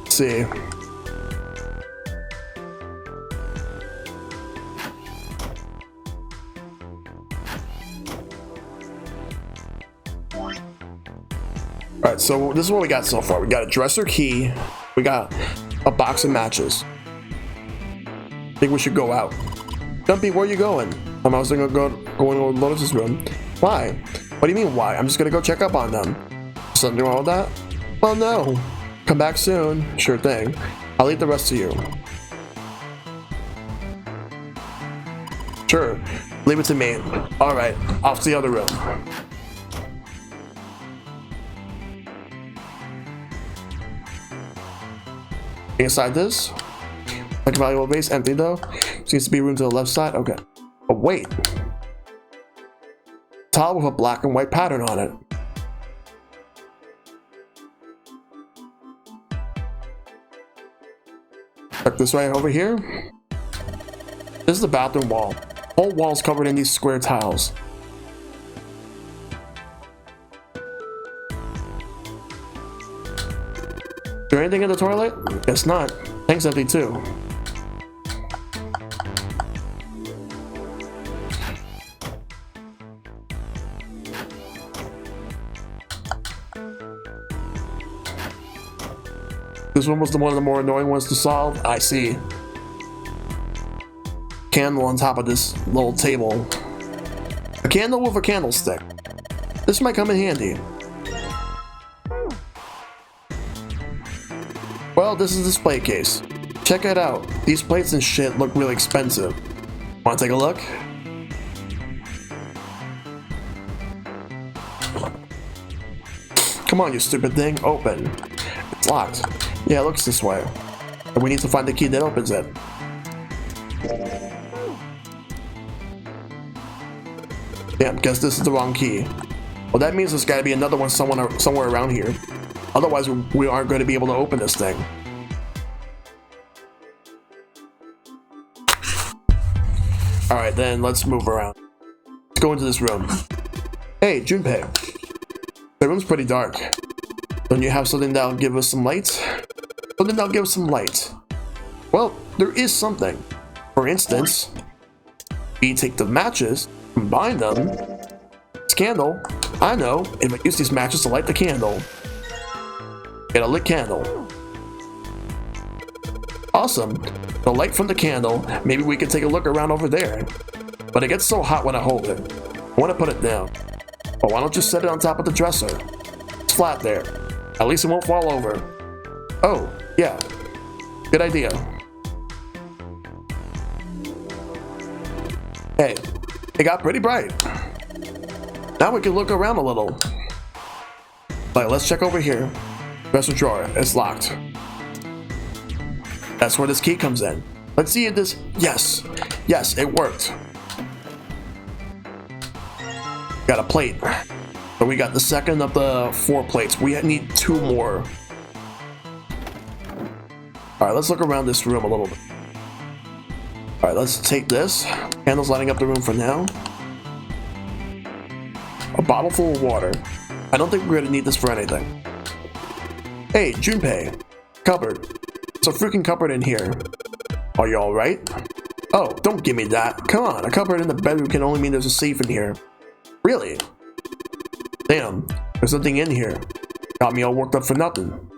Speaker 1: See. Alright, so this is what we got so far. We got a dresser key. We got a box of matches. I think we should go out. Dumpy, where are you going? I was going over Lotus's room. Why? What do you mean why? I'm just gonna go check up on them. Something wrong with that? Well, no. Come back soon. Sure thing. I'll leave the rest to you. Sure. Leave it to me. Alright, off to the other room. Inside this? Like a valuable base, empty though. Seems to be room to the left side. Okay. Oh, wait. Tile with a black and white pattern on it. Check this right over here. This is the bathroom wall. Whole wall's covered in these square tiles. Is there anything in the toilet? Guess not. Tank's empty too. This one was one of the more annoying ones to solve. I see. Candle on top of this little table. A candle with a candlestick. This might come in handy. Well, this is a display case. Check it out. These plates and shit look really expensive. Wanna take a look? Come on, you stupid thing. Open. It's locked. Yeah, it looks this way. And we need to find the key that opens it. Damn, guess this is the wrong key. Well, that means there's gotta be another one somewhere around here. Otherwise, we aren't going to be able to open this thing. Alright, then let's move around. Let's go into this room. Hey, Junpei. The room's pretty dark. Don't you have something that'll give us some light? Something that'll give us some light. Well, there is something. For instance, we take the matches, combine them, candle. I know. If I use these matches to light the candle. Get a lit candle. Awesome. The light from the candle. Maybe we can take a look around over there. But it gets so hot when I hold it. I want to put it down. But why don't you set it on top of the dresser? It's flat there. At least it won't fall over. Oh, yeah. Good idea. Hey, it got pretty bright. Now we can look around a little. Like, let's check over here. Dresser drawer, it's locked. That's where this key comes in. Let's see if this, yes, it worked. Got a plate. So we got the second of the 4 plates. We need 2 more. All right, let's look around this room a little bit. All right, let's take this. Candles lighting up the room for now. A bottle full of water. I don't think we're gonna need this for anything. Hey, Junpei. Cupboard. There's a freaking cupboard in here. Are you alright? Oh, don't give me that. Come on, a cupboard in the bedroom can only mean there's a safe in here. Really? Damn, there's nothing in here. Got me all worked up for nothing.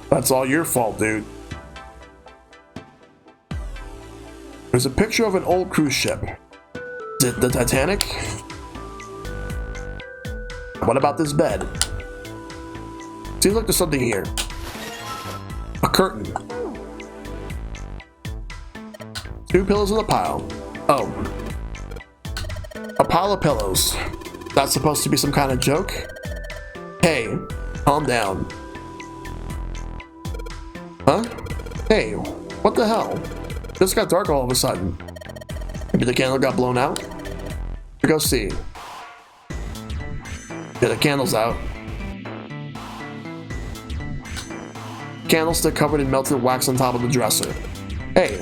Speaker 1: That's all your fault, dude. There's a picture of an old cruise ship. Is it the Titanic? What about this bed? Seems like there's something here. A curtain. 2 pillows in a pile. Oh. A pile of pillows. That's supposed to be some kind of joke? Hey, calm down. Huh? Hey, what the hell? This got dark all of a sudden. Maybe the candle got blown out? Go see. Yeah, the candle's out. Candlestick covered in melted wax on top of the dresser. Hey,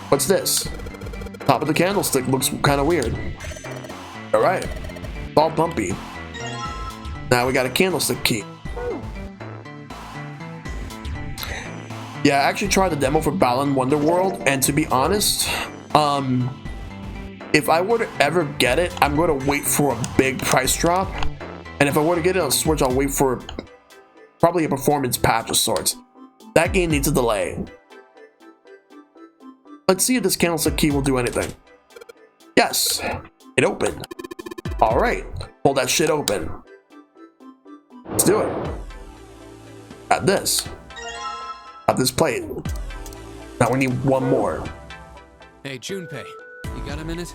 Speaker 1: what's this? Top of the candlestick looks kind of weird. Alright, it's all bumpy. Now we got a candlestick key. Yeah, I actually tried the demo for Balan Wonderworld, and to be honest, if I were to ever get it, I'm going to wait for a big price drop. And if I were to get it on Switch, I'll wait for probably a performance patch of sorts. That game needs a delay. Let's see if this candlestick key will do anything. Yes, it opened. Alright, pull that shit open. Let's do it. Got this. Got this plate. Now we need 1 more.
Speaker 9: Hey, Junpei, you got a minute?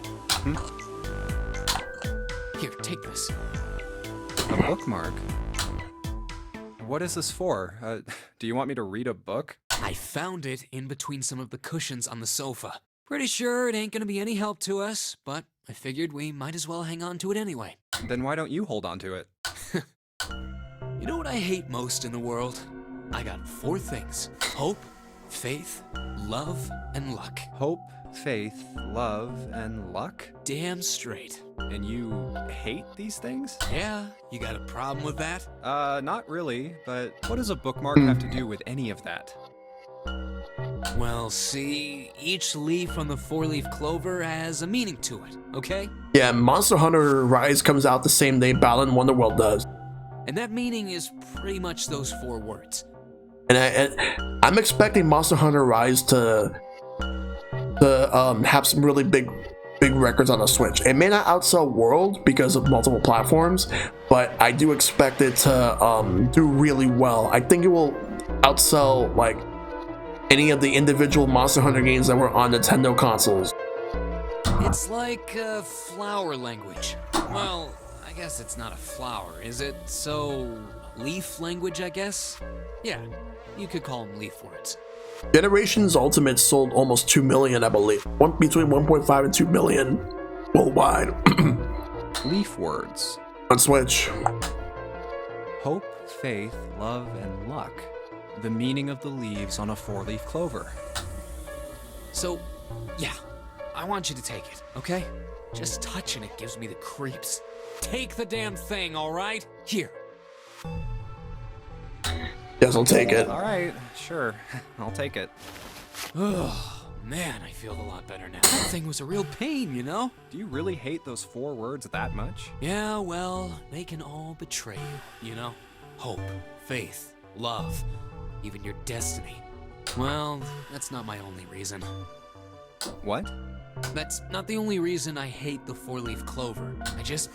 Speaker 9: Here, take this.
Speaker 3: A bookmark? What is this for? Do you want me to read a book?
Speaker 9: I found it in between some of the cushions on the sofa. Pretty sure it ain't gonna be any help to us, but I figured we might as well hang on to it anyway.
Speaker 3: Then why don't you hold on to it?
Speaker 9: You know what I hate most in the world? I got 4 things. Hope, faith, love, and luck.
Speaker 3: Hope, faith, love, and luck?
Speaker 9: Damn straight.
Speaker 3: And you hate these things?
Speaker 9: Yeah, you got a problem with that?
Speaker 3: Not really, but what does a bookmark have to do with any of that?
Speaker 9: Well, see, each leaf on the 4-leaf clover has a meaning to it, okay?
Speaker 1: Yeah, Monster Hunter Rise comes out the same day Balan Wonderworld does.
Speaker 9: And that meaning is pretty much those 4 words.
Speaker 1: And I'm expecting Monster Hunter Rise to have some really big records on the Switch. It may not outsell World because of multiple platforms, but I do expect it to do really well. I think it will outsell like any of the individual Monster Hunter games that were on Nintendo consoles.
Speaker 9: It's like a flower language. Well, I guess it's not a flower, is it? So, leaf language, I guess? Yeah, you could call them leaf words.
Speaker 1: Generations Ultimate sold almost 2 million, I believe. Between 1.5 and 2 million worldwide.
Speaker 3: Leaf words.
Speaker 1: On Switch.
Speaker 3: Hope, faith, love, and luck. The meaning of the leaves on a 4-leaf clover.
Speaker 9: So, yeah, I want you to take it, okay? Just touching it gives me the creeps. Take the damn thing, alright? Here.
Speaker 1: Yes, I'll take it.
Speaker 3: Alright, sure. I'll take it.
Speaker 9: Man, I feel a lot better now. That thing was a real pain, you know?
Speaker 3: Do you really hate those 4 words that much?
Speaker 9: Yeah, well, they can all betray you, you know? Hope, faith, love, even your destiny. Well, that's not my only reason.
Speaker 3: What?
Speaker 9: That's not the only reason I hate the 4-leaf clover. I just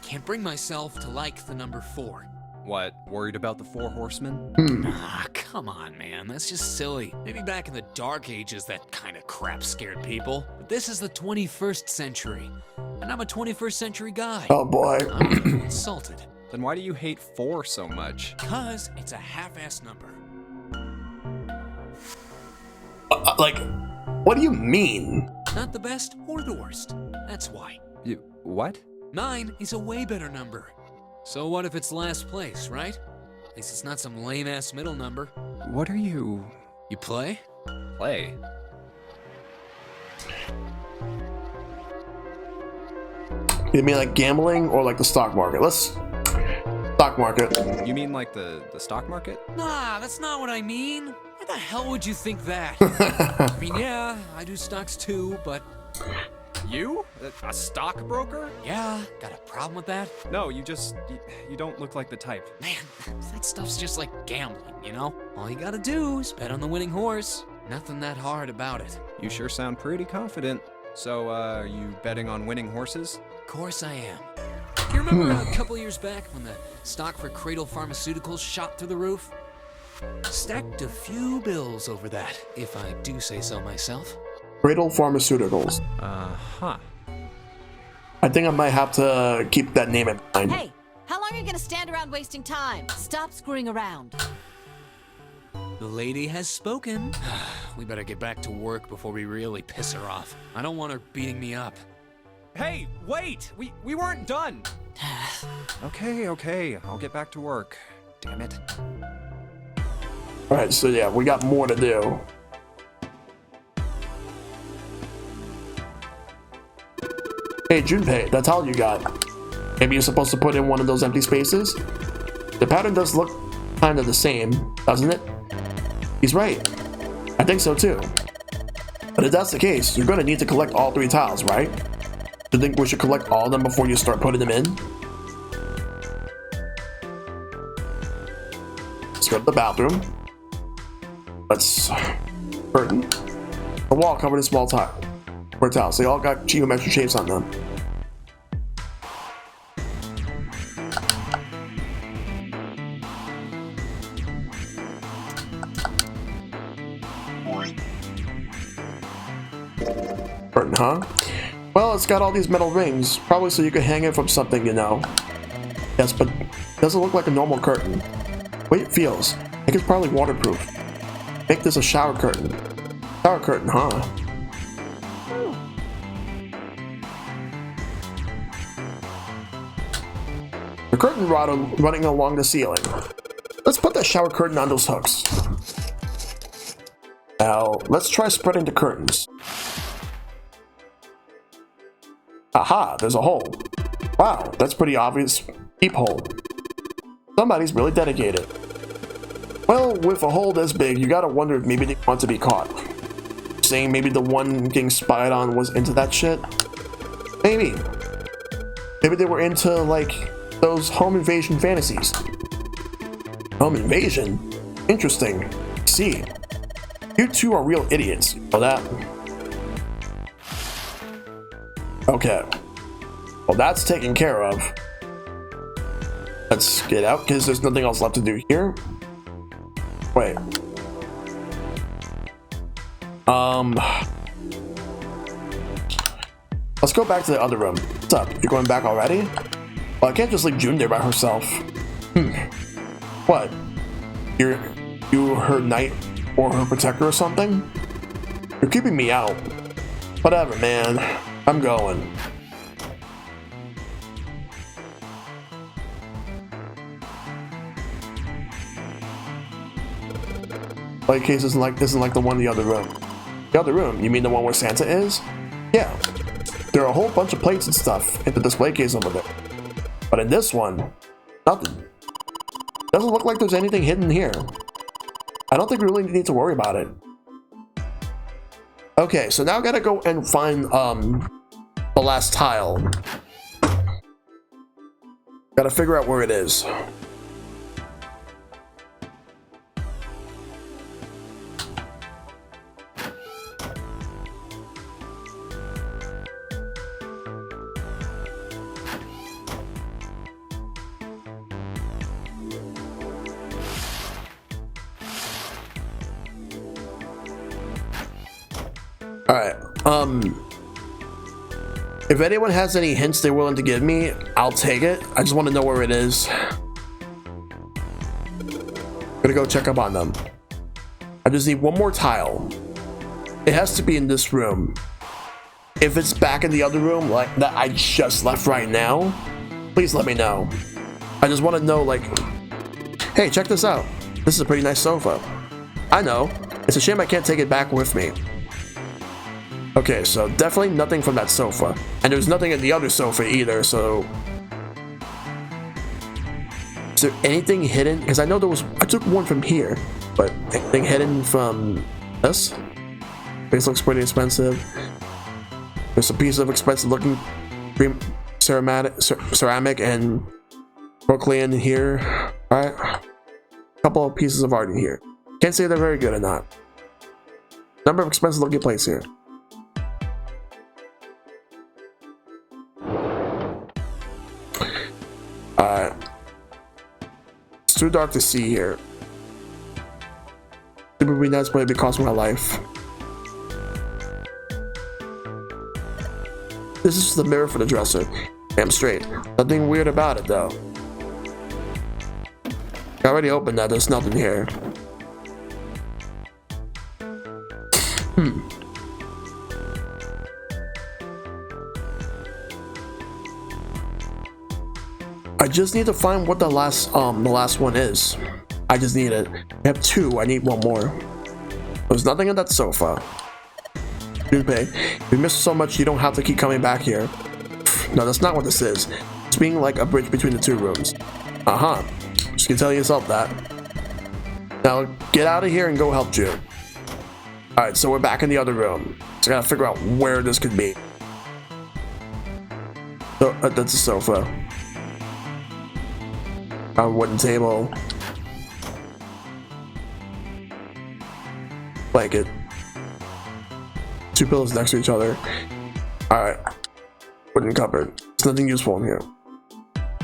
Speaker 9: can't bring myself to like the number 4.
Speaker 3: What, worried about the 4 horsemen?
Speaker 9: Ah, come on, man. That's just silly. Maybe back in the Dark Ages, that kind of crap scared people. But this is the 21st century, and I'm a 21st century guy.
Speaker 1: Oh boy.
Speaker 9: I'm insulted.
Speaker 3: Then why do you hate 4 so much?
Speaker 9: Because it's a half-ass number.
Speaker 1: Like, what do you mean?
Speaker 9: Not the best or the worst. That's why.
Speaker 3: You, what?
Speaker 9: 9 is a way better number. So what if it's last place, right? At least it's not some lame-ass middle number.
Speaker 3: What are you...
Speaker 9: You play?
Speaker 3: Play?
Speaker 1: You mean like gambling or like the stock market? Stock market.
Speaker 3: You mean like the stock market?
Speaker 9: Nah, that's not what I mean. Why the hell would you think that? I mean, yeah, I do stocks too, but...
Speaker 3: You? A stockbroker?
Speaker 9: Yeah, got a problem with that?
Speaker 3: No, you don't look like the type.
Speaker 9: Man, that stuff's just like gambling, you know? All you gotta do is bet on the winning horse. Nothing that hard about it.
Speaker 3: You sure sound pretty confident. So, are you betting on winning horses?
Speaker 9: Of course I am. You remember a couple years back when the stock for Cradle Pharmaceuticals shot through the roof? Stacked a few bills over that, if I do say so myself.
Speaker 1: Cradle Pharmaceuticals.
Speaker 3: Uh-huh.
Speaker 1: I think I might have to keep that name in mind.
Speaker 10: Hey, how long are you gonna stand around wasting time? Stop screwing around.
Speaker 9: The lady has spoken. We better get back to work before we really piss her off. I don't want her beating me up.
Speaker 3: Hey, wait! We weren't done! Okay, I'll get back to work. Damn it.
Speaker 1: Alright, so yeah, we got more to do. Hey, Junpei, that's all you got. Maybe you're supposed to put in one of those empty spaces? The pattern does look kind of the same, doesn't it? He's right. I think so too. But if that's the case, you're gonna need to collect all 3 tiles, right? Do you think we should collect all of them before you start putting them in? Let's go to the bathroom. Let's... curtain. The wall covered in small tiles. They all got geometric shapes on them. Curtain, huh? Well, it's got all these metal rings, probably so you could hang it from something, you know. Yes, but it doesn't look like a normal curtain. Wait, it feels. I think it's probably waterproof. Make this a shower curtain. Shower curtain, huh? The curtain rod running along the ceiling. Let's put that shower curtain on those hooks. Now, let's try spreading the curtains. Aha, there's a hole. Wow, that's pretty obvious. Peephole. Somebody's really dedicated. Well, with a hole this big, you gotta wonder if maybe they want to be caught. Saying maybe the one getting spied on was into that shit? Maybe. Maybe they were into, like, those home invasion fantasies. Home invasion? Interesting. See. You two are real idiots, you know that? Okay. Well, that's taken care of. Let's get out, because there's nothing else left to do here. Wait. Let's go back to the other room. What's up? You're going back already? Well, I can't just leave June there by herself. What? You her knight or her protector or something? You're keeping me out. Whatever, man. I'm going. Play case isn't like the one in the other room. The other room? You mean the one where Santa is? Yeah. There are a whole bunch of plates and stuff in the display case over there. But in this one, nothing. Doesn't look like there's anything hidden here. I don't think we really need to worry about it. Okay, so now I gotta go and find the last tile. Gotta figure out where it is. Alright, if anyone has any hints they're willing to give me, I'll take it. I just want to know where it is. Gonna go check up on them. I just need one more tile. It has to be in this room. If it's back in the other room, like that I just left right now, please let me know. I just want to know, like, hey, check this out. This is a pretty nice sofa. I know. It's a shame I can't take it back with me. Okay, so definitely nothing from that sofa. And there's nothing in the other sofa either, so... Is there anything hidden? Because I know there was... I took one from here, but anything hidden from this? This looks pretty expensive. There's a piece of expensive looking ceramic and Brooklyn here. Alright. A couple of pieces of art in here. Can't say they're very good or not. Number of expensive looking plates here. It's too dark to see here. It would be nice, but it'd be costing my life. This is the mirror for the dresser. Damn straight. Nothing weird about it though. I already opened that, there's nothing here. I just need to find what the last one is. I just need it. I have two, I need one more. There's nothing on that sofa. Junpei, if you miss so much, you don't have to keep coming back here. No, that's not what this is. It's being like a bridge between the two rooms. Uh-huh. Just can tell yourself that. Now, get out of here and go help June. Alright, so we're back in the other room. So I gotta figure out where this could be. So, that's a sofa. A wooden table. Blanket. Two pillows next to each other. Alright. Wooden cupboard. There's nothing useful in here.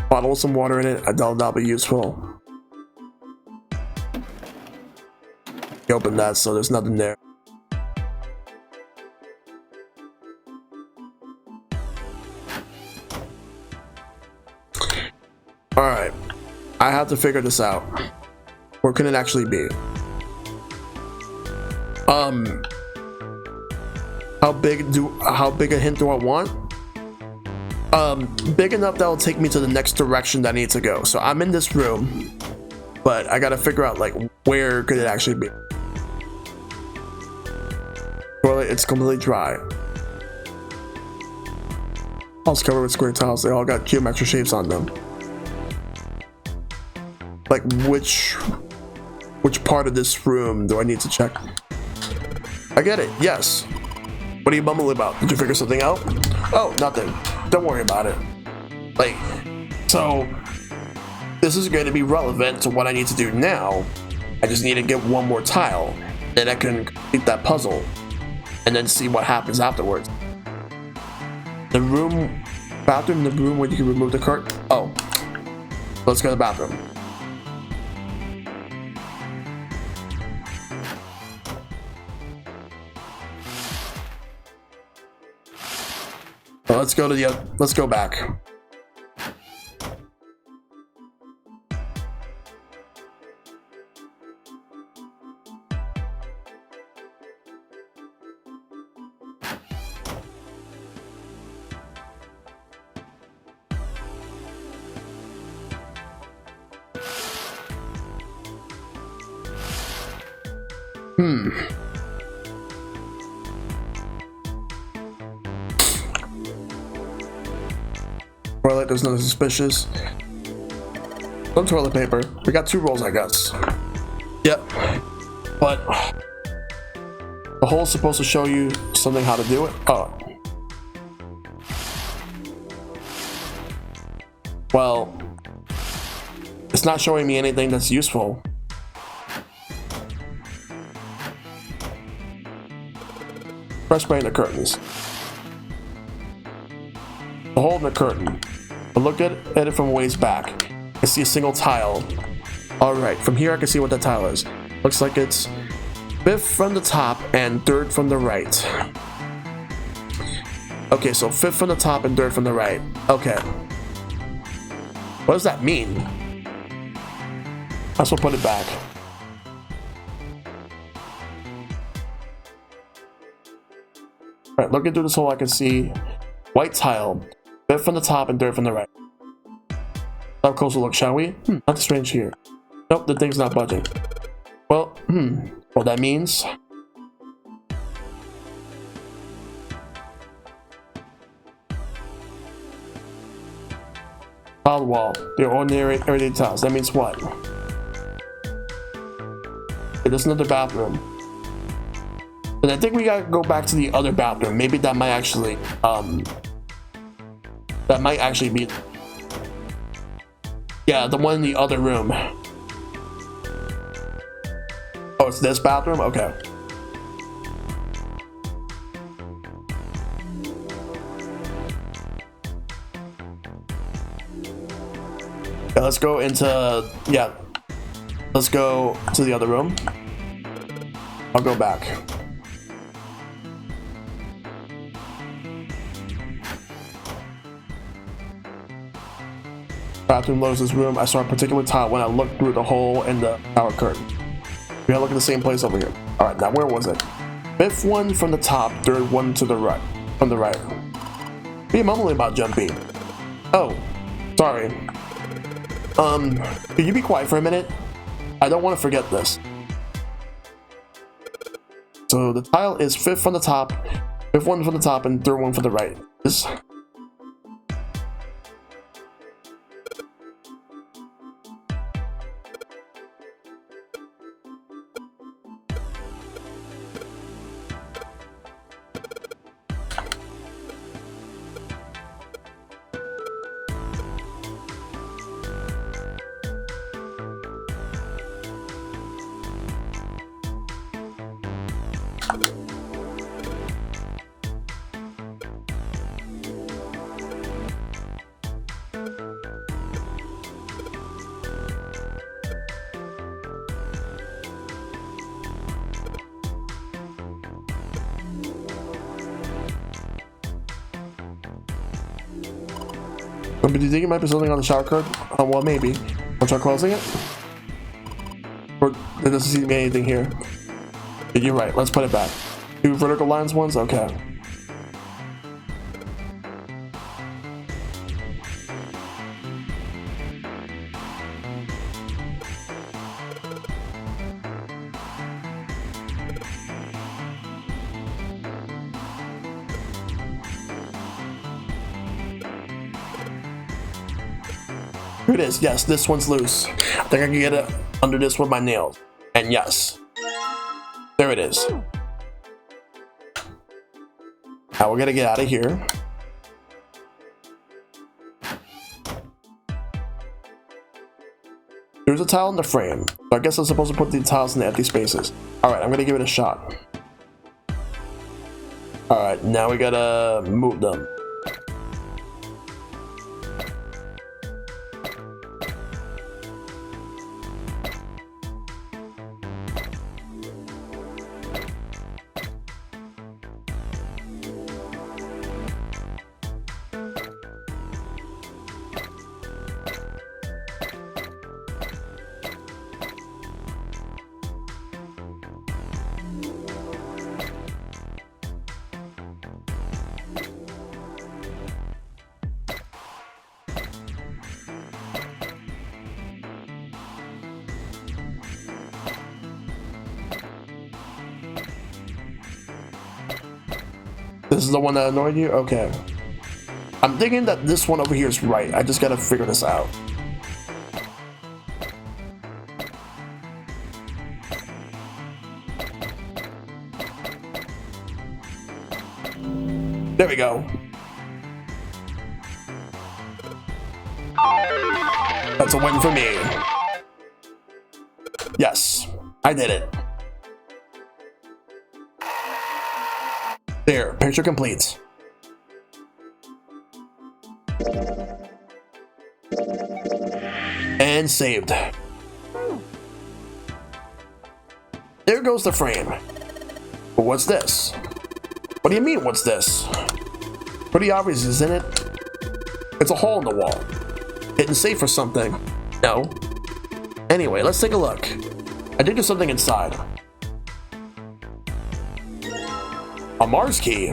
Speaker 1: Bottle with some water in it. I doubt that'll be useful. You open that, so there's nothing there. Alright. I have to figure this out. Where can it actually be? How big a hint do I want? Big enough that'll take me to the next direction that I need to go. So I'm in this room, but I gotta figure out like where could it actually be. Well, it's completely dry. All's covered with square tiles. They all got geometric shapes on them. Like which part of this room do I need to check? I get it, yes. What are you bumbling about? Did you figure something out? Oh, nothing. Don't worry about it. Like, so this is going to be relevant to what I need to do now. I just need to get one more tile, then I can complete that puzzle, and then see what happens afterwards. The bathroom, the room where you can remove the curtain. Oh, let's go to the bathroom. Well, let's go back. Toilet, there's nothing suspicious. Some toilet paper. We got 2 rolls, I guess. Yep. But The hole's supposed to show you something how to do it. Oh. Well, it's not showing me anything that's useful. Press play in the curtains. The hole in the curtain. But look at it from ways back. I see a single tile. Alright, from here I can see what that tile is. Looks like it's 5th from the top and 3rd from the right. Okay, so 5th from the top and 3rd from the right. Okay. What does that mean? I will put it back. Alright, looking through this hole I can see white tile. 5th from the top and 3rd from the right. Have a closer look, shall we? Nothing strange here. Nope, the thing's not budging. Well, what that means... Tiled wall. The ordinary everyday tiles. That means what? Okay, there's another bathroom. And I think we gotta go back to the other bathroom. Maybe that might actually, be... Yeah, the one in the other room. Oh, it's this bathroom? Okay. Yeah, let's go into... Yeah. Let's go to the other room. I'll go back. Bathroom loads this room. I saw a particular tile when I looked through the hole in the shower curtain. We gotta look at the same place over here. Alright, now where was it? 5th one from the top, 3rd one to the right. From the right. Be mumbling about Jumpy. Oh, sorry. Could you be quiet for a minute? I don't want to forget this. So the tile is 5th from the top, 5th one from the top, and 3rd one from the right. This. Do you think it might be something on the shower curtain? Well, maybe. I'll try closing it. Or there doesn't seem to be anything here. You're right. Let's put it back. 2 vertical lines ones? Okay. Here it is. Yes, this one's loose. I think I can get it under this with my nails. And yes. There it is. Now we're gonna get out of here. There's a tile in the frame. So I guess I'm supposed to put the tiles in the empty spaces. Alright, I'm gonna give it a shot. Alright, now we gotta move them. This is the one that annoyed you? Okay. I'm thinking that this one over here is right. I just gotta figure this out. There we go. That's a win for me. Yes, I did it. There, picture complete. And saved. There goes the frame. But what's this? What do you mean, what's this? Pretty obvious, isn't it? It's a hole in the wall. Hidden safe or something. No. Anyway, let's take a look. I think there's something inside. A Mars key.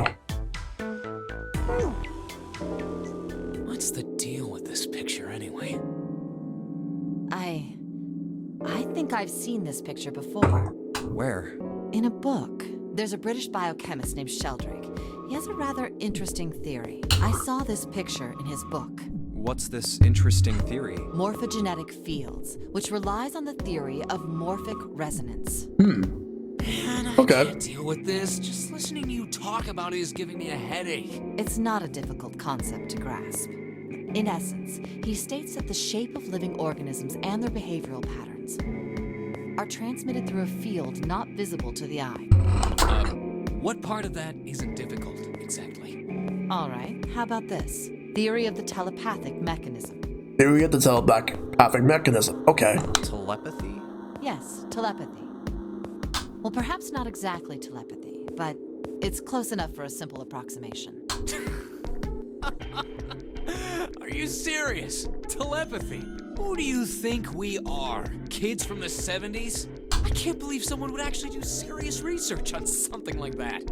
Speaker 9: What's the deal with this picture anyway?
Speaker 10: I think I've seen this picture before.
Speaker 3: Where?
Speaker 10: In a book. There's a British biochemist named Sheldrake. He has a rather interesting theory. I saw this picture in his book.
Speaker 3: What's this interesting theory?
Speaker 10: Morphogenetic fields, which relies on the theory of morphic resonance.
Speaker 9: Man, I
Speaker 1: Okay.
Speaker 9: can't deal with this. Just listening to you talk about it is giving me a headache.
Speaker 10: It's not a difficult concept to grasp. In essence, he states that the shape of living organisms and their behavioral patterns are transmitted through a field not visible to the eye.
Speaker 9: What part of that isn't difficult, exactly?
Speaker 10: All right, how about this? Theory of the telepathic mechanism.
Speaker 1: Theory of the telepathic mechanism. Okay.
Speaker 3: Telepathy?
Speaker 10: Yes, telepathy. Well, perhaps not exactly telepathy, but it's close enough for a simple approximation.
Speaker 9: Are you serious? Telepathy? Who do you think we are? Kids from the 70s? I can't believe someone would actually do serious research on something like that.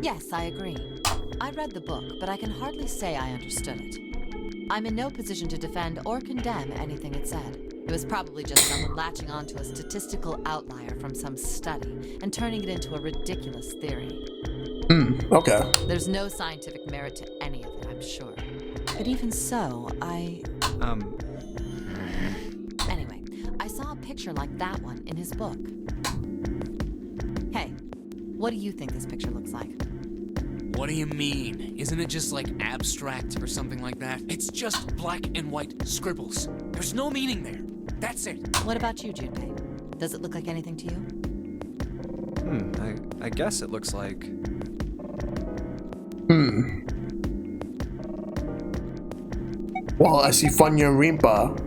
Speaker 10: Yes, I agree. I read the book, but I can hardly say I understood it. I'm in no position to defend or condemn anything it said. It was probably just someone latching onto a statistical outlier from some study and turning it into a ridiculous theory.
Speaker 1: Okay.
Speaker 10: There's no scientific merit to any of it, I'm sure. But even so, Anyway, I saw a picture like that one in his book. Hey, what do you think this picture looks like?
Speaker 9: What do you mean? Isn't it just like abstract or something like that? It's just black and white scribbles. There's no meaning there. That's it.
Speaker 10: What about you, Junpei? Does it look like anything to you?
Speaker 3: I guess it looks like...
Speaker 1: Well, I see Funya Rimpa,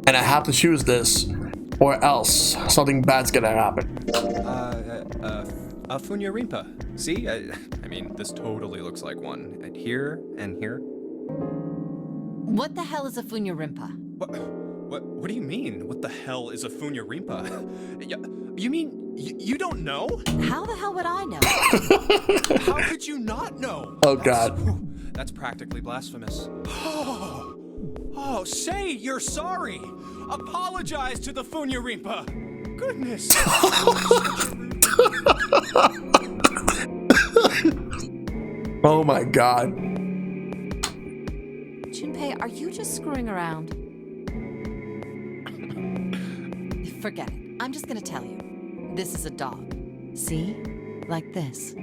Speaker 1: and I have to choose this, or else something bad's gonna happen.
Speaker 3: Funya Rimpa. See? I mean, this totally looks like one. And here and here.
Speaker 10: What the hell is a Funya Rimpa?
Speaker 3: What do you mean? What the hell is a Funya Rimpa? You mean you don't know?
Speaker 10: How the hell would I know?
Speaker 3: How could you not know?
Speaker 1: Oh, God.
Speaker 3: That's practically blasphemous. Oh, say you're sorry. Apologize to the Funya Rimpa. Goodness.
Speaker 1: Oh my God.
Speaker 10: Junpei, are you just screwing around? Forget it. I'm just gonna tell you. This is a dog. See? Like this.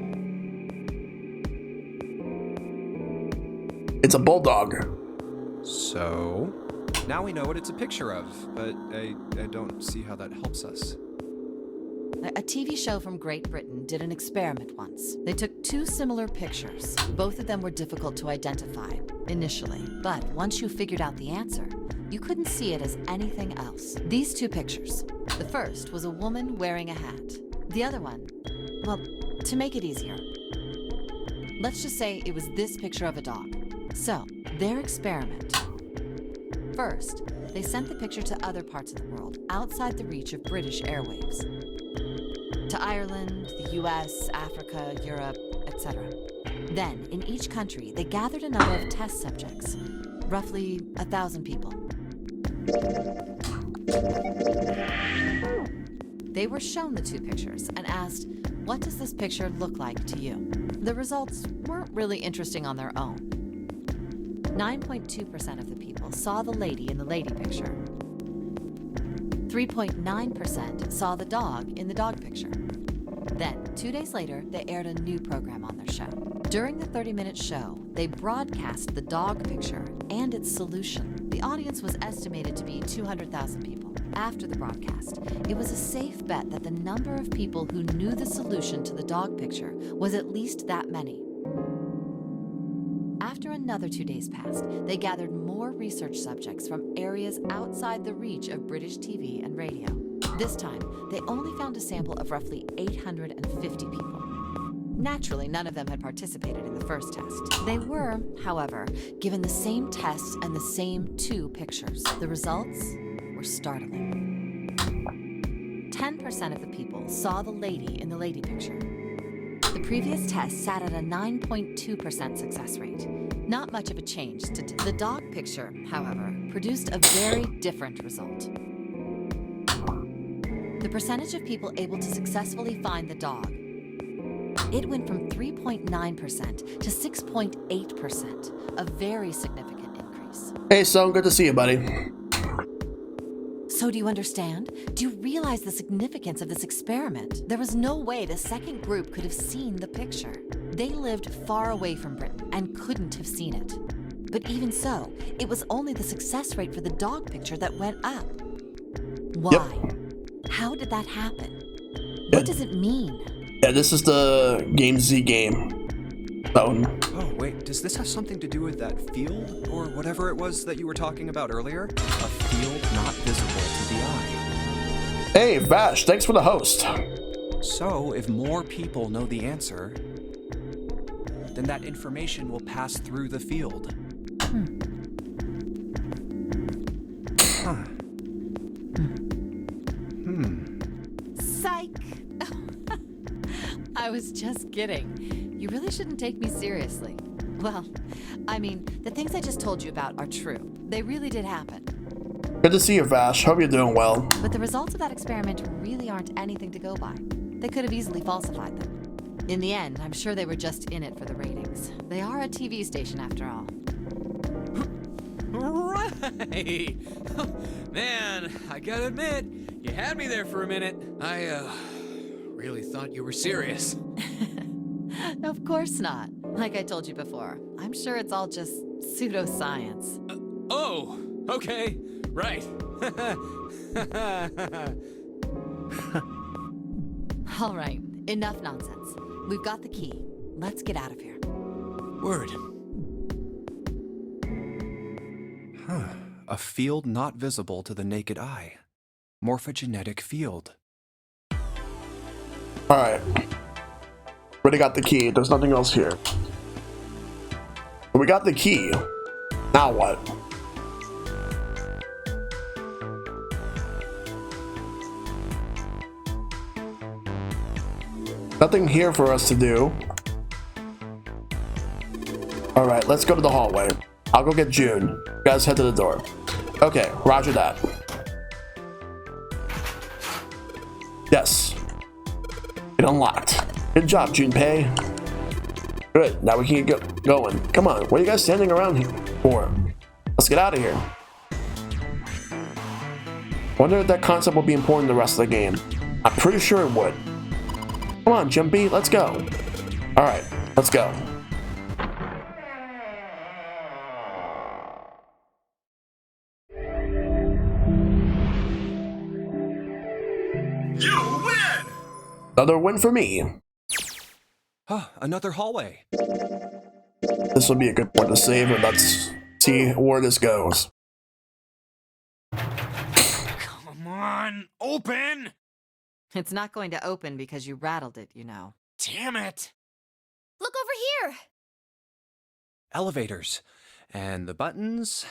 Speaker 1: It's a bulldog.
Speaker 3: So, now we know what it's a picture of, but I don't see how that helps us.
Speaker 10: A TV show from Great Britain did an experiment once. They took two similar pictures. Both of them were difficult to identify initially, but once you figured out the answer, you couldn't see it as anything else. These two pictures. The first was a woman wearing a hat. The other one, well, to make it easier, let's just say it was this picture of a dog. So, their experiment. First, they sent the picture to other parts of the world, outside the reach of British airwaves. To Ireland, the US, Africa, Europe, etc. Then, in each country, they gathered a number of test subjects, roughly 1,000 people. They were shown the two pictures and asked, what does this picture look like to you? The results weren't really interesting on their own. 9.2% of the people saw the lady in the lady picture. 3.9% saw the dog in the dog picture. Then, 2 days later, they aired a new program on their show. During the 30-minute show, they broadcast the dog picture and its solution. The audience was estimated to be 200,000 people. After the broadcast, it was a safe bet that the number of people who knew the solution to the dog picture was at least that many. After another 2 days passed, they gathered more research subjects from areas outside the reach of British TV and radio. This time, they only found a sample of roughly 850 people. Naturally, none of them had participated in the first test. They were, however, given the same tests and the same 2 pictures. The results were startling. 10% of the people saw the lady in the lady picture. The previous test sat at a 9.2% success rate. Not much of a change. The dog picture, however, produced a very different result. The percentage of people able to successfully find the dog, it went from 3.9% to 6.8%, a very significant increase.
Speaker 1: Hey, son, good to see you, buddy.
Speaker 10: So do you understand? Do you realize the significance of this experiment? There was no way the second group could have seen the picture. They lived far away from Britain and couldn't have seen it. But even so, it was only the success rate for the dog picture that went up. Why?
Speaker 1: Yep.
Speaker 10: How did that happen? What does it mean?
Speaker 1: Yeah, this is the Game Z game. Oh,
Speaker 3: wait, does this have something to do with that field, or whatever it was that you were talking about earlier? A field not visible to the eye.
Speaker 1: Hey, Vash, thanks for the host.
Speaker 3: So, if more people know the answer, then that information will pass through the field.
Speaker 10: Psych! I was just kidding. You really shouldn't take me seriously. Well, I mean, the things I just told you about are true. They really did happen.
Speaker 1: Good to see you, Vash. Hope you're doing well.
Speaker 10: But the results of that experiment really aren't anything to go by. They could have easily falsified them. In the end, I'm sure they were just in it for the ratings. They are a TV station after all.
Speaker 9: Right! Man, I gotta admit, you had me there for a minute. I, really thought you were serious.
Speaker 10: Of course not. Like I told you before, I'm sure it's all just pseudoscience.
Speaker 9: Oh, okay, right.
Speaker 10: All right, enough nonsense. We've got the key. Let's get out of here.
Speaker 9: Word.
Speaker 3: A field not visible to the naked eye. Morphogenetic field.
Speaker 1: Alright. Already got the key. There's nothing else here. We got the key. Now what? Nothing here for us to do. Alright, let's go to the hallway. I'll go get June. You guys head to the door. Okay, roger that. Yes. It unlocked. Good job, Junpei. Good, now we can get going. Come on, what are you guys standing around here for? Let's get out of here. Wonder if that concept will be important in the rest of the game. I'm pretty sure it would. Come on, Jumpy, let's go. Alright, let's go.
Speaker 2: You win!
Speaker 1: Another win for me.
Speaker 3: Another hallway.
Speaker 1: This will be a good point to save, and let's see where this goes.
Speaker 12: Come on, open!
Speaker 10: It's not going to open because you rattled it, you know.
Speaker 12: Damn it!
Speaker 11: Look over here!
Speaker 3: Elevators. And the buttons?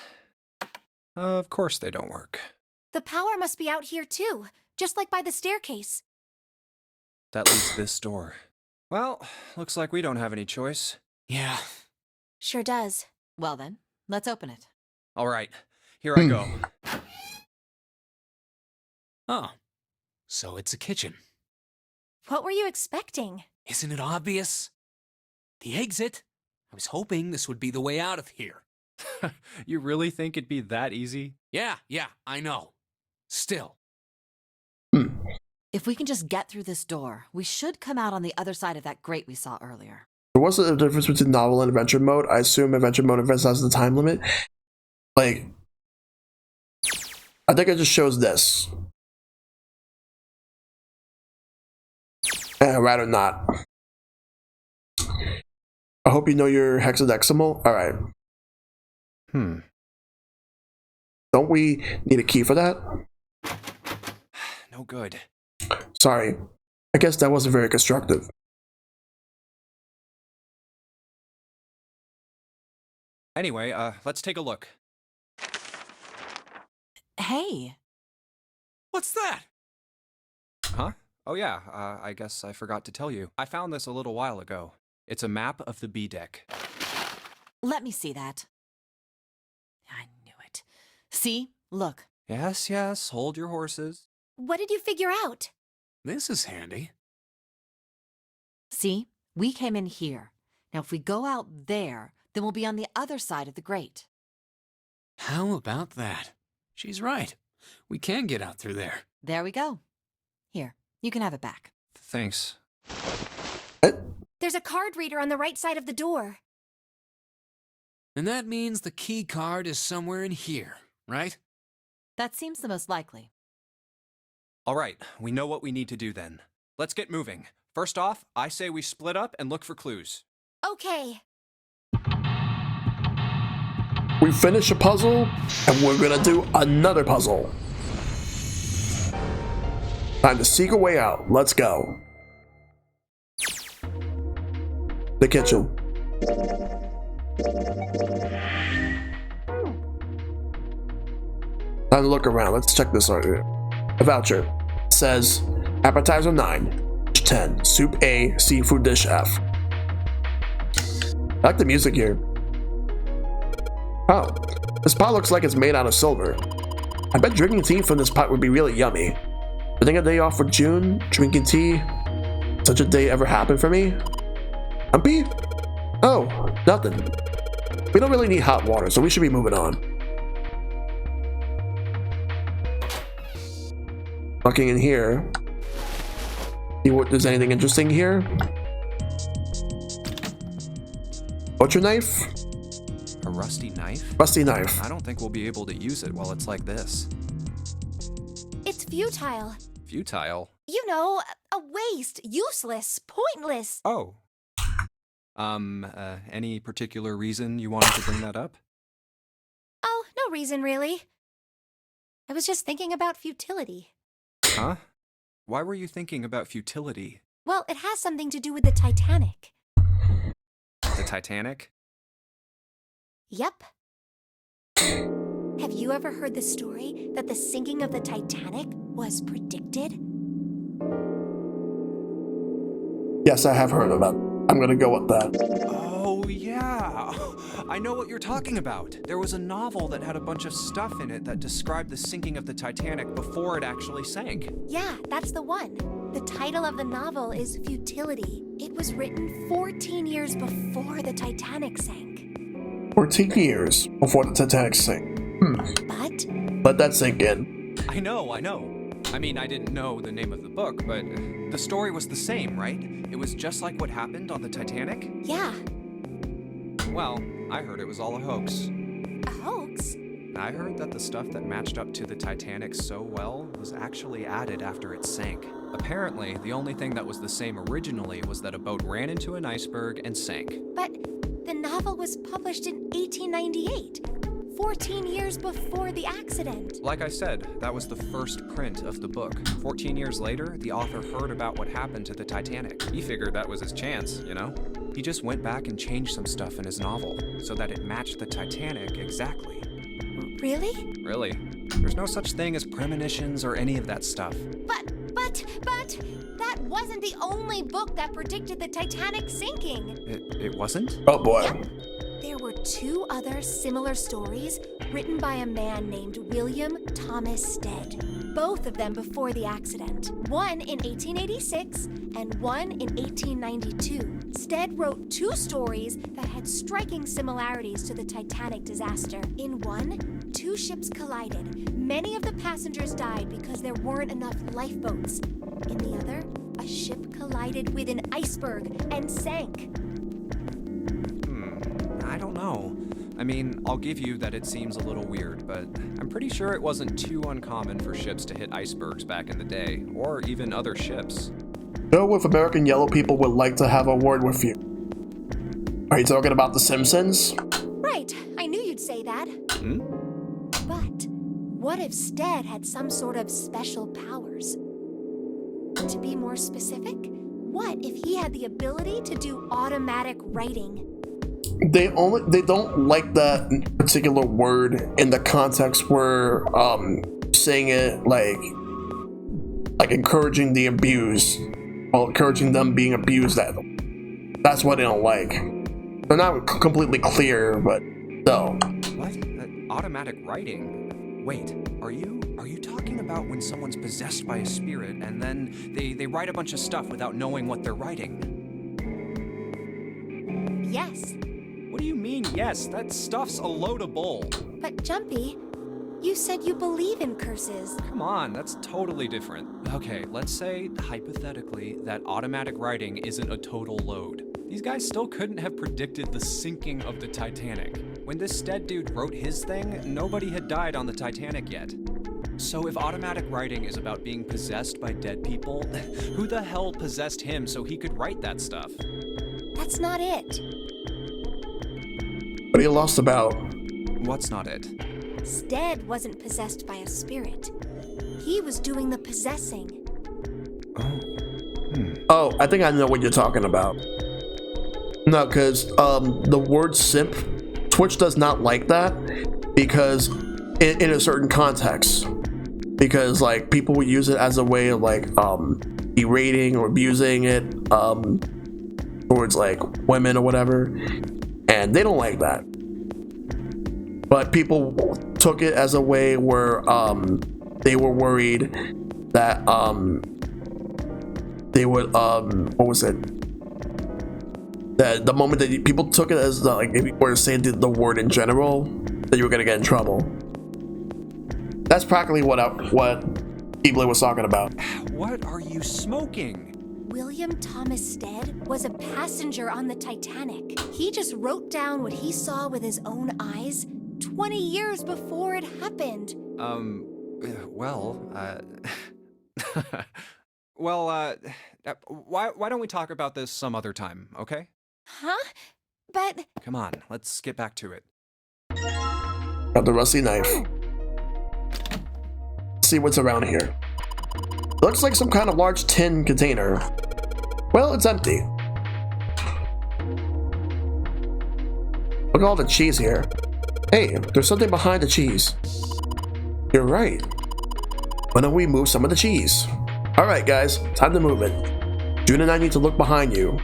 Speaker 3: Of course they don't work.
Speaker 11: The power must be out here too, just like by the staircase.
Speaker 3: That leads this door. Well, looks like we don't have any choice.
Speaker 12: Yeah.
Speaker 11: Sure does.
Speaker 10: Well then, let's open it.
Speaker 3: All right, here I go.
Speaker 9: Oh, so it's a kitchen.
Speaker 11: What were you expecting?
Speaker 9: Isn't it obvious? The exit. I was hoping this would be the way out of here.
Speaker 3: You really think it'd be that easy?
Speaker 9: Yeah, I know. Still.
Speaker 10: If we can just get through this door, we should come out on the other side of that grate we saw earlier.
Speaker 1: So what's the difference between novel and adventure mode? I assume adventure mode emphasizes the time limit. Like, I think it just shows this. I'd rather not. I hope you know your hexadecimal. Alright. Don't we need a key for that?
Speaker 3: No good.
Speaker 1: Sorry. I guess that wasn't very constructive.
Speaker 3: Anyway, let's take a look.
Speaker 10: Hey.
Speaker 3: What's that? Huh? Oh yeah, I guess I forgot to tell you. I found this a little while ago. It's a map of the B deck.
Speaker 10: Let me see that. I knew it. See? Look.
Speaker 3: Yes, yes, hold your horses.
Speaker 11: What did you figure out?
Speaker 9: This is handy.
Speaker 10: See? We came in here. Now if we go out there, then we'll be on the other side of the grate.
Speaker 9: How about that? She's right. We can get out through there.
Speaker 10: There we go. Here, you can have it back.
Speaker 3: Thanks.
Speaker 11: There's a card reader on the right side of the door.
Speaker 9: And that means the key card is somewhere in here, right?
Speaker 10: That seems the most likely.
Speaker 3: All right, we know what we need to do then. Let's get moving. First off, I say we split up and look for clues.
Speaker 11: Okay.
Speaker 1: We finish a puzzle, and we're gonna do another puzzle. Time to seek a way out. Let's go. The kitchen. Time to look around. Let's check this out here. A voucher. It says appetizer 9, dish 10, soup A, seafood dish F. I like the music here. Oh, this pot looks like it's made out of silver. I bet drinking tea from this pot would be really yummy. Spending a day off for June, drinking tea. Such a day ever happened for me? Humpy? Oh, nothing. We don't really need hot water, so we should be moving on. Looking in here. See what there's anything interesting here. Butcher knife?
Speaker 3: A rusty knife?
Speaker 1: Rusty knife.
Speaker 3: I don't think we'll be able to use it while it's like this.
Speaker 11: It's futile.
Speaker 3: Futile?
Speaker 11: You know, a waste, useless, pointless.
Speaker 3: Oh. Any particular reason you wanted to bring that up?
Speaker 11: Oh, no reason really. I was just thinking about futility.
Speaker 3: Huh? Why were you thinking about futility?
Speaker 11: Well, it has something to do with the Titanic.
Speaker 3: The Titanic?
Speaker 11: Yep. Have you ever heard the story that the sinking of the Titanic was predicted?
Speaker 1: Yes, I have heard of that. I'm gonna go with that.
Speaker 3: Oh, yeah. I know what you're talking about. There was a novel that had a bunch of stuff in it that described the sinking of the Titanic before it actually sank.
Speaker 11: Yeah, that's the one. The title of the novel is Futility. It was written 14 years before the Titanic sank.
Speaker 1: 14 years before the Titanic sank.
Speaker 11: But?
Speaker 1: Let that sink in.
Speaker 3: I know. I mean, I didn't know the name of the book, but the story was the same, right? It was just like what happened on the Titanic?
Speaker 11: Yeah.
Speaker 3: Well, I heard it was all a hoax.
Speaker 11: A hoax?
Speaker 3: I heard that the stuff that matched up to the Titanic so well was actually added after it sank. Apparently, the only thing that was the same originally was that a boat ran into an iceberg and sank.
Speaker 11: But the novel was published in 1898. 14 years before the accident.
Speaker 3: Like I said, that was the first print of the book. 14 years later, the author heard about what happened to the Titanic. He figured that was his chance, you know? He just went back and changed some stuff in his novel so that it matched the Titanic exactly.
Speaker 11: Really?
Speaker 3: Really. There's no such thing as premonitions or any of that stuff.
Speaker 11: But, that wasn't the only book that predicted the Titanic sinking.
Speaker 3: It wasn't?
Speaker 1: Oh boy.
Speaker 11: Yep. There were two other similar stories written by a man named William Thomas Stead, both of them before the accident. One in 1886 and one in 1892. Stead wrote two stories that had striking similarities to the Titanic disaster. In one, two ships collided. Many of the passengers died because there weren't enough lifeboats. In the other, a ship collided with an iceberg and sank.
Speaker 3: know. I mean, I'll give you that it seems a little weird, but I'm pretty sure it wasn't too uncommon for ships to hit icebergs back in the day, or even other ships.
Speaker 1: Joe with American Yellow People would like to have a word with you. Are you talking about The Simpsons?
Speaker 11: Right, I knew you'd say that.
Speaker 3: Hmm?
Speaker 11: But what if Stead had some sort of special powers? To be more specific, what if he had the ability to do automatic writing?
Speaker 1: They don't like that particular word in the context where saying it like encouraging the abused, or encouraging them being abused at them. That's what they don't like. They're not completely clear, but no.
Speaker 3: What? Automatic writing? Wait, are you talking about when someone's possessed by a spirit and then they write a bunch of stuff without knowing what they're writing?
Speaker 11: Yes.
Speaker 3: What do you mean, yes? That stuff's a load of bull.
Speaker 11: But Jumpy, you said you believe in curses.
Speaker 3: Come on, that's totally different. Okay, let's say, hypothetically, that automatic writing isn't a total load. These guys still couldn't have predicted the sinking of the Titanic. When this Stead dude wrote his thing, nobody had died on the Titanic yet. So if automatic writing is about being possessed by dead people, who the hell possessed him so he could write that stuff?
Speaker 11: That's not it.
Speaker 1: What are you lost about?
Speaker 3: What's not it?
Speaker 11: Stead wasn't possessed by a spirit. He was doing the possessing.
Speaker 1: Oh, I think I know what you're talking about. No, because the word simp, Twitch does not like that because in a certain context. Because like people would use it as a way of like berating or abusing it towards like women or whatever, and they don't like that. But people took it as a way where they were worried that they would what was it? That the moment that people took it as like if you were to say the word in general, that you were gonna get in trouble. That's practically what Eebly was talking about.
Speaker 3: What are you smoking?
Speaker 11: William Thomas Stead was a passenger on the Titanic. He just wrote down what he saw with his own eyes 20 years before it happened.
Speaker 3: Why don't we talk about this some other time, okay?
Speaker 11: Huh? But...
Speaker 3: Come on, let's get back to it.
Speaker 1: Got the rusty knife. Let's see what's around here. Looks like some kind of large tin container. Well, it's empty. Look at all the cheese here. Hey, there's something behind the cheese. You're right. Why don't we move some of the cheese? Alright guys, time to move it. June and I need to look behind you.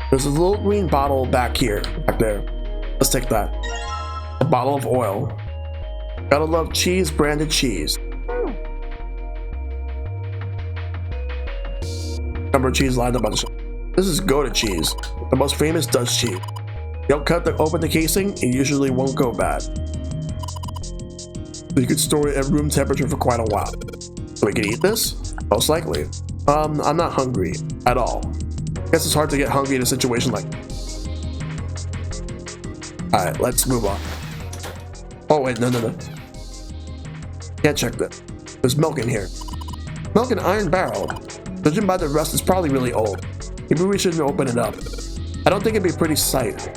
Speaker 1: There's a little green bottle back there. Let's take that. A bottle of oil. Gotta love cheese, branded cheese. Number of cheese lined up on the shelf. This is Gouda cheese, the most famous Dutch cheese. You'll open the casing, it usually won't go bad. So you could store it at room temperature for quite a while. So we can eat this? Most likely. I'm not hungry at all. Guess it's hard to get hungry in a situation like this. Alright, let's move on. Oh wait, no. Can't check that. There's milk in here. Milk in an iron barrel. Judging by the rust, it's probably really old. Maybe we shouldn't open it up. I don't think it'd be a pretty sight.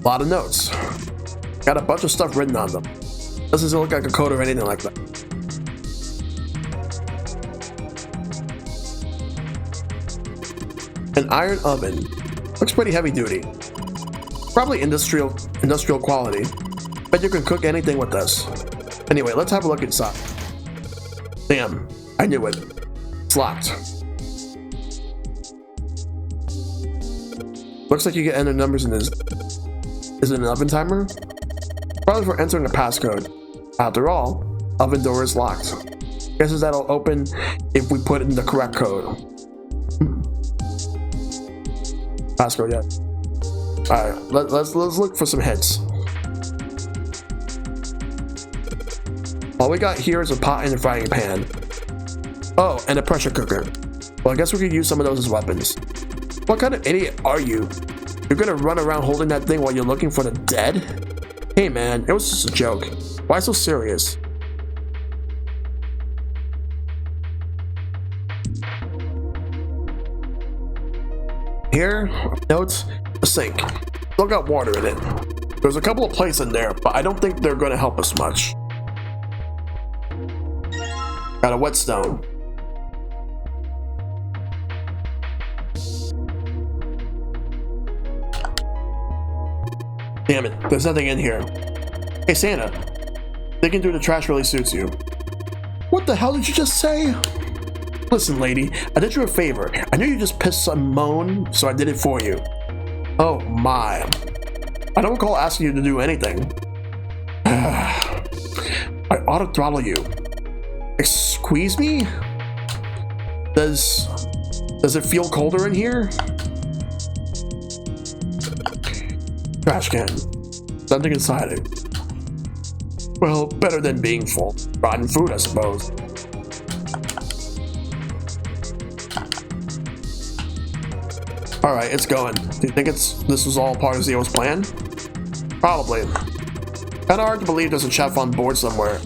Speaker 1: A lot of notes. Got a bunch of stuff written on them. Doesn't look like a code or anything like that. An iron oven. Looks pretty heavy duty. Probably industrial quality. Bet you can cook anything with this. Anyway, let's have a look inside. Damn, I knew it. It's locked. Looks like you can enter numbers in this. Is it an oven timer? Probably for entering a passcode. After all, oven door is locked. Guesses that'll open if we put in the correct code. Passcode, yeah. Alright, let's look for some hits. All we got here is a pot and a frying pan. Oh, and a pressure cooker. Well, I guess we could use some of those as weapons. What kind of idiot are you? You're gonna run around holding that thing while you're looking for the dead? Hey man, it was just a joke. Why so serious? Here, notes, a sink. Still got water in it. There's a couple of plates in there, but I don't think they're gonna help us much. Got a whetstone. Damn it, there's nothing in here. Hey Santa, digging through the trash really suits you. What the hell did you just say? Listen lady, I did you a favor. I knew you just pissed and moan, so I did it for you. Oh my. I don't recall asking you to do anything. I ought to throttle you. Squeeze me? Does it feel colder in here? Trash can. Something inside it. Well, better than being full. Rotten food, I suppose. Alright, it's going. Do you think this was all part of Zero's plan? Probably. Kinda hard to believe there's a chef on board somewhere.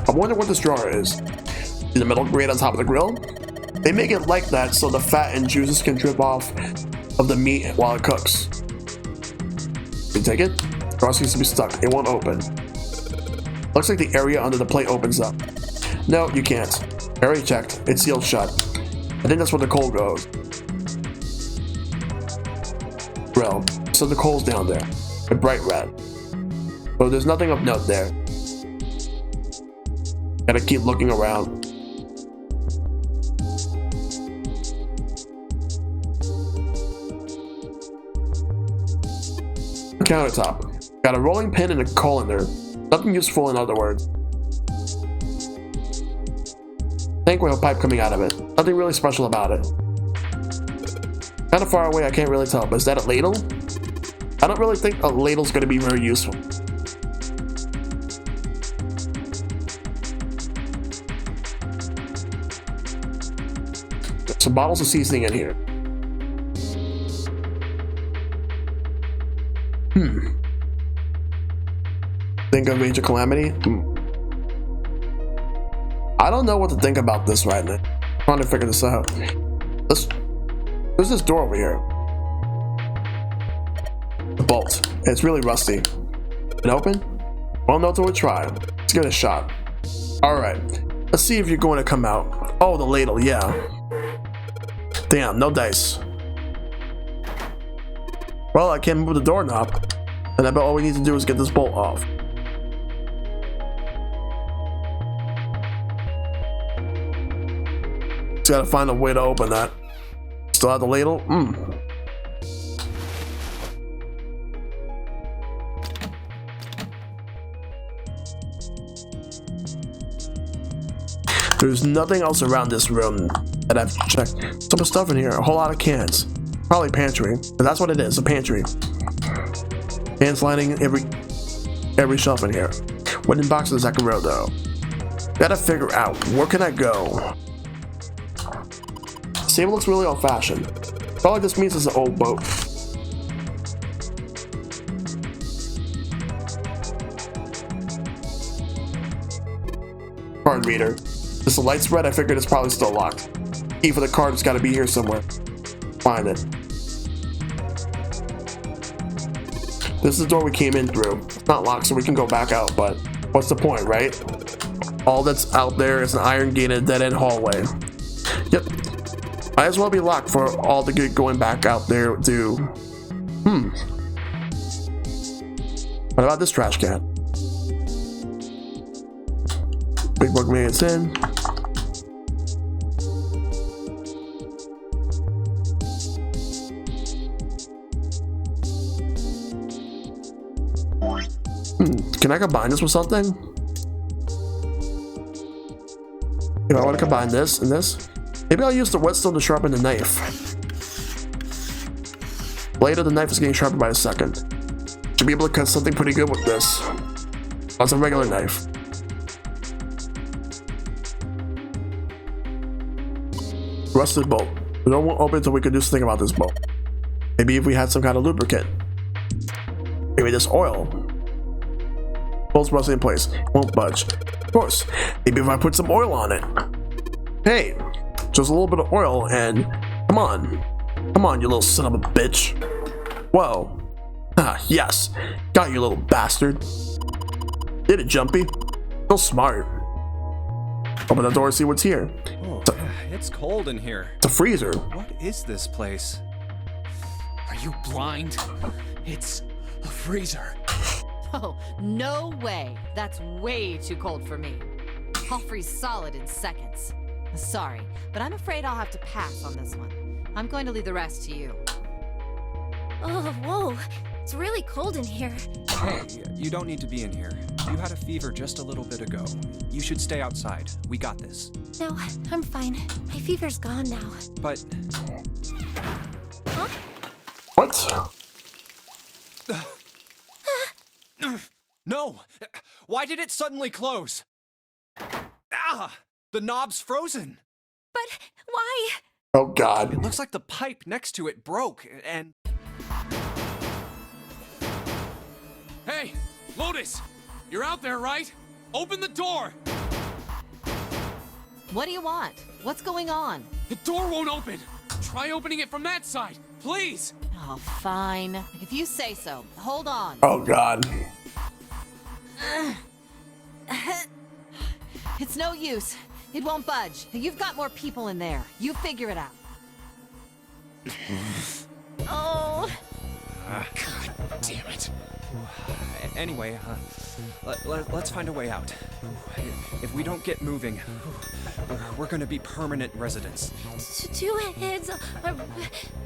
Speaker 1: I wonder what this drawer is. Is the metal grate on top of the grill? They make it like that so the fat and juices can drip off of the meat while it cooks. You take it? The drawer seems to be stuck. It won't open. Looks like the area under the plate opens up. No, you can't. I already checked. It's sealed shut. I think that's where the coal goes. Grill. So the coal's down there. A bright red. So there's nothing of note there. Gotta keep looking around. Countertop. Got a rolling pin and a colander. Nothing useful in other words. Tank with a pipe coming out of it. Nothing really special about it. Kinda far away, I can't really tell, but is that a ladle? I don't really think a ladle's gonna be very useful. Some bottles of seasoning in here. Think of major calamity? I don't know what to think about this right now. I'm trying to figure this out. There's this door over here. The bolt. It's really rusty. It open? Well, no till we try. Let's give it a shot. Alright. Let's see if you're going to come out. Oh, the ladle, yeah. Damn, no dice. Well, I can't move the doorknob. And I bet all we need to do is get this bolt off. Just gotta find a way to open that. Still have the ladle? There's nothing else around this room that I've checked. So much stuff in here, a whole lot of cans. Probably pantry, but that's what it is, a pantry. Cans lining every shelf in here. Wooden box in the second row though. Gotta figure out, where can I go? This table looks really old-fashioned. Probably this means it's an old boat. Card reader. This the light's red, I figured it's probably still locked. Key for the card has got to be here somewhere. Find it. This is the door we came in through. It's not locked, so we can go back out, but what's the point, right? All that's out there is an iron gate and a dead-end hallway. Yep. Might as well be locked for all the good going back out there do. What about this trash can? Big book made its in. Can I combine this with something? If I want to combine this and this, maybe I'll use the whetstone to sharpen the knife. Blade of the knife is getting sharpened by a second. Should be able to cut something pretty good with this. That's a regular knife. Rusted bolt. The door won't open until we can do something about this bolt. Maybe if we had some kind of lubricant. Maybe this oil. Bolt's rusting in place. Won't budge. Of course. Maybe if I put some oil on it. Hey, just a little bit of oil and come on. Come on, you little son of a bitch. Whoa. Ah, yes. Got you, little bastard. Did it, Jumpy? So smart. Open the door and see what's here.
Speaker 3: Oh, it's cold in here.
Speaker 1: It's a freezer.
Speaker 3: What is this place?
Speaker 9: Are you blind? It's a freezer.
Speaker 10: Oh, no way. That's way too cold for me. I'll freeze solid in seconds. Sorry, but I'm afraid I'll have to pass on this one. I'm going to leave the rest to you.
Speaker 11: Oh, whoa. It's really cold in here.
Speaker 3: Hey, you don't need to be in here. You had a fever just a little bit ago. You should stay outside. We got this.
Speaker 11: No, I'm fine. My fever's gone now.
Speaker 3: But...
Speaker 11: Huh?
Speaker 1: What?
Speaker 3: No! Why did it suddenly close? Ah! The knob's frozen!
Speaker 11: But why?
Speaker 1: Oh god.
Speaker 3: It looks like the pipe next to it broke, and...
Speaker 9: Hey, Lotus! You're out there, right? Open the door!
Speaker 10: What do you want? What's going on?
Speaker 9: The door won't open! Try opening it from that side, please!
Speaker 10: Oh, fine. If you say so. Hold on.
Speaker 1: Oh god.
Speaker 10: It's no use. It won't budge. You've got more people in there. You figure it out.
Speaker 11: Oh.
Speaker 9: God damn it.
Speaker 3: Anyway, let's find a way out. If we don't get moving, we're gonna be permanent residents.
Speaker 11: Two heads are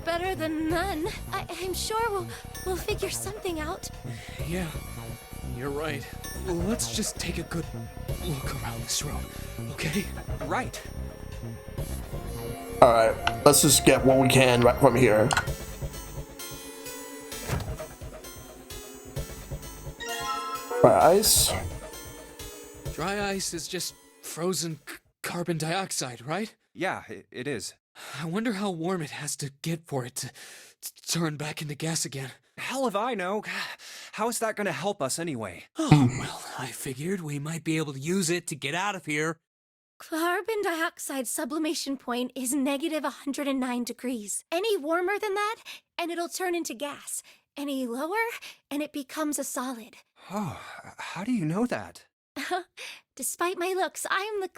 Speaker 11: better than none. I'm sure we'll figure something out.
Speaker 9: Yeah, you're right. Let's just take a good look around this room, okay?
Speaker 3: Right.
Speaker 1: Alright, let's just get what we can right from here. Dry ice.
Speaker 9: Dry ice is just frozen carbon dioxide, right?
Speaker 3: Yeah, it is.
Speaker 9: I wonder how warm it has to get for it to turn back into gas again.
Speaker 3: Hell if I know. How is that gonna help us anyway?
Speaker 9: Oh, well, I figured we might be able to use it to get out of here.
Speaker 11: Carbon dioxide sublimation point is negative 109 degrees. Any warmer than that, and it'll turn into gas. Any lower, and it becomes a solid.
Speaker 3: Oh, how do you know that?
Speaker 11: Despite my looks, I'm the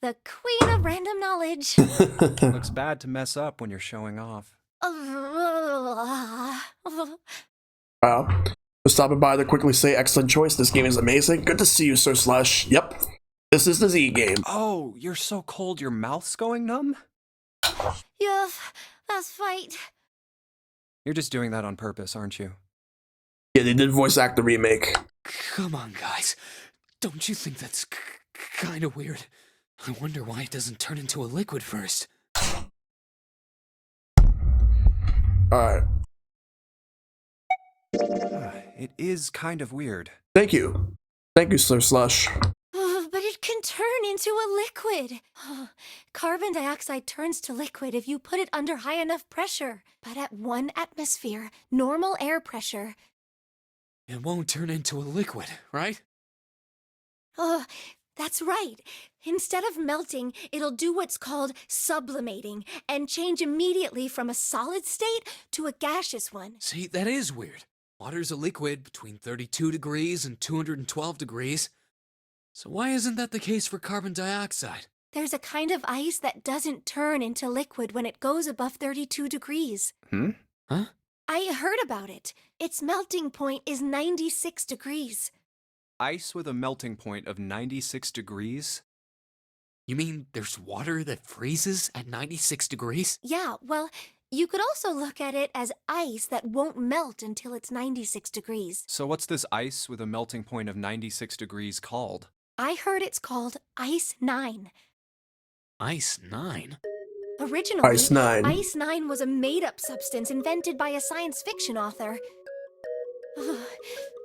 Speaker 11: the queen of random knowledge.
Speaker 3: Looks bad to mess up when you're showing off.
Speaker 1: Wow. For stopping by to quickly say excellent choice. This game is amazing. Good to see you, Sir Slush. Yep. This is the Z game.
Speaker 3: Oh, you're so cold your mouth's going numb?
Speaker 11: Yeah, that's right.
Speaker 3: You're just doing that on purpose, aren't you?
Speaker 1: Yeah, they did voice act the remake.
Speaker 9: Come on, guys. Don't you think that's kind of weird? I wonder why it doesn't turn into a liquid first.
Speaker 1: Alright.
Speaker 3: It is kind of weird.
Speaker 1: Thank you. Thank you, Sir Slush.
Speaker 11: But it can turn into a liquid. Carbon dioxide turns to liquid if you put it under high enough pressure. But at 1 atmosphere, normal air pressure...
Speaker 9: It won't turn into a liquid, right?
Speaker 11: That's right. Instead of melting, it'll do what's called sublimating and change immediately from a solid state to a gaseous one.
Speaker 9: See, that is weird. Water's a liquid between 32 degrees and 212 degrees. So why isn't that the case for carbon dioxide?
Speaker 11: There's a kind of ice that doesn't turn into liquid when it goes above 32 degrees.
Speaker 9: Huh?
Speaker 11: I heard about it. Its melting point is 96 degrees.
Speaker 3: Ice with a melting point of 96 degrees?
Speaker 9: You mean there's water that freezes at 96 degrees?
Speaker 11: Yeah, well, you could also look at it as ice that won't melt until it's 96 degrees.
Speaker 3: So what's this ice with a melting point of 96 degrees called?
Speaker 11: I heard it's called Ice 9.
Speaker 9: Ice 9?
Speaker 11: Originally,
Speaker 1: Ice 9.
Speaker 11: Ice 9 was a made-up substance invented by a science fiction author.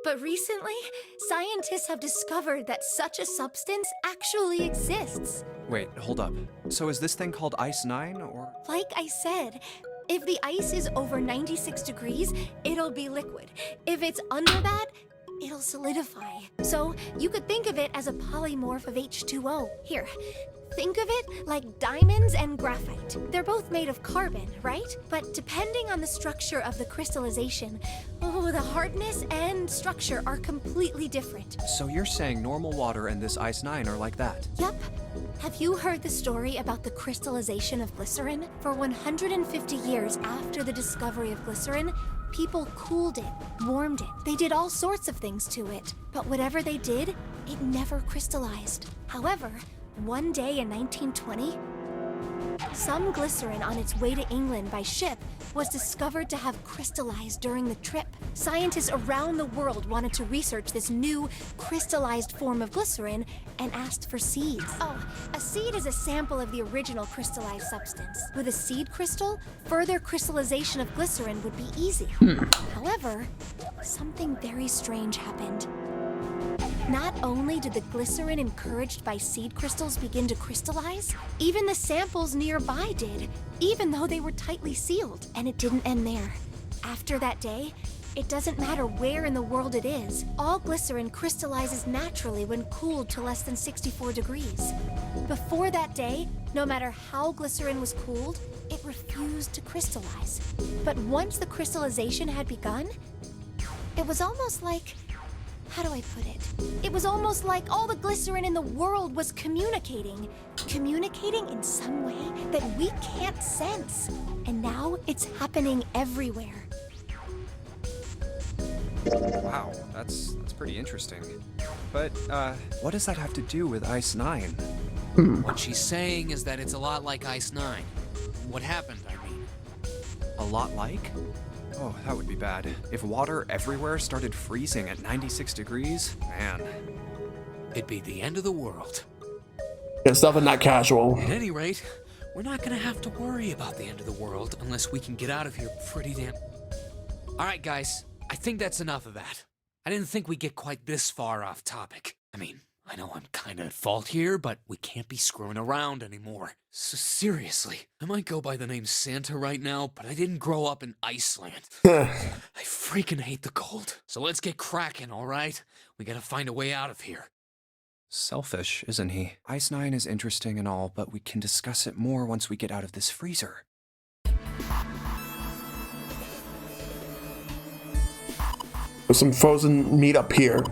Speaker 11: But recently, scientists have discovered that such a substance actually exists.
Speaker 3: Wait, hold up. So is this thing called Ice 9, or?
Speaker 11: Like I said, if the ice is over 96 degrees, it'll be liquid. If it's under that, it'll solidify. So you could think of it as a polymorph of H2O. Here, think of it like diamonds and graphite. They're both made of carbon, right? But depending on the structure of the crystallization, the hardness and structure are completely different.
Speaker 3: So you're saying normal water and this Ice 9 are like that?
Speaker 11: Yep. Have you heard the story about the crystallization of glycerin? For 150 years after the discovery of glycerin, people cooled it, warmed it. They did all sorts of things to it. But whatever they did, it never crystallized. However, one day in 1920, some glycerin on its way to England by ship was discovered to have crystallized during the trip. Scientists around the world wanted to research this new crystallized form of glycerin and asked for seeds. Oh, a seed is a sample of the original crystallized substance. With a seed crystal, further crystallization of glycerin would be easy. However, something very strange happened. Not only did the glycerin encouraged by seed crystals begin to crystallize, even the samples nearby did, even though they were tightly sealed. And it didn't end there. After that day, it doesn't matter where in the world it is, all glycerin crystallizes naturally when cooled to less than 64 degrees. Before that day, no matter how glycerin was cooled, it refused to crystallize. But once the crystallization had begun, it was almost like... how do I put it? It was almost like all the glycerin in the world was communicating. Communicating in some way that we can't sense. And now it's happening everywhere.
Speaker 3: Wow, that's pretty interesting. But, what does that have to do with Ice 9?
Speaker 9: What she's saying is that it's a lot like Ice 9. What happened, I mean.
Speaker 3: A lot like? Oh, that would be bad. If water everywhere started freezing at 96 degrees, man.
Speaker 9: It'd be the end of the world.
Speaker 1: It's nothing that casual.
Speaker 9: At any rate, we're not gonna have to worry about the end of the world unless we can get out of here pretty damn... Alright guys, I think that's enough of that. I didn't think we'd get quite this far off topic. I mean, I know I'm kinda at fault here, but we can't be screwing around anymore. So seriously, I might go by the name Santa right now, but I didn't grow up in Iceland. I freaking hate the cold. So let's get cracking, alright? We gotta find a way out of here.
Speaker 3: Selfish, isn't he? Ice 9 is interesting and all, but we can discuss it more once we get out of this freezer.
Speaker 1: There's some frozen meat up here.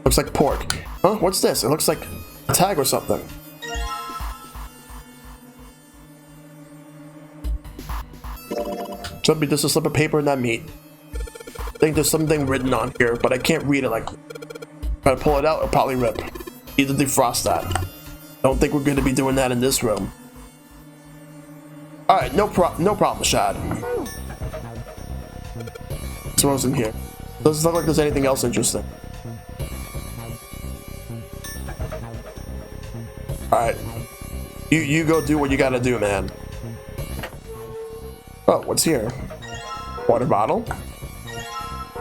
Speaker 1: Looks like pork. Huh? What's this? It looks like a tag or something. Should be just a slip of paper and that meat. I think there's something written on here, but I can't read it. Like, try to pull it out, it'll probably rip. Need to defrost that. Don't think we're going to be doing that in this room. All right, no problem, Shad. What's else in here? Doesn't look like there's anything else interesting. Alright. You go do what you gotta do, man. Oh, what's here? Water bottle.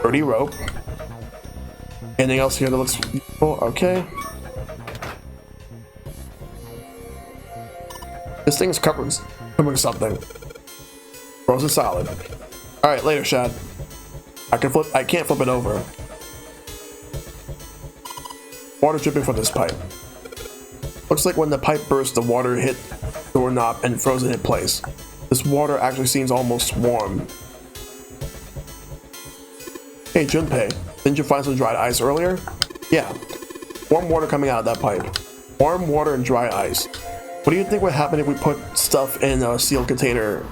Speaker 1: Dirty rope. Anything else here that looks useful? Okay. This thing's covering something. Frozen solid. Alright, later, Shad. I can't flip it over. Water dripping from this pipe. Looks like when the pipe burst, the water hit the doorknob and froze it in place. This water actually seems almost warm. Hey, Junpei, didn't you find some dried ice earlier? Yeah. Warm water coming out of that pipe. Warm water and dry ice. What do you think would happen if we put stuff in a sealed container?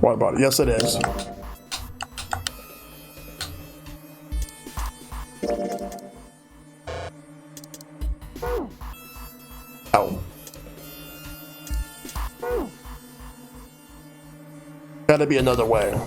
Speaker 1: Water bottle. Yes, it is. Ow. Gotta be another way.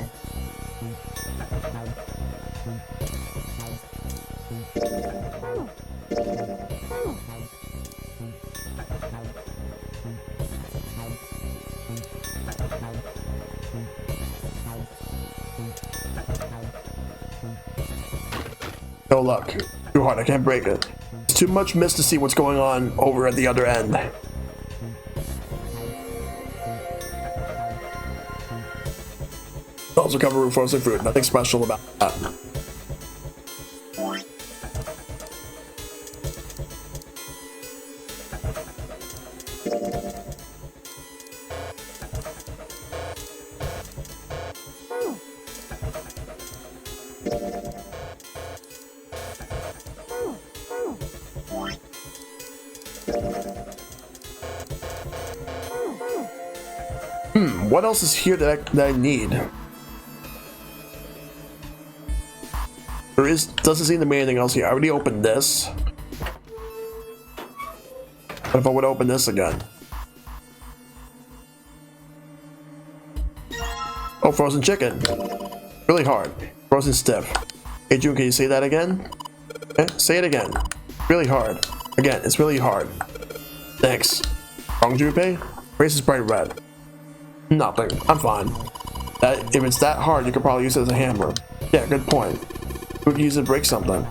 Speaker 1: No luck. Too hard, I can't break it. It's too much mist to see what's going on over at the other end. Also covered with frozen fruit, nothing special about that. What else is here that I need? Doesn't seem to be anything else here. I already opened this. What if I would open this again? Oh, frozen chicken. Really hard. Frozen stiff. Hey June, can you say that again? Okay, say it again. Really hard. Again, it's really hard. Thanks. Wrong Junpei? Race is bright red. Nothing. I'm fine. If it's that hard, you could probably use it as a hammer. Yeah, good point. We could use it to break something.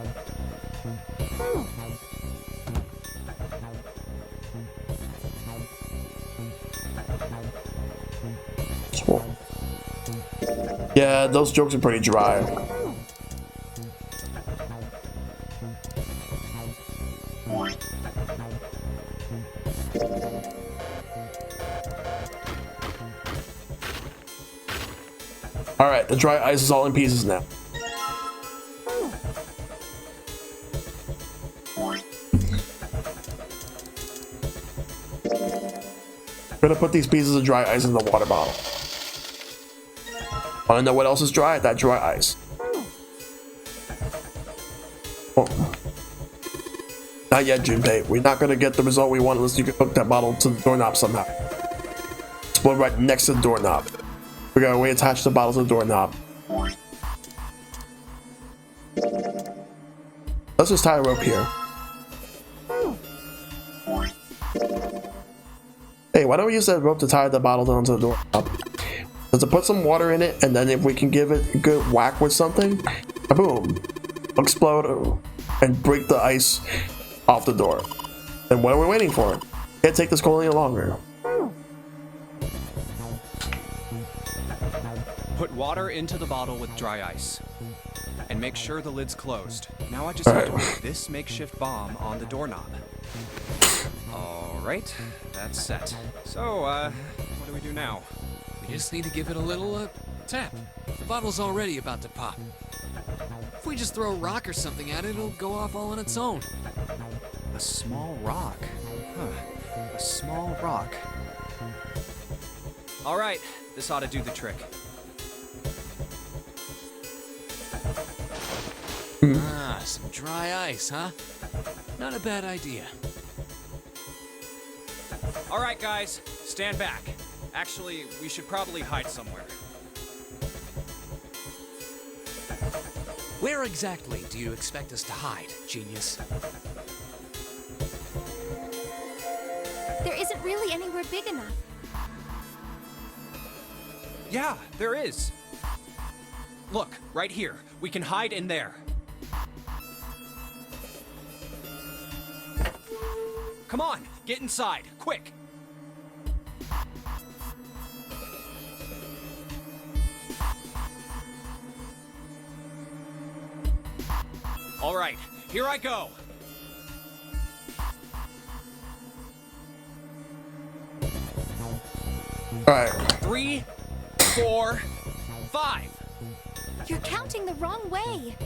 Speaker 1: Yeah, those jokes are pretty dry. Alright, the dry ice is all in pieces now. I'm gonna put these pieces of dry ice in the water bottle. Wanna know what else is dry? That dry ice. Oh. Not yet, Junpei. We're not gonna get the result we want unless you can hook that bottle to the doorknob somehow. Explode right next to the doorknob. We gotta reattach the bottle to the doorknob. Let's just tie a rope here. Hey, why don't we use that rope to tie the bottle onto the doorknob? Let's put some water in it, and then if we can give it a good whack with something, boom, explode and break the ice off the door. Then what are we waiting for? Can't take this cold any longer.
Speaker 12: Put water into the bottle with dry ice. And make sure the lid's closed. Now I just have to put this makeshift bomb on the doorknob. Alright, that's set. So, what do we do now?
Speaker 9: We just need to give it a little, tap. The bottle's already about to pop. If we just throw a rock or something at it, it'll go off all on its own.
Speaker 12: A small rock. Huh. A small rock. Alright, this ought to do the trick.
Speaker 9: Ah, some dry ice, huh? Not a bad idea.
Speaker 12: Alright, guys, stand back. Actually, we should probably hide somewhere.
Speaker 9: Where exactly do you expect us to hide, genius?
Speaker 11: There isn't really anywhere big enough.
Speaker 12: Yeah, there is. Look, right here. We can hide in there. Come on, get inside, quick! All right, here I go.
Speaker 1: All right.
Speaker 12: 3, 4, 5.
Speaker 11: You're counting the wrong way.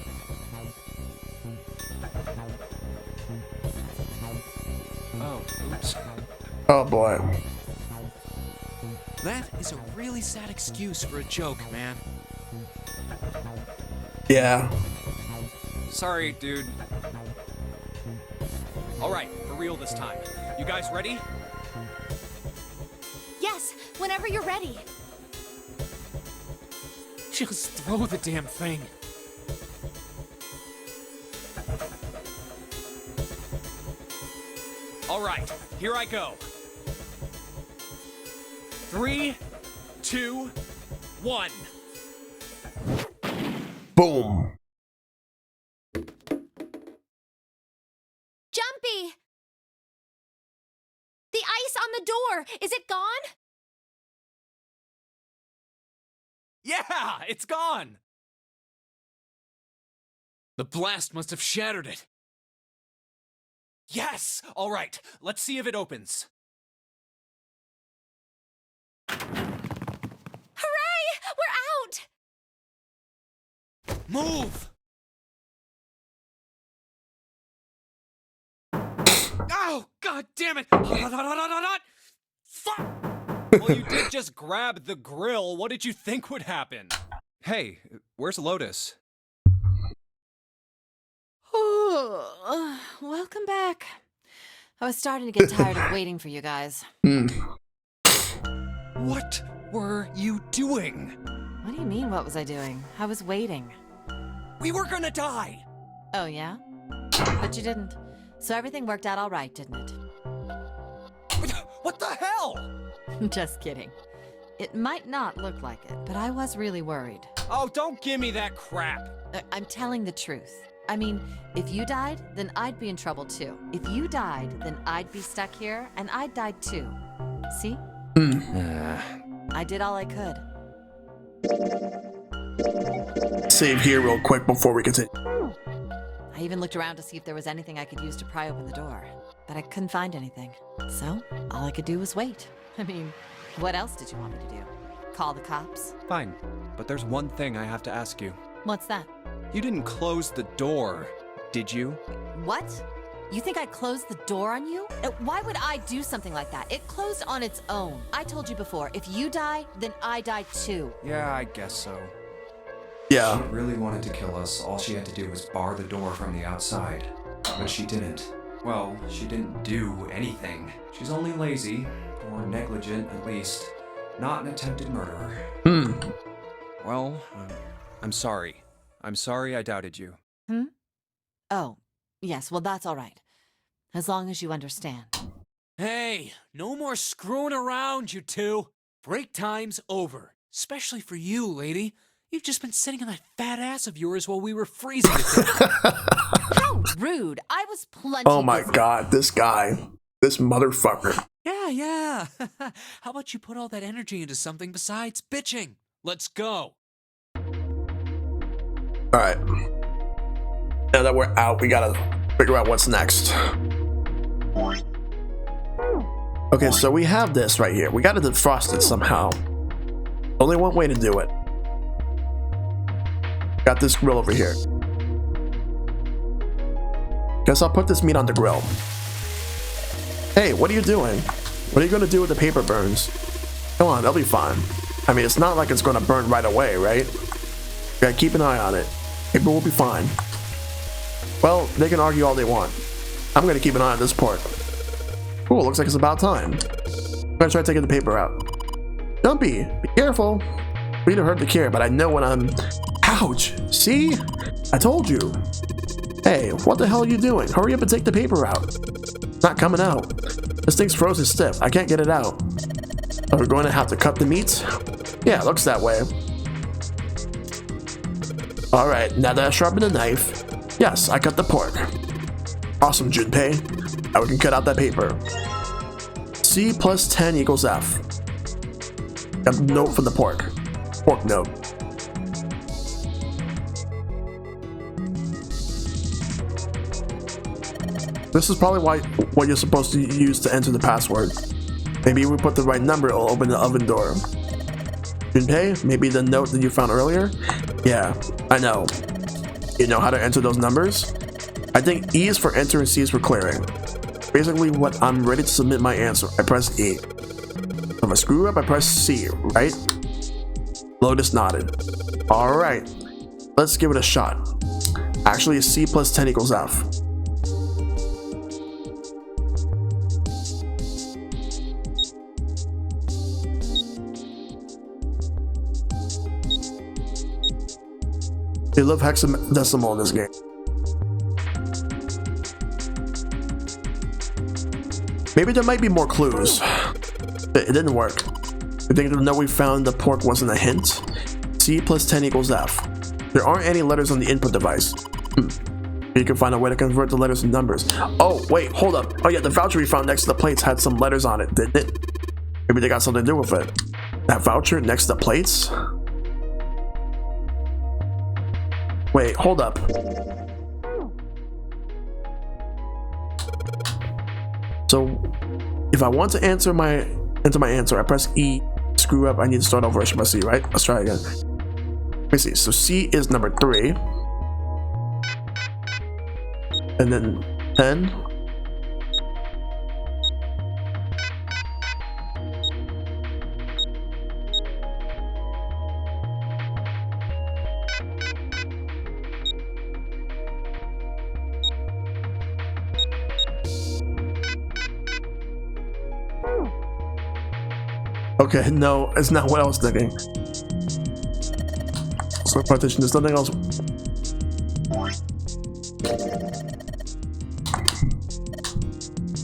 Speaker 12: Oh, oops.
Speaker 1: Oh boy.
Speaker 9: That is a really sad excuse for a joke, man.
Speaker 1: Yeah.
Speaker 12: Sorry, dude. All right, for real this time. You guys ready?
Speaker 11: Yes, whenever you're ready.
Speaker 9: Just throw the damn thing.
Speaker 12: All right, here I go. 3, 2, 1.
Speaker 1: Boom.
Speaker 11: Jumpy! The ice on the door, is it gone?
Speaker 12: Yeah, it's gone!
Speaker 9: The blast must have shattered it.
Speaker 12: Yes! All right, let's see if it opens.
Speaker 11: Hooray! We're out!
Speaker 12: Move! Oh, god damn it! Fuck! Well, you did just grab the grill. What did you think would happen? Hey, where's Lotus?
Speaker 10: Welcome back. I was starting to get tired of waiting for you guys.
Speaker 12: What were you doing?
Speaker 10: What do you mean, what was I doing? I was waiting.
Speaker 12: We were gonna die!
Speaker 10: Oh, yeah? But you didn't. So everything worked out all right, didn't it?
Speaker 12: What the hell?
Speaker 10: Just kidding. It might not look like it, but I was really worried.
Speaker 12: Oh, don't give me that crap.
Speaker 10: I'm telling the truth. I mean, if you died, then I'd be in trouble too. If you died, then I'd be stuck here, and I'd die too. See? I did all I could.
Speaker 1: Save here real quick before we continue.
Speaker 10: I even looked around to see if there was anything I could use to pry open the door, but I couldn't find anything. So, all I could do was wait. I mean, what else did you want me to do? Call the cops?
Speaker 3: Fine, but there's one thing I have to ask you.
Speaker 10: What's that?
Speaker 3: You didn't close the door, did you?
Speaker 10: What? You think I closed the door on you? Why would I do something like that? It closed on its own. I told you before, if you die, then I die too.
Speaker 3: Yeah, I guess so.
Speaker 1: Yeah.
Speaker 13: If she really wanted to kill us, all she had to do was bar the door from the outside. But she didn't. Well, she didn't do anything. She's only lazy, or negligent at least. Not an attempted murderer.
Speaker 3: Well, I'm sorry. I'm sorry I doubted you.
Speaker 10: Oh, yes, well that's all right. As long as you understand.
Speaker 9: Hey, no more screwing around, you two. Break time's over. Especially for you, lady. You've just been sitting on that fat ass of yours while we were freezing to death.
Speaker 10: How rude! I was plenty
Speaker 1: Oh my
Speaker 10: busy.
Speaker 1: god, this guy. This motherfucker.
Speaker 9: Yeah. How about you put all that energy into something besides bitching? Let's go.
Speaker 1: Alright. Now that we're out, we gotta figure out what's next. Okay, so we have this right here. We gotta defrost it somehow. Only one way to do it. Got this grill over here. Guess I'll put this meat on the grill. Hey, what are you doing? What are you gonna do with the paper burns? Come on, they'll be fine. I mean, it's not like it's gonna burn right away, right? You gotta keep an eye on it. Paper will be fine. Well, they can argue all they want. I'm gonna keep an eye on this part. Ooh, looks like it's about time. I'm gonna try taking the paper out. Dumpy, be careful. We don't hurt the care, but I know when I'm... Ouch! See? I told you. Hey, what the hell are you doing? Hurry up and take the paper out. It's not coming out. This thing's frozen stiff. I can't get it out. Are we going to have to cut the meat? Yeah, it looks that way. Alright, now that I sharpened the knife, yes, I cut the pork. Awesome, Junpei. Now we can cut out that paper. C plus 10 equals F. A note from the pork. Pork note. This is probably what you're supposed to use to enter the password. Maybe if we put the right number, it'll open the oven door. Junpei, maybe the note that you found earlier? Yeah, I know. You know how to enter those numbers? I think E is for enter and C is for clearing. Basically, when I'm ready to submit my answer, I press E. If I screw up, I press C, right? Lotus nodded. Alright, let's give it a shot. Actually, it's C plus 10 equals F. They love hexadecimal in this game. Maybe there might be more clues. It didn't work. You think the note we found the pork wasn't a hint? C plus 10 equals F. There aren't any letters on the input device. You can find a way to convert the letters and numbers. Oh, wait, hold up. Oh yeah, the voucher we found next to the plates had some letters on it, didn't it? Maybe they got something to do with it. That voucher next to the plates? Wait, hold up. So, if I want to enter my answer, I press E. Screw up, I need to start over. I should press C, right? Let's try again. Let me see. So C is number 3. And then 10. Okay, no, it's not what I was thinking. So partition, there's nothing else.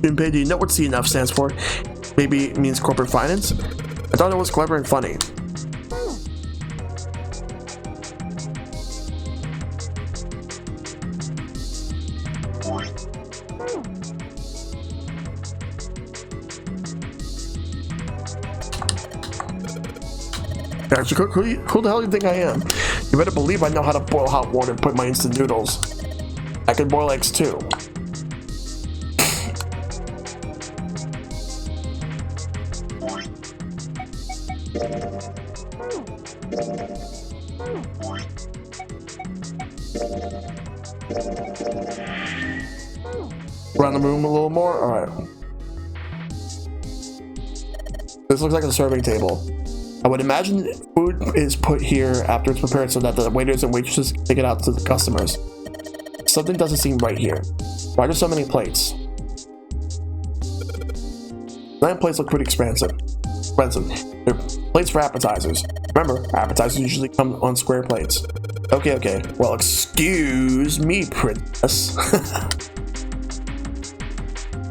Speaker 1: Do you know what CNF stands for? Maybe it means corporate finance? I thought it was clever and funny. Actually, who the hell do you think I am? You better believe I know how to boil hot water and put my instant noodles. I can boil eggs too. Around the room a little more? Alright. This looks like a serving table. I would imagine food is put here after it's prepared so that the waiters and waitresses can take it out to the customers. Something doesn't seem right here. Why are there so many plates? 9 plates look pretty expensive. They're plates for appetizers. Remember, appetizers usually come on square plates. Okay. Well, excuse me, princess.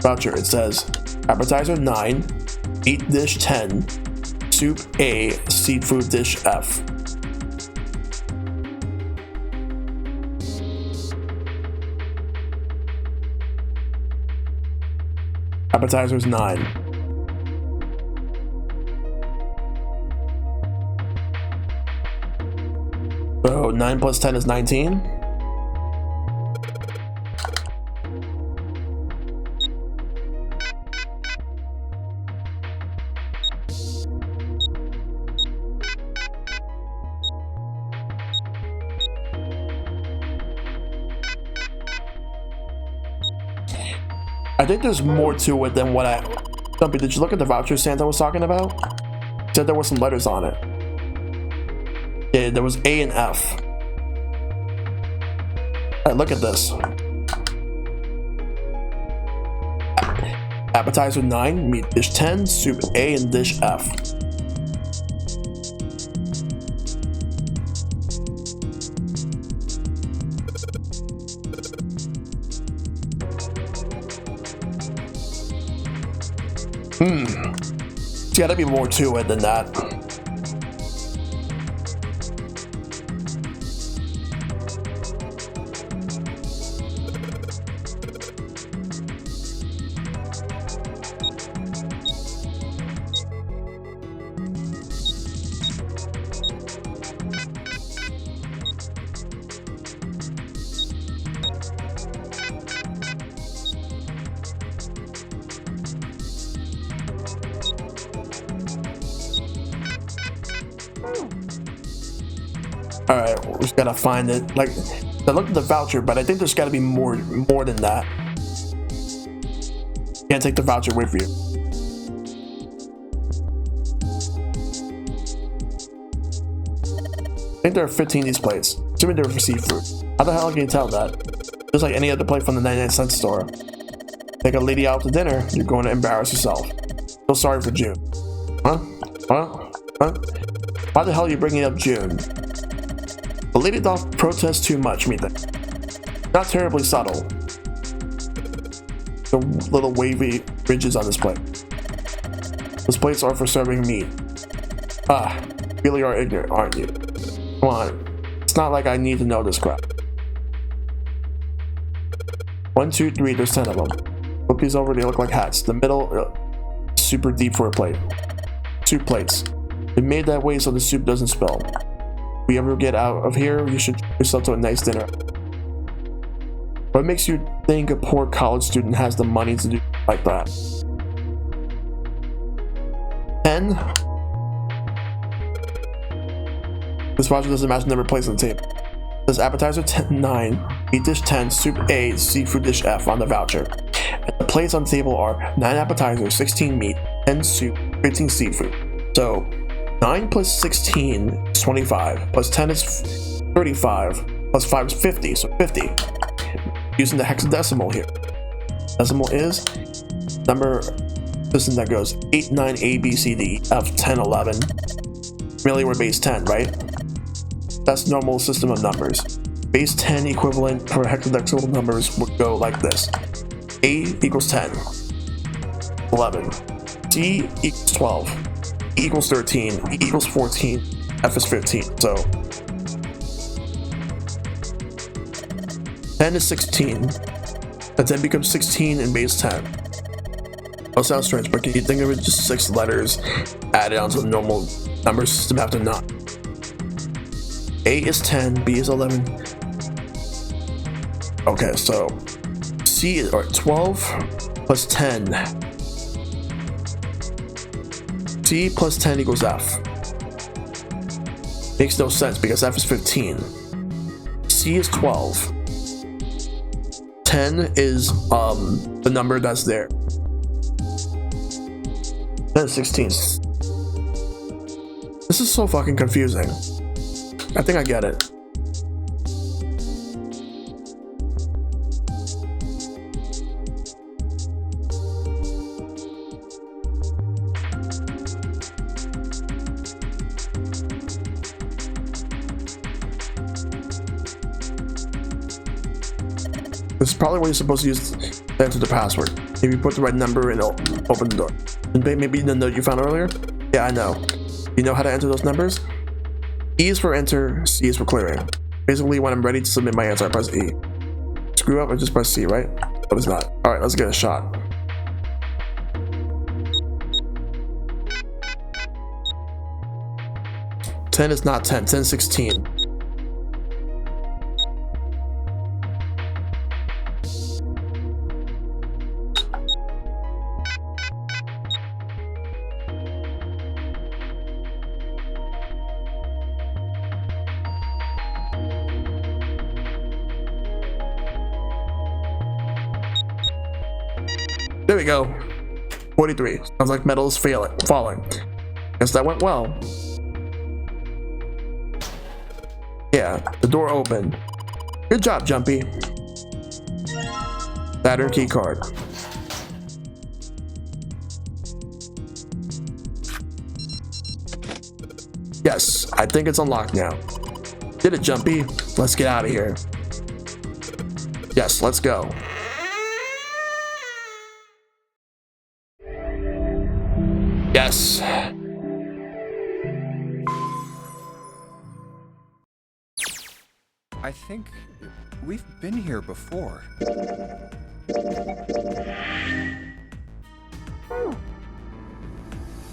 Speaker 1: Voucher, it says appetizer 9, meat dish 10, soup A, seafood dish F. Appetizers 9. So 9 plus 10 is 19. I think there's more to it than what I... Dumpy, did you look at the voucher Santa was talking about? He said there were some letters on it. Yeah, there was A and F. Alright, look at this. Appetizer 9, meat dish 10, soup A and dish F. There's gotta be more to it than that. Alright, we just gotta find it. Like, I looked at the voucher, but I think there's gotta be more than that. You can't take the voucher with you. I think there are 15 of these plates. Assuming they're for seafood. How the hell can you tell that? Just like any other plate from the 99-cent store. Take a lady out to dinner, you're going to embarrass yourself. Feel sorry for June. Huh? Why the hell are you bringing up June? The lady doth protest too much, methinks. Not terribly subtle. The little wavy ridges on this plate. Those plates are for serving meat. Ah, you really are ignorant, aren't you? Come on, it's not like I need to know this crap. 1, 2, 3, there's 10 of them. Flip these over, they look like hats. The middle, super deep for a plate. Soup plates. They made that way so the soup doesn't spill. If we ever get out of here, you should treat yourself to a nice dinner. What makes you think a poor college student has the money to do like that? 10. This voucher doesn't match the number placed on the table. It says appetizer 9, meat dish 10, soup A, seafood dish F on the voucher. And the plates on the table are 9 appetizers, 16 meat, 10 soup, 15 seafood. So 9 plus 16 is 25, plus 10 is 35, plus 5 is 50, so 50. Using the hexadecimal here. Decimal is number system that goes 8, 9, A, B, C, D, F, 10, 11. Really, we're base 10, right? That's normal system of numbers. Base 10 equivalent for hexadecimal numbers would go like this. A equals 10, 11. C equals 12. E equals 13. E equals 14. F is 15. So 10 is 16. And 10 becomes 16 in base 10. That sounds strange, but can you think of it just 6 letters added onto the normal number system after 9? A is 10, B is 11. Okay, so C is 12 plus 10. C plus 10 equals F. Makes no sense because F is 15. C is 12. 10 is the number that's there. 10 is 16. This is so fucking confusing. I think I get it. This is probably what you're supposed to use to enter the password. If you put the right number in, it'll open the door. And maybe the note you found earlier? Yeah, I know. You know how to enter those numbers? E is for enter, C is for clearing. Basically, when I'm ready to submit my answer, I press E. Screw up, I just press C, right? But it's not. Alright, let's get a shot. Ten is not 10, 10 is 16. There we go. 43. Sounds like metal is falling. Guess that went well. Yeah, the door opened. Good job, Jumpy. Saturn key card. Yes, I think it's unlocked now. Did it, Jumpy? Let's get out of here. Yes, let's go. Yes.
Speaker 3: I think we've been here before.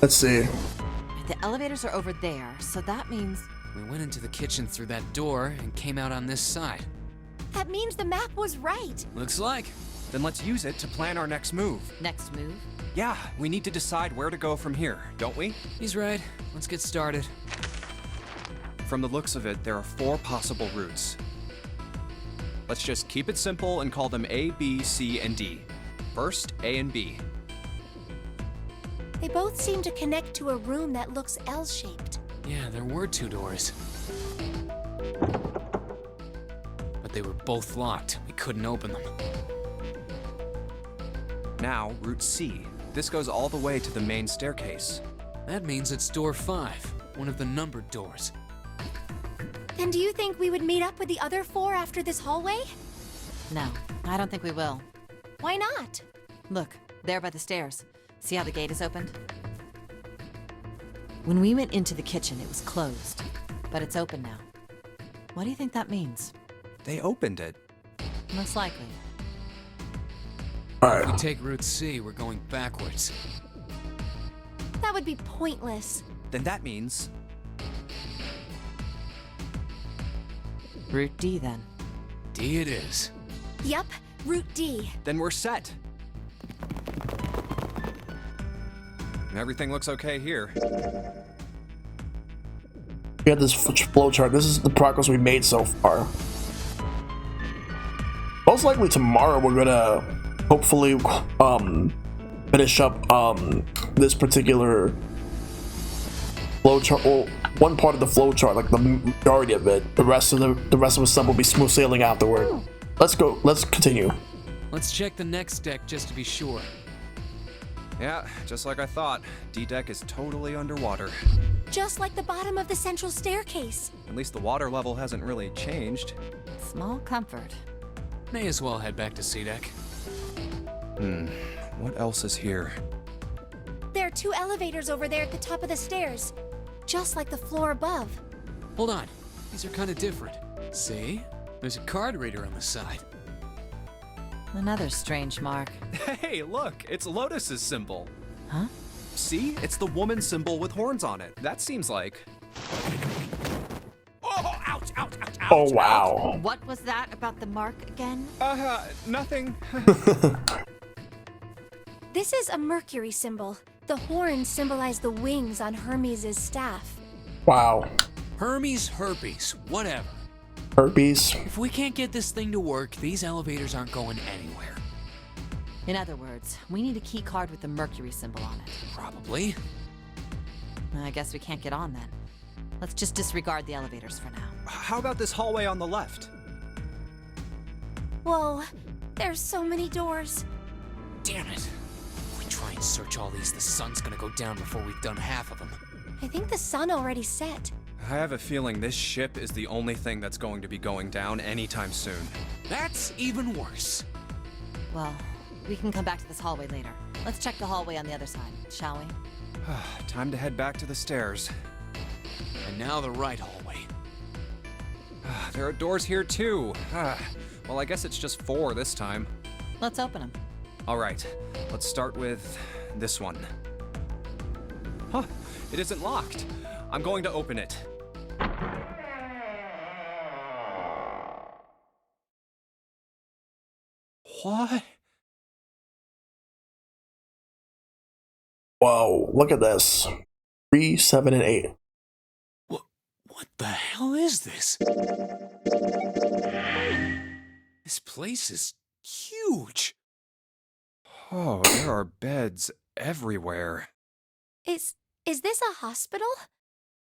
Speaker 1: Let's see.
Speaker 10: The elevators are over there, so that means...
Speaker 9: We went into the kitchen through that door and came out on this side.
Speaker 11: That means the map was right.
Speaker 9: Looks like.
Speaker 12: Then let's use it to plan our next move.
Speaker 10: Next move?
Speaker 12: Yeah, we need to decide where to go from here, don't we?
Speaker 9: He's right. Let's get started.
Speaker 12: From the looks of it, there are 4 possible routes. Let's just keep it simple and call them A, B, C, and D. First, A and B.
Speaker 11: They both seem to connect to a room that looks L-shaped.
Speaker 9: Yeah, there were 2 doors. But they were both locked. We couldn't open them.
Speaker 12: Now, route C. This goes all the way to the main staircase.
Speaker 9: That means it's door 5, one of the numbered doors.
Speaker 11: Then do you think we would meet up with the other 4 after this hallway?
Speaker 10: No, I don't think we will.
Speaker 11: Why not?
Speaker 10: Look, there by the stairs. See how the gate is opened? When we went into the kitchen, it was closed, but it's open now. What do you think that means?
Speaker 12: They opened it.
Speaker 10: Most likely.
Speaker 1: All
Speaker 9: If we
Speaker 1: right.
Speaker 9: take Route C, we're going backwards.
Speaker 11: That would be pointless.
Speaker 3: Then that means
Speaker 10: Route D, then.
Speaker 9: D it is.
Speaker 11: Yup, Route D.
Speaker 3: then we're set. Everything looks okay here.
Speaker 1: We have this flow chart. This is the progress we made so far. Most likely tomorrow we're gonna hopefully finish up this particular flow chart. Well, one part of the flow chart, like the majority of it. The rest of the stuff will be smooth sailing afterward. Let's go. Let's continue.
Speaker 9: Let's check the next deck just to be sure.
Speaker 3: Yeah, just like I thought. D-Deck is totally underwater.
Speaker 11: Just like the bottom of the central staircase.
Speaker 3: At least the water level hasn't really changed.
Speaker 10: Small comfort.
Speaker 9: May as well head back to C-Deck.
Speaker 3: What else is here?
Speaker 11: There are 2 elevators over there at the top of the stairs. Just like the floor above.
Speaker 9: Hold on. These are kind of different. See? There's a card reader on the side.
Speaker 10: Another strange mark.
Speaker 3: Hey, look, it's Lotus's symbol.
Speaker 10: Huh?
Speaker 3: See? It's the woman symbol with horns on it. That seems like... Oh, ouch, ouch, ouch, ouch.
Speaker 1: Oh wow.
Speaker 10: What was that about the mark again?
Speaker 3: Nothing.
Speaker 11: This is a Mercury symbol. The horns symbolize the wings on Hermes' staff.
Speaker 1: Wow.
Speaker 9: Hermes, herpes, whatever.
Speaker 1: Herpes.
Speaker 9: If we can't get this thing to work, these elevators aren't going anywhere.
Speaker 10: In other words, we need a key card with the Mercury symbol on it.
Speaker 9: Probably.
Speaker 10: I guess we can't get on then. Let's just disregard the elevators for now.
Speaker 3: How about this hallway on the left?
Speaker 11: Whoa, there's so many doors.
Speaker 9: Damn it. If we try and search all these, the sun's gonna go down before we've done half of them.
Speaker 11: I think the sun already set.
Speaker 3: I have a feeling this ship is the only thing that's going to be going down anytime soon.
Speaker 9: That's even worse.
Speaker 10: Well, we can come back to this hallway later. Let's check the hallway on the other side, shall we?
Speaker 3: Time to head back to the stairs.
Speaker 9: And now the right hallway.
Speaker 3: There are doors here too. Well, I guess it's just 4 this time.
Speaker 10: Let's open them.
Speaker 3: All right, let's start with this one. Huh, it isn't locked. I'm going to open it. What?
Speaker 1: Whoa, look at this. 3, 7, and 8.
Speaker 9: What the hell is this? This place is huge.
Speaker 3: Oh, there are beds everywhere.
Speaker 11: Is this a hospital?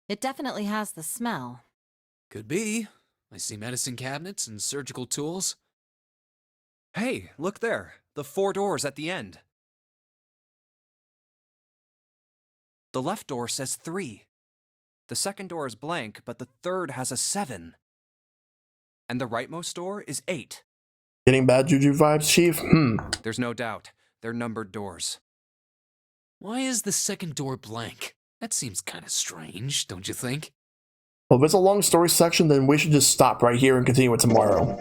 Speaker 10: It definitely has the smell.
Speaker 9: Could be. I see medicine cabinets and surgical tools.
Speaker 3: Hey, look there. The 4 doors at the end. The left door says 3. The second door is blank, but the third has a 7. And the rightmost door is 8.
Speaker 1: Getting bad juju vibes, Chief?
Speaker 3: There's no doubt. They're numbered doors.
Speaker 9: Why is the second door blank? That seems kind of strange, don't you think?
Speaker 1: Well, if it's a long story section, then we should just stop right here and continue it tomorrow.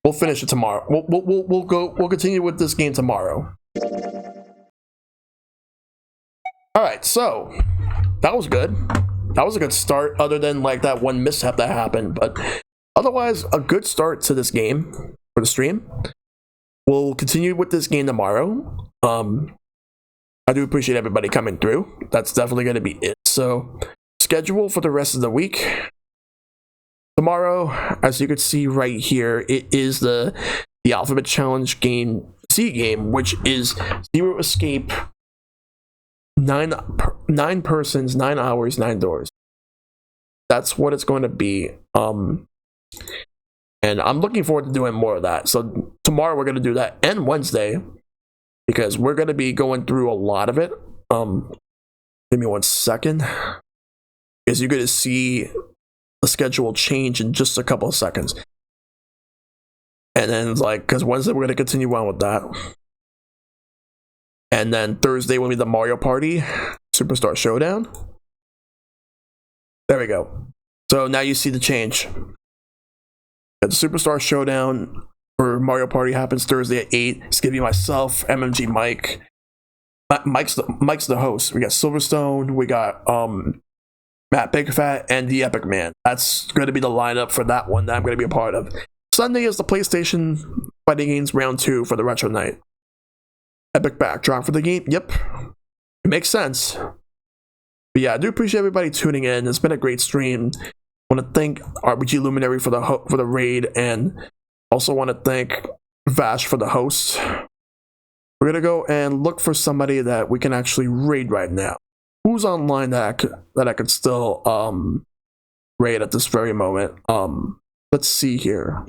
Speaker 1: We'll finish it tomorrow. We'll continue with this game tomorrow. Alright, so that was good. That was a good start, other than like that one mishap that happened, but otherwise a good start to this game for the stream. We'll continue with this game tomorrow. I do appreciate everybody coming through. That's definitely going to be it. So, schedule for the rest of the week. Tomorrow, as you can see right here, it is the Alphabet Challenge game, C game, which is Zero Escape, 9 persons, 9 hours, 9 doors. That's what it's going to be. And I'm looking forward to doing more of that. So tomorrow we're going to do that, and Wednesday, because we're going to be going through a lot of it. Give me 1 second, because you're going to see the schedule change in just a couple of seconds. And then because Wednesday we're going to continue on with that. And then Thursday will be the Mario Party Superstar Showdown. There we go. So now you see the change. The Superstar Showdown for Mario Party happens Thursday at 8. It's gonna be myself, MMG Mike. Mike's the host. We got Silverstone, we got Matt Bigfat, and the Epic Man. That's gonna be the lineup for that one that I'm gonna be a part of. Sunday is the PlayStation Fighting Games Round 2 for the Retro Night. Epic backdrop for the game. Yep. It makes sense. But yeah, I do appreciate everybody tuning in. It's been a great stream. I want to thank RBG Luminary for the raid, and also want to thank Vash for the host. We're gonna go and look for somebody that we can actually raid right now. Who's online that I could still raid at this very moment? Let's see here.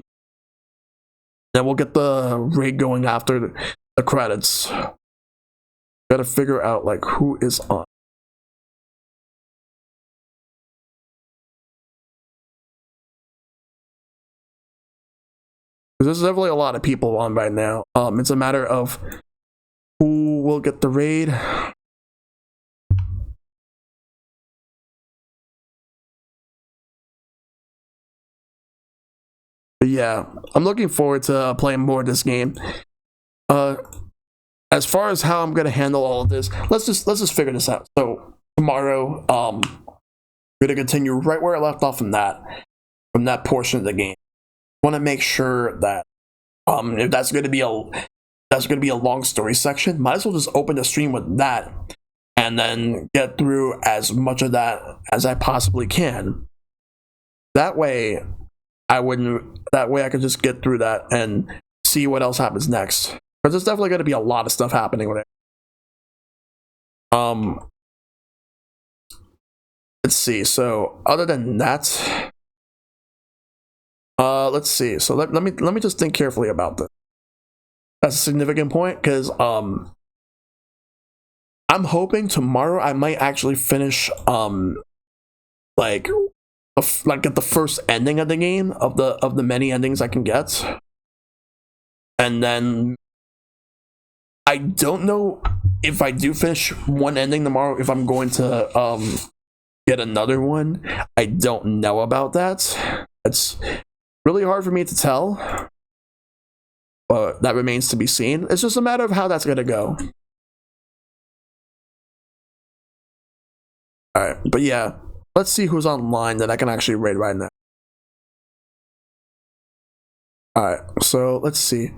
Speaker 1: Then we'll get the raid going after the credits. Gotta figure out like who is on. There's definitely a lot of people on right now. It's a matter of who will get the raid. But yeah, I'm looking forward to playing more of this game. As far as how I'm gonna handle all of this, let's just figure this out. So tomorrow, I'm gonna continue right where I left off from that portion of the game. Want to make sure that if that's gonna be a long story section, might as well just open the stream with that and then get through as much of that as I possibly can. That way I could just get through that and see what else happens next. Because there's definitely going to be a lot of stuff happening with it. Let's see. So other than that, let's see. So let me just think carefully about this. That's a significant point because I'm hoping tomorrow I might actually finish like get the first ending of the game of the many endings I can get, and then I don't know if I do finish one ending tomorrow if I'm going to get another one. I don't know about that. It's really hard for me to tell, but that remains to be seen. It's just a matter of how that's gonna go. Alright, but yeah, let's see who's online that I can actually raid right now. Alright, so let's see.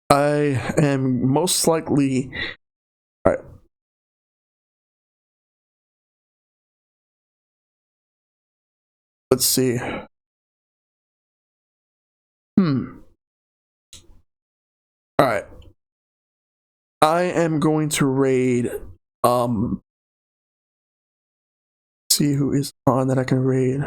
Speaker 1: I am most likely... Alright. Let's see. Alright. I am going to raid... see who is on that I can raid.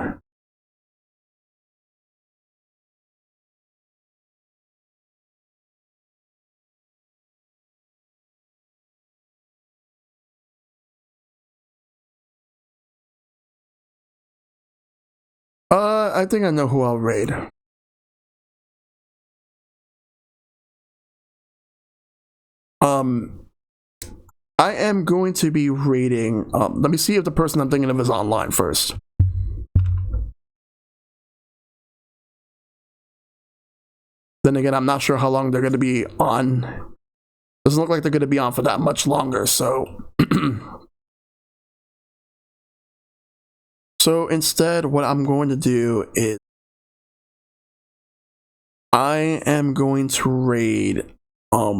Speaker 1: I think I know who I'll raid. I am going to be raiding. Let me see if the person I'm thinking of is online first. Then again, I'm not sure how long they're going to be on. Doesn't look like they're going to be on for that much longer, so. So instead, what I'm going to do is I am going to raid. Let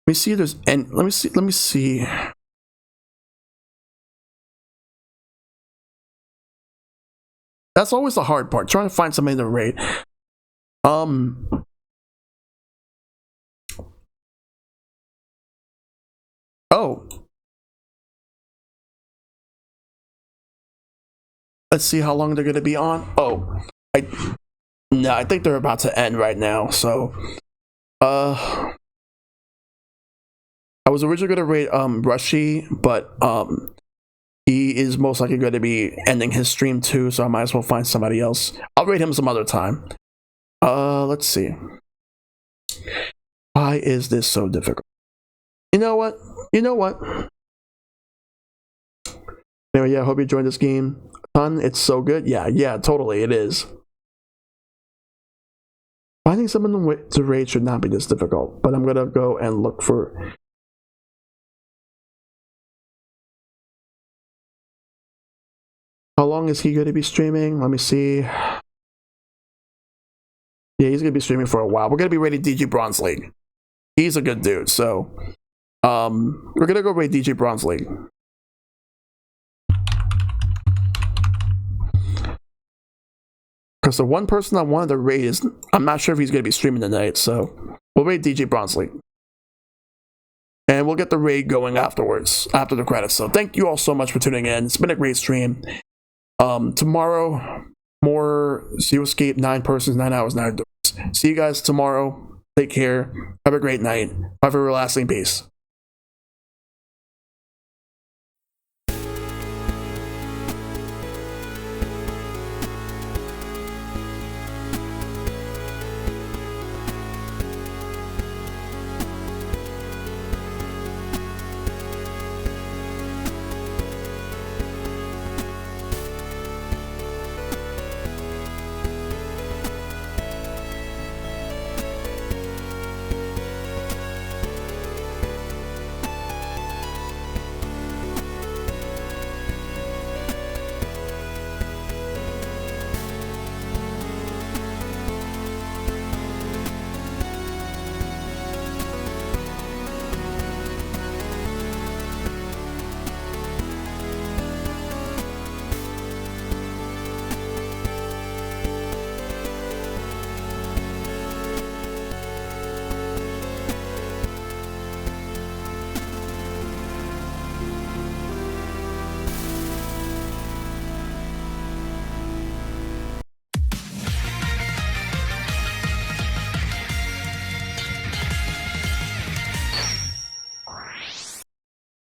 Speaker 1: me see if there's any. Let me see. That's always the hard part, trying to find somebody to raid. Oh. Let's see how long they're gonna be on. Oh, I think they're about to end right now. So, I was originally gonna rate Rushy, but he is most likely going to be ending his stream too. So I might as well find somebody else. I'll rate him some other time. Let's see. Why is this so difficult? You know what? Anyway, yeah, I hope you enjoyed this game. Fun, it's so good. Yeah, totally, it is. Finding someone to raid should not be this difficult, but I'm gonna go and look for. How long is he going to be streaming? Let me see. Yeah, he's going to be streaming for a while. We're going to be raiding DJ Bronze League. He's a good dude, so we're going to go raid DJ Bronze League. Because the one person I wanted to raid is, I'm not sure if he's going to be streaming tonight, so we'll raid DJ Bronze League. And we'll get the raid going afterwards, after the credits. So thank you all so much for tuning in. It's been a great stream. Tomorrow, more Zero Escape, 9 persons, 9 hours, 9 doors. See you guys tomorrow. Take care. Have a great night. Have a relaxing peace.